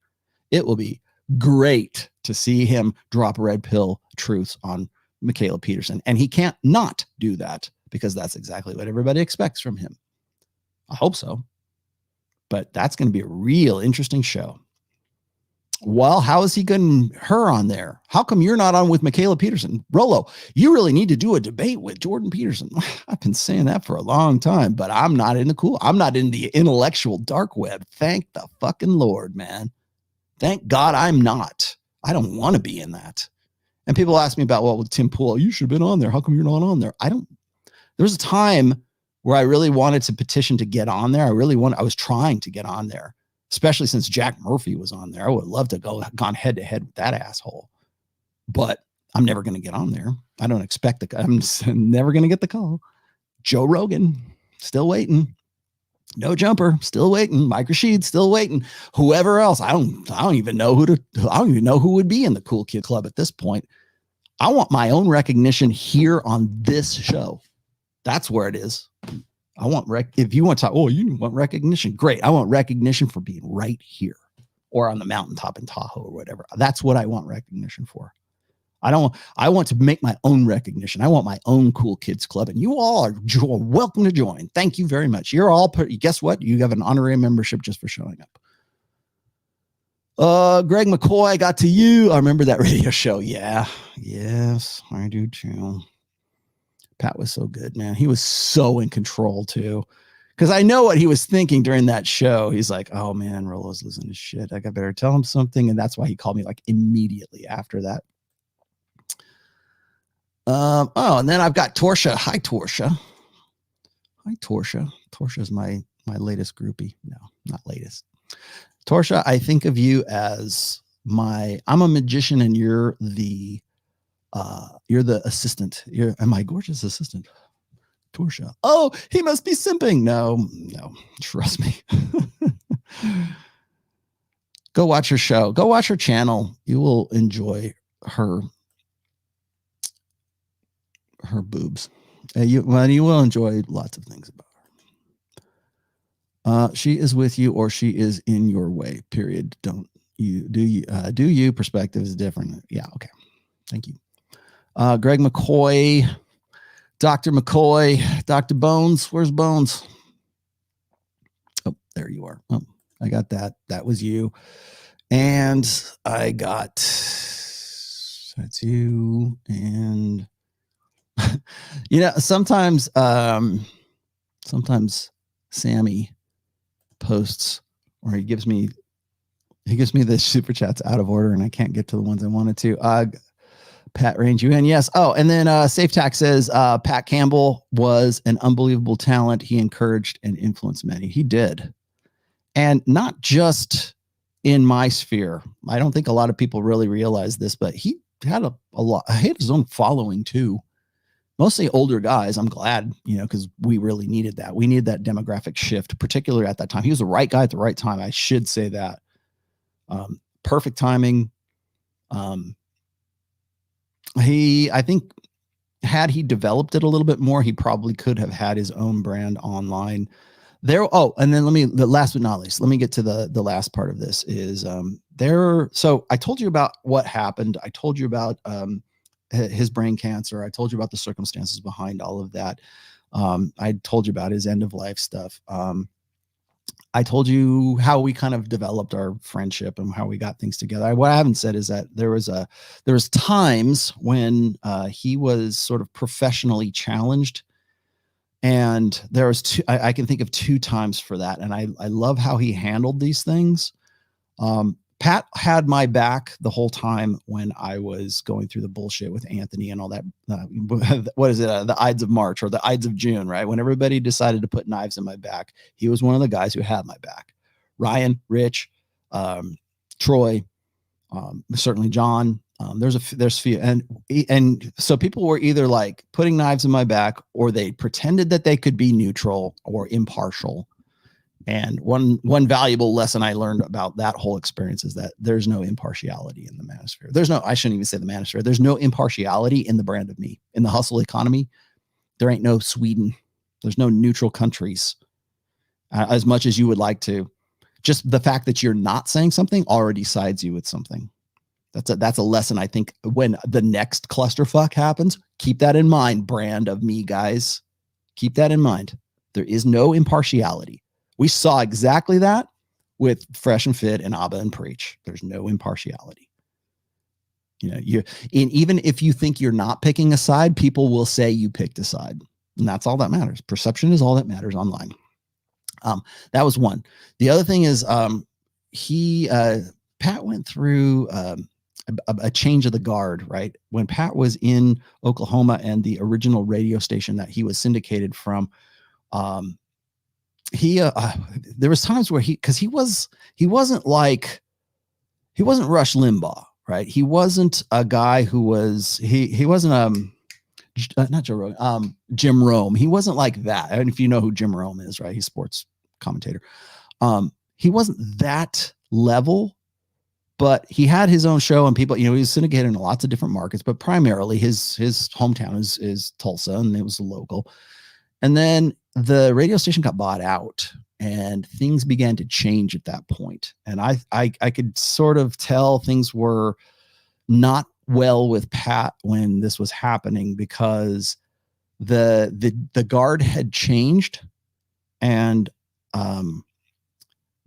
S4: It will be great to see him drop red pill truths on Michaela Peterson. And he can't not do that because that's exactly what everybody expects from him. I hope so. But that's going to be a real interesting show. Well, how is he getting her on there? How come you're not on with Michaela Peterson? Rollo, you really need to do a debate with Jordan Peterson. I've been saying that for a long time, but I'm not in the intellectual dark web. Thank the fucking Lord, man. Thank God I'm not. I don't want to be in that. And people ask me about, well, with Tim Pool, you should have been on there. How come you're not on there? There was a time where I really wanted to petition to get on there. I was trying to get on there, especially since Jack Murphy was on there. I would love to gone head to head with that asshole, but I'm never going to get on there. I don't expect I'm never going to get the call. Joe Rogan, still waiting. No Jumper, still waiting. Mike Rashid, still waiting. Whoever else, I don't even know who would be in the cool kid club at this point. I want my own recognition here on this show. That's where it is. I want if you want to talk, oh, you want recognition. Great. I want recognition for being right here or on the mountaintop in Tahoe or whatever. That's what I want recognition for. I want to make my own recognition. I want my own cool kids club, and you all are welcome to join. Thank you very much. You're all guess what? You have an honorary membership just for showing up. Greg McCoy, I got to you. I remember that radio show. Yeah. Yes, I do too. Pat was so good, man. He was so in control too. Because I know what he was thinking during that show. He's like, oh man, Rollo's losing his shit. I better tell him something. And that's why he called me like immediately after that. And then I've got Torsha. Hi, Torsha. Hi, Torsha. Torsha's my latest groupie. No, not latest. Torsha, I think of you as I'm a magician and you're the assistant. You're my gorgeous assistant. Torsha. Oh, he must be simping. No, trust me. Go watch her show. Go watch her channel. You will enjoy her boobs. You will enjoy lots of things about her. She is with you or she is in your way, period. Do you perspective is different. Yeah. Okay. Thank you. Greg McCoy, Dr. McCoy, Dr. Bones. Where's Bones? Oh, there you are. Oh, I got that. That was you. And I got, that's you. And sometimes Sammy posts or he gives me the super chats out of order and I can't get to the ones I wanted to. Pat reined you in. Yes. Oh, and then Safe Tax says Pat Campbell was an unbelievable talent. He encouraged and influenced many. He did. And not just in my sphere. I don't think a lot of people really realize this, but he had a lot. He had his own following too. Mostly older guys. I'm glad, because we really needed that. We needed that demographic shift, particularly at that time. He was the right guy at the right time. I should say that. Perfect timing. I think had he developed it a little bit more, he probably could have had his own brand online there. Oh, and then last but not least, let me get to the last part of this is so I told you about what happened. I told you about his brain cancer. I told you about the circumstances behind all of that. I told you about his end of life stuff. I told you how we kind of developed our friendship and how we got things together. What I haven't said is that there was times when he was sort of professionally challenged, and there was I can think of 2 times for that, and I love how he handled these things. Pat had my back the whole time when I was going through the bullshit with Anthony and all that. What is it? The Ides of March or the Ides of June, right? When everybody decided to put knives in my back, he was one of the guys who had my back. Ryan, Rich, Troy, certainly John. There's a few, and so people were either like putting knives in my back, or they pretended that they could be neutral or impartial. And one valuable lesson I learned about that whole experience is that there's no impartiality in the manosphere. I shouldn't even say the manosphere. There's no impartiality in the brand of me. In the hustle economy, there ain't no Sweden. There's no neutral countries. As much as you would like to. Just the fact that you're not saying something already sides you with something. That's a lesson, I think, when the next clusterfuck happens. Keep that in mind, brand of me, guys. Keep that in mind. There is no impartiality. We saw exactly that with Fresh and Fit and Abba and Preach. There's no impartiality. Even if you think you're not picking a side, people will say you picked a side. And that's all that matters. Perception is all that matters online. That was one. The other thing is Pat went through a change of the guard, right? When Pat was in Oklahoma and the original radio station that he was syndicated from, there was times where he wasn't Rush Limbaugh, right? He wasn't a guy who was, he wasn't, not Joe Rogan, Jim Rome. He wasn't like that. And if you know who Jim Rome is, right? He's a sports commentator. He wasn't that level, but he had his own show and people, he was syndicated in lots of different markets, but primarily his hometown is Tulsa, and it was local. And then the radio station got bought out and things began to change at that point. And I could sort of tell things were not well with Pat when this was happening, because the guard had changed, and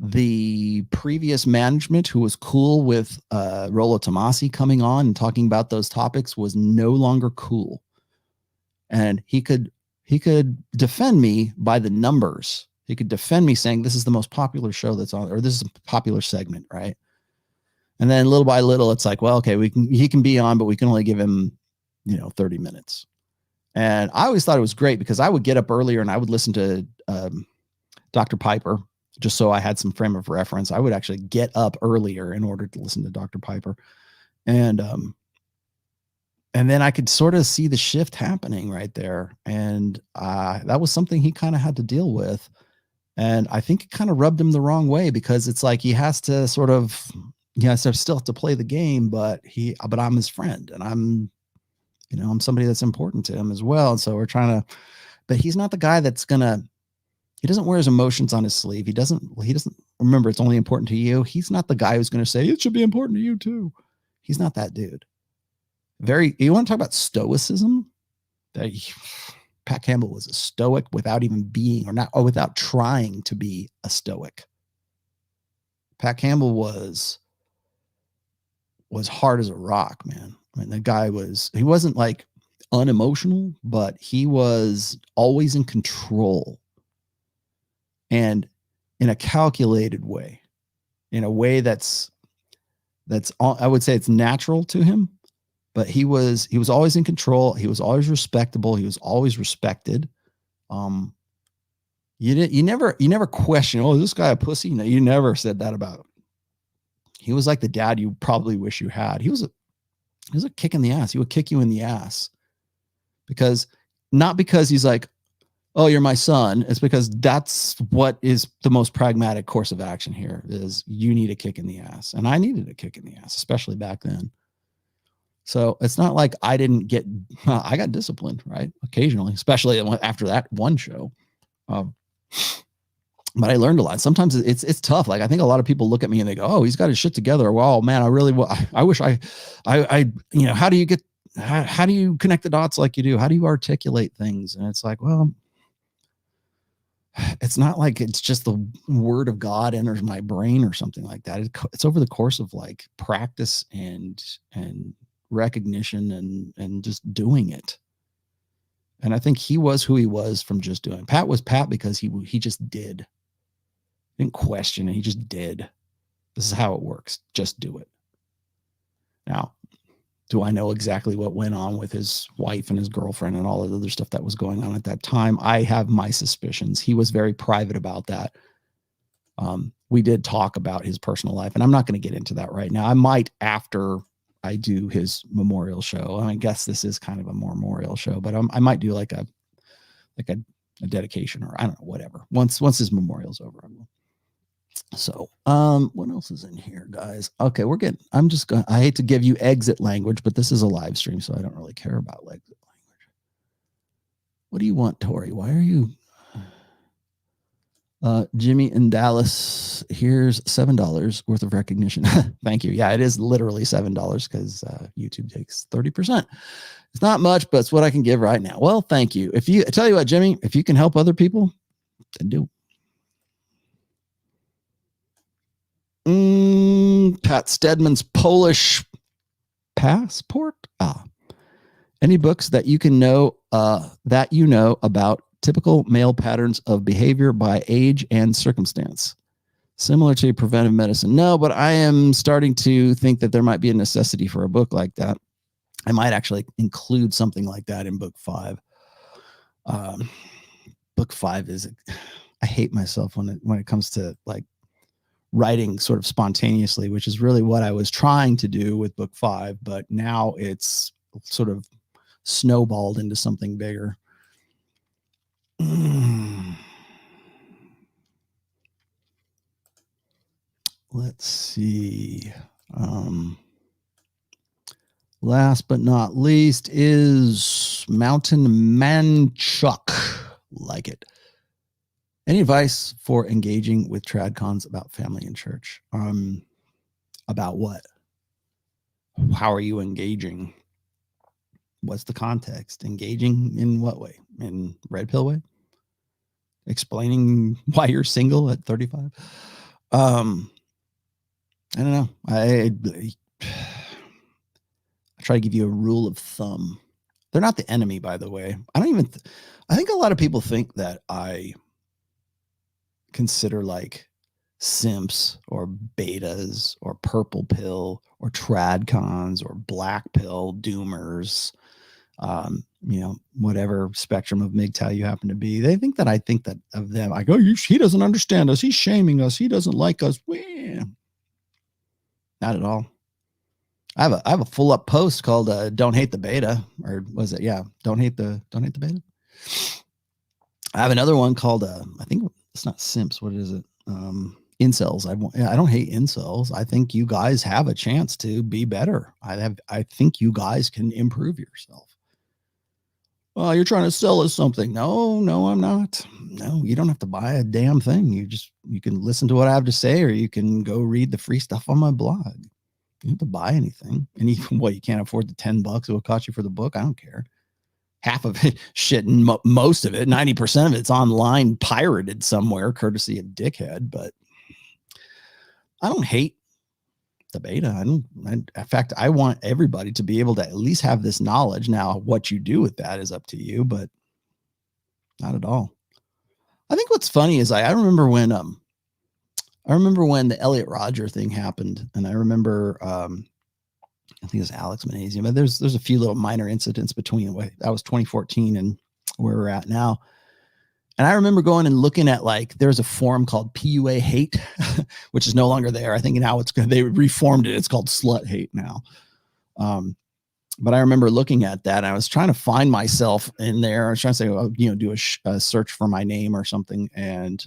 S4: the previous management who was cool with Rollo Tomassi coming on and talking about those topics was no longer cool. And he could defend me by the numbers. He could defend me saying this is the most popular show that's on, or this is a popular segment, right? And then little by little, it's like, well, okay, he can be on, but we can only give him, 30 minutes. And I always thought it was great because I would get up earlier and I would listen to Dr. Piper just so I had some frame of reference. I would actually get up earlier in order to listen to Dr. Piper. And then I could sort of see the shift happening right there. And that was something he kind of had to deal with. And I think it kind of rubbed him the wrong way because it's like he has to sort of, still have to play the game, but I'm his friend and I'm somebody that's important to him as well. And so we're trying to, but he's not the guy that's he doesn't wear his emotions on his sleeve. He doesn't remember it's only important to you. He's not the guy who's going to say it should be important to you too. He's not that dude. You want to talk about stoicism? Pat Campbell was a stoic without even being or without trying to be a stoic. Pat Campbell was hard as a rock, man. I mean, the guy he wasn't like unemotional, but he was always in control and in a calculated way, in a way that's I would say it's natural to him, but he was always in control. He was always respectable. He was always respected. You never question, oh, is this guy a pussy? No, you never said that about him. He was like the dad you probably wish you had. He was a kick in the ass. He would kick you in the ass not because he's like, oh, you're my son. It's because that's what is the most pragmatic course of action here is you need a kick in the ass. And I needed a kick in the ass, especially back then. So it's not like I got disciplined, right? Occasionally, especially after that one show. But I learned a lot. Sometimes it's tough. Like I think a lot of people look at me and they go, "Oh, he's got his shit together." Well, man, I wish I how do you connect the dots like you do? How do you articulate things? And it's like, well, it's not like it's just the word of God enters my brain or something like that. It's over the course of like practice and recognition and just doing it. And I think he was who he was from just doing. Pat was Pat because he just did. Didn't question it. He just did. This is how it works. Just do it. Now, do I know exactly what went on with his wife and his girlfriend and all the other stuff that was going on at that time? I have my suspicions. He was very private about that. We did talk about his personal life, and I'm not going to get into that right now. I might after I do his memorial show. I guess this is kind of a memorial show, but I might do like a dedication or I don't know, whatever. Once his memorial's over, I will. So, what else is in here, guys? Okay, I hate to give you exit language, but this is a live stream, so I don't really care about exit language. What do you want, Tori? Why are you? Jimmy in Dallas, here's $7 worth of recognition. Thank you. Yeah, it is literally $7 because YouTube takes 30%. It's not much, but it's what I can give right now. Well, thank you. I tell you what, Jimmy, if you can help other people, then do. Pat Stedman's Polish passport. Any books that you know about typical male patterns of behavior by age and circumstance, similar to preventive medicine? No, but I am starting to think that there might be a necessity for a book like that. I might actually include something like that in book 5. Book 5 is, I hate myself when it comes to like writing sort of spontaneously, which is really what I was trying to do with book 5, but now it's sort of snowballed into something bigger. Let's see. Last but not least is Mountain Manchuck. Like it. Any advice for engaging with tradcons about family and church? About what? How are you engaging? What's the context? Engaging in what way? In red pill way? Explaining why you're single at 35? I don't know. I try to give you a rule of thumb. They're not the enemy, by the way. I think a lot of people think that I consider like simps or betas or purple pill or tradcons or black pill doomers, whatever spectrum of MGTOW you happen to be. They think that I think that of them. I go, he doesn't understand us. He's shaming us. He doesn't like us. Well, not at all. I have a full up post called "Don't Hate the Beta," or was it? Yeah, don't hate the beta. I have another one called I think it's not simps. What is it? Incels. I don't hate incels. I think you guys have a chance to be better. I think you guys can improve yourself. Well, you're trying to sell us something. No, I'm not. No, you don't have to buy a damn thing. You can listen to what I have to say, or you can go read the free stuff on my blog. You don't have to buy anything. And even you can't afford the $10 it will cost you for the book. I don't care. Half of it, shit, most of it, 90% of it's online pirated somewhere, courtesy of Dickhead. But I don't hate the beta. In fact, I want everybody to be able to at least have this knowledge. Now, what you do with that is up to you, but not at all. I think what's funny is I remember when the Elliot Rodger thing happened, and I remember I think it was Alex Manasium, but there's a few little minor incidents between that was 2014 and where we're at now. And I remember going and looking at there's a forum called PUA Hate, which is no longer there. I think now they reformed it. It's called Slut Hate now. But I remember looking at that. And I was trying to find myself in there. I was trying to say, do a search for my name or something. And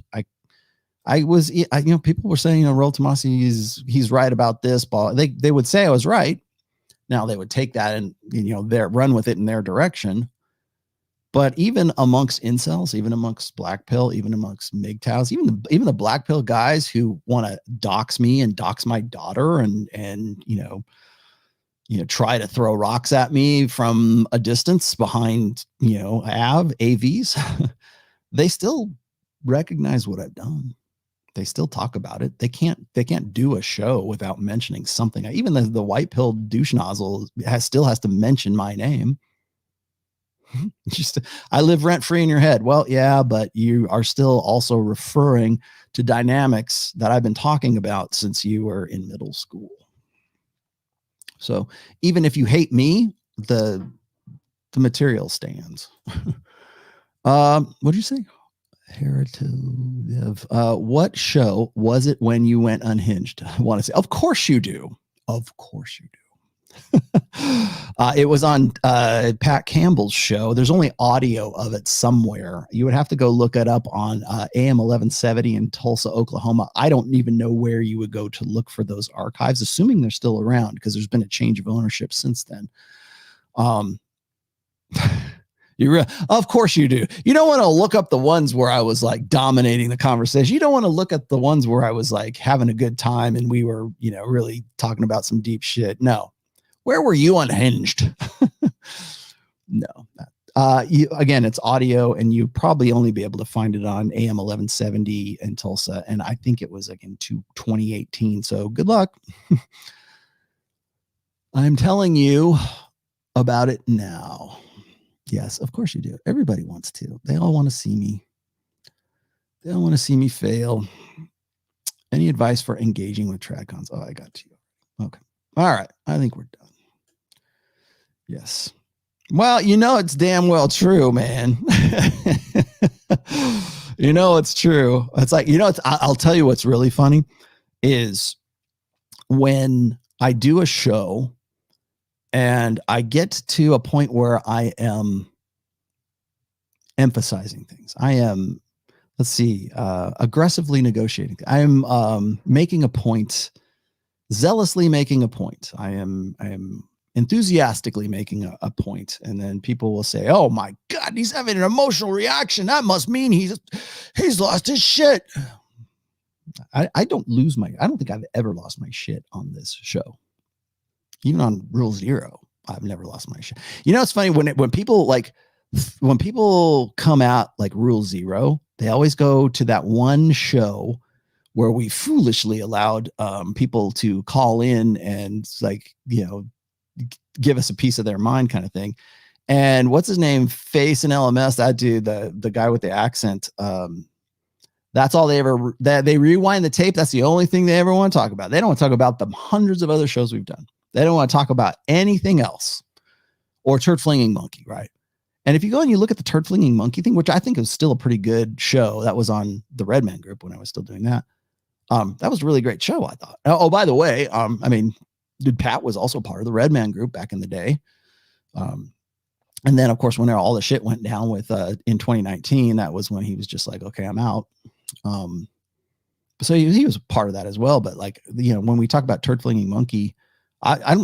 S4: people were saying, Rollo Tomassi he's right about this, but they would say I was right. Now they would take that and, run with it in their direction. But even amongst incels, even amongst black pill, even amongst MGTOWs, even the black pill guys who want to dox me and dox my daughter and try to throw rocks at me from a distance behind, AVs, they still recognize what I've done. They still talk about it. They can't do a show without mentioning something. Even the white pill douche nozzle still has to mention my name. I live rent free in your head. Well, yeah, but you are still also referring to dynamics that I've been talking about since you were in middle school. So even if you hate me, the material stands. What'd you say? Heritage. What show was it when you went unhinged? I want to say, of course you do. Of course you do. It was on Pat Campbell's show. There's only audio of it somewhere. You would have to go look it up on AM 1170 in Tulsa, Oklahoma. I don't even know where you would go to look for those archives, assuming they're still around, because there's been a change of ownership since then. Of course you do. You don't want to look up the ones where I was dominating the conversation. You don't want to look at the ones where I was having a good time and we were, really talking about some deep shit. No. Where were you unhinged? No. Again, it's audio, and you probably only be able to find it on AM 1170 in Tulsa. And I think it was in 2018. So good luck. I'm telling you about it now. Yes, of course you do. Everybody wants to. They all want to see me. They all want to see me fail. Any advice for engaging with tradcons? Oh, I got you. Okay. All right. I think we're done. Yes. Well, it's damn well true, man. It's true. It's I'll tell you what's really funny is when I do a show and I get to a point where I am emphasizing things. I am, aggressively negotiating. I am making a point, zealously making a point. I am enthusiastically making a point, and then people will say, "Oh my God, he's having an emotional reaction. That must mean he's lost his shit." I don't think I've ever lost my shit on this show. Even on Rule Zero, I've never lost my shit. It's funny when people come out Rule Zero, they always go to that one show where we foolishly allowed people to call in and like, give us a piece of their mind kind of thing. And what's his name? Face and LMS, that dude, the guy with the accent. That's all they ever, that they rewind the tape. That's the only thing they ever want to talk about. They don't want to talk about the hundreds of other shows we've done. They don't want to talk about anything else, or Turd Flinging Monkey. Right. And if you go and you look at the Turd Flinging Monkey thing, which I think is still a pretty good show, that was on the Redman Group when I was still doing that. That was a really great show, I thought. Oh, by the way, dude, Pat was also part of the Redman Group back in the day. And then of course, when all the shit went down with, in 2019, that was when he was just like, okay, I'm out. So he was part of that as well. But like, when we talk about Turd Flinging Monkey, I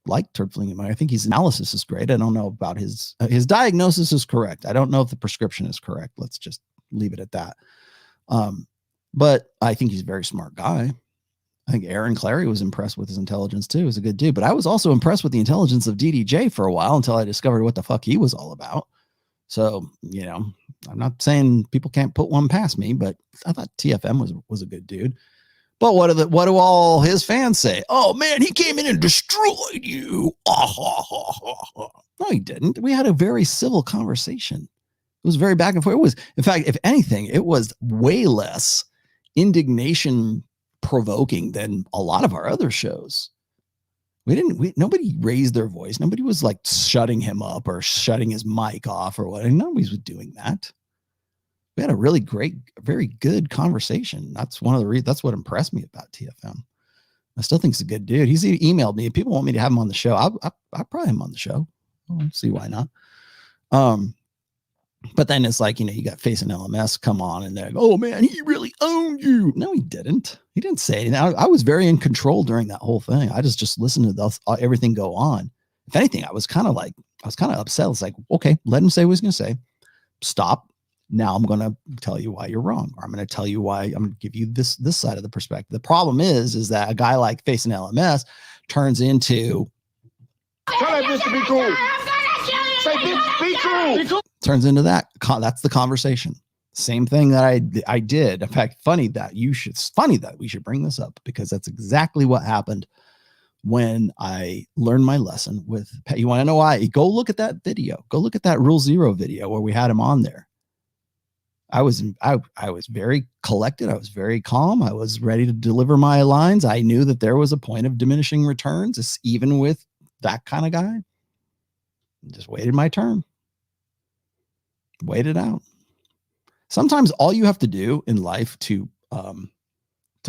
S4: like Turd Flinging Monkey. I think his analysis is great. I don't know about his diagnosis is correct. I don't know if the prescription is correct. Let's just leave it at that. But I think he's a very smart guy. I think Aaron Clary was impressed with his intelligence too. He's a good dude, but I was also impressed with the intelligence of DDJ for a while until I discovered what the fuck he was all about. So, I'm not saying people can't put one past me, but I thought TFM was a good dude. But what do all his fans say? Oh man, he came in and destroyed you. No, he didn't. We had a very civil conversation. It was very back and forth. It was, in fact, if anything, it was way less indignation provoking than a lot of our other shows. Nobody raised their voice. Nobody was like shutting him up or shutting his mic off or what. Nobody was doing that. We had a really great, very good conversation. That's that's what impressed me about TFM. I still think he's a good dude. He's emailed me. If people want me to have him on the show, I'll probably have him on the show. I'll see why not. But then it's like, you got Face and LMS come on and they're like, oh man, he really owned you. No, he didn't. He didn't say anything. I was very in control during that whole thing. I just listened to everything go on. If anything, I was kind of upset. It's like, okay, let him say what he's going to say. Stop. Now I'm going to tell you why you're wrong. Or I'm going to tell you why I'm going to give you this side of the perspective. The problem is that a guy like Face and LMS turns into.
S1: Tell that bitch to be cool. Say, bitch, be cool. Be cool.
S4: Turns into that. That's the conversation. Same thing that I did. In fact, funny that we should bring this up because that's exactly what happened when I learned my lesson with Pat. You want to know why? Go look at that video. Go look at that Rule Zero video where we had him on there. I was very collected. I was very calm. I was ready to deliver my lines. I knew that there was a point of diminishing returns, even with that kind of guy. Just waited my turn. Wait it out. Sometimes all you have to do in life to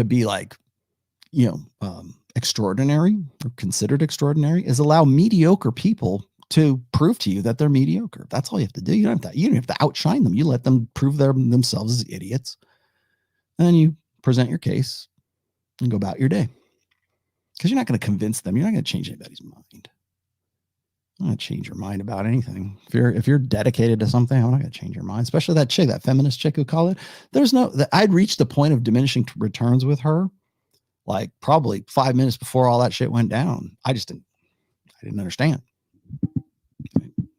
S4: be like, extraordinary or considered extraordinary is allow mediocre people to prove to you that they're mediocre. That's all you have to do. You don't have to outshine them. You let them prove themselves as idiots. And then you present your case and go about your day. Because you're not going to convince them. You're not going to change anybody's mind. I'm not going to change your mind about anything. If you're dedicated to something, I'm not going to change your mind. Especially that chick, that feminist chick who called it. I'd reached the point of diminishing returns with her, like probably 5 minutes before all that shit went down. I didn't understand.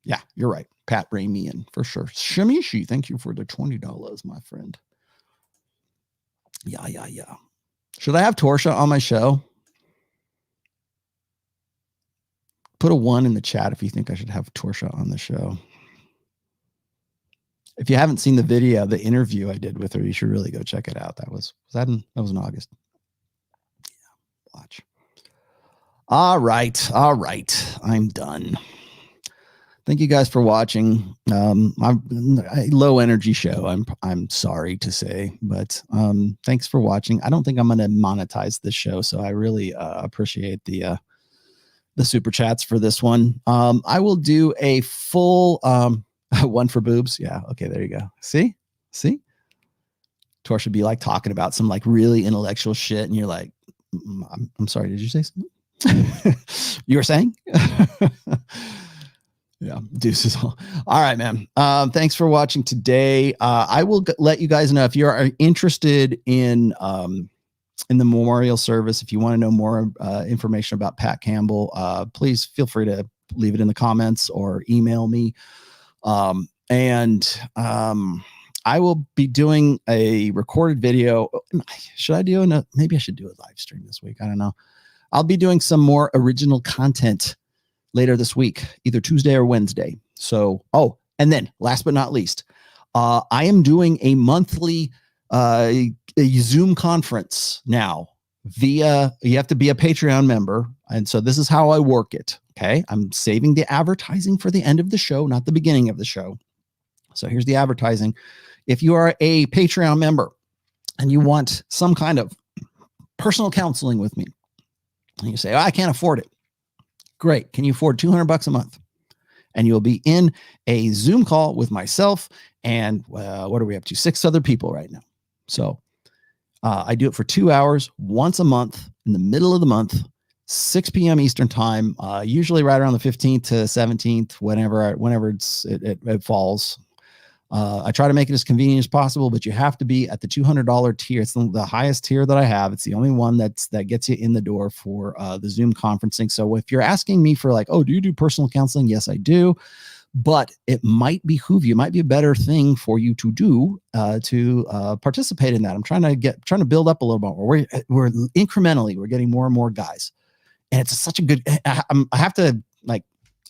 S4: Yeah, you're right. Pat Ramian for sure. Shimishi, thank you for the $20, my friend. Yeah. Should I have Torsha on my show? Put a 1 in the chat if you think I should have Torsha on the show. If you haven't seen the video, the interview I did with her, you should really go check it out. That was in August. Yeah, watch. All right. I'm done. Thank you guys for watching. I'm a low energy show. I'm sorry to say, but thanks for watching. I don't think I'm going to monetize this show, so I really appreciate the super chats for this one. I will do a full one for boobs. Yeah. Okay. There you go. See, Tor should be like talking about some like really intellectual shit. And you're like, I'm sorry. Did you say something? You were saying? Yeah. Deuces. All right, man. Thanks for watching today. I will let you guys know if you are interested in the memorial service. If you want to know more information about Pat Campbell, please feel free to leave it in the comments or email me. I will be doing a recorded video. Should I do maybe I should do a live stream this week. I don't know. I'll be doing some more original content later this week, either Tuesday or Wednesday. So, and then last but not least, I am doing a monthly a Zoom conference now you have to be a Patreon member. And so this is how I work it. Okay. I'm saving the advertising for the end of the show, not the beginning of the show. So here's the advertising. If you are a Patreon member and you want some kind of personal counseling with me, and you say, I can't afford it. Great. Can you afford $200 a month? And you'll be in a Zoom call with myself and what are we up to? 6 other people right now. So I do it for 2 hours once a month in the middle of the month, 6 p.m. Eastern time, usually right around the 15th to 17th, whenever it falls. I try to make it as convenient as possible, but you have to be at the $200 tier. It's the highest tier that I have. It's the only one that gets you in the door for the Zoom conferencing. So if you're asking me for like, do you do personal counseling? Yes, I do. But it might behoove you, might be a better thing for you to do to participate in that. I'm trying to build up a little more. We're incrementally, we're getting more and more guys, and it's such a good. I have to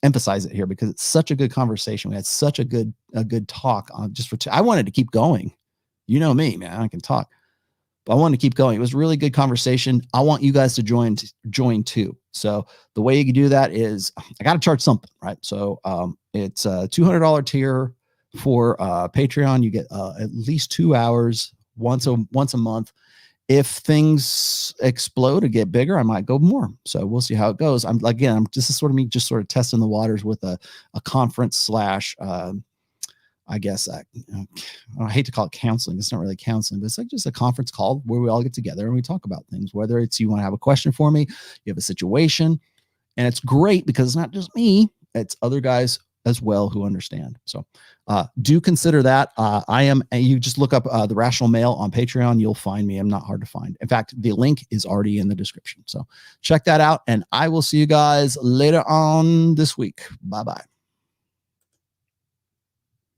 S4: emphasize it here because it's such a good conversation. We had such a good talk on I wanted to keep going. You know me, man, I can talk, but I wanted to keep going. It was a really good conversation. I want you guys to join too. So the way you can do that is I got to charge something, right? So it's a $200 tier for Patreon. You get at least 2 hours once a month. If things explode or get bigger, I might go more. So we'll see how it goes. This is sort of me just sort of testing the waters with a conference / I guess I hate to call it counseling. It's not really counseling, but it's like just a conference call where we all get together and we talk about things, whether it's you want to have a question for me, you have a situation, and it's great because it's not just me, it's other guys as well who understand. So do consider that. You just look up The Rational Male on Patreon. You'll find me. I'm not hard to find. In fact, the link is already in the description. So check that out, and I will see you guys later on this week. Bye-bye.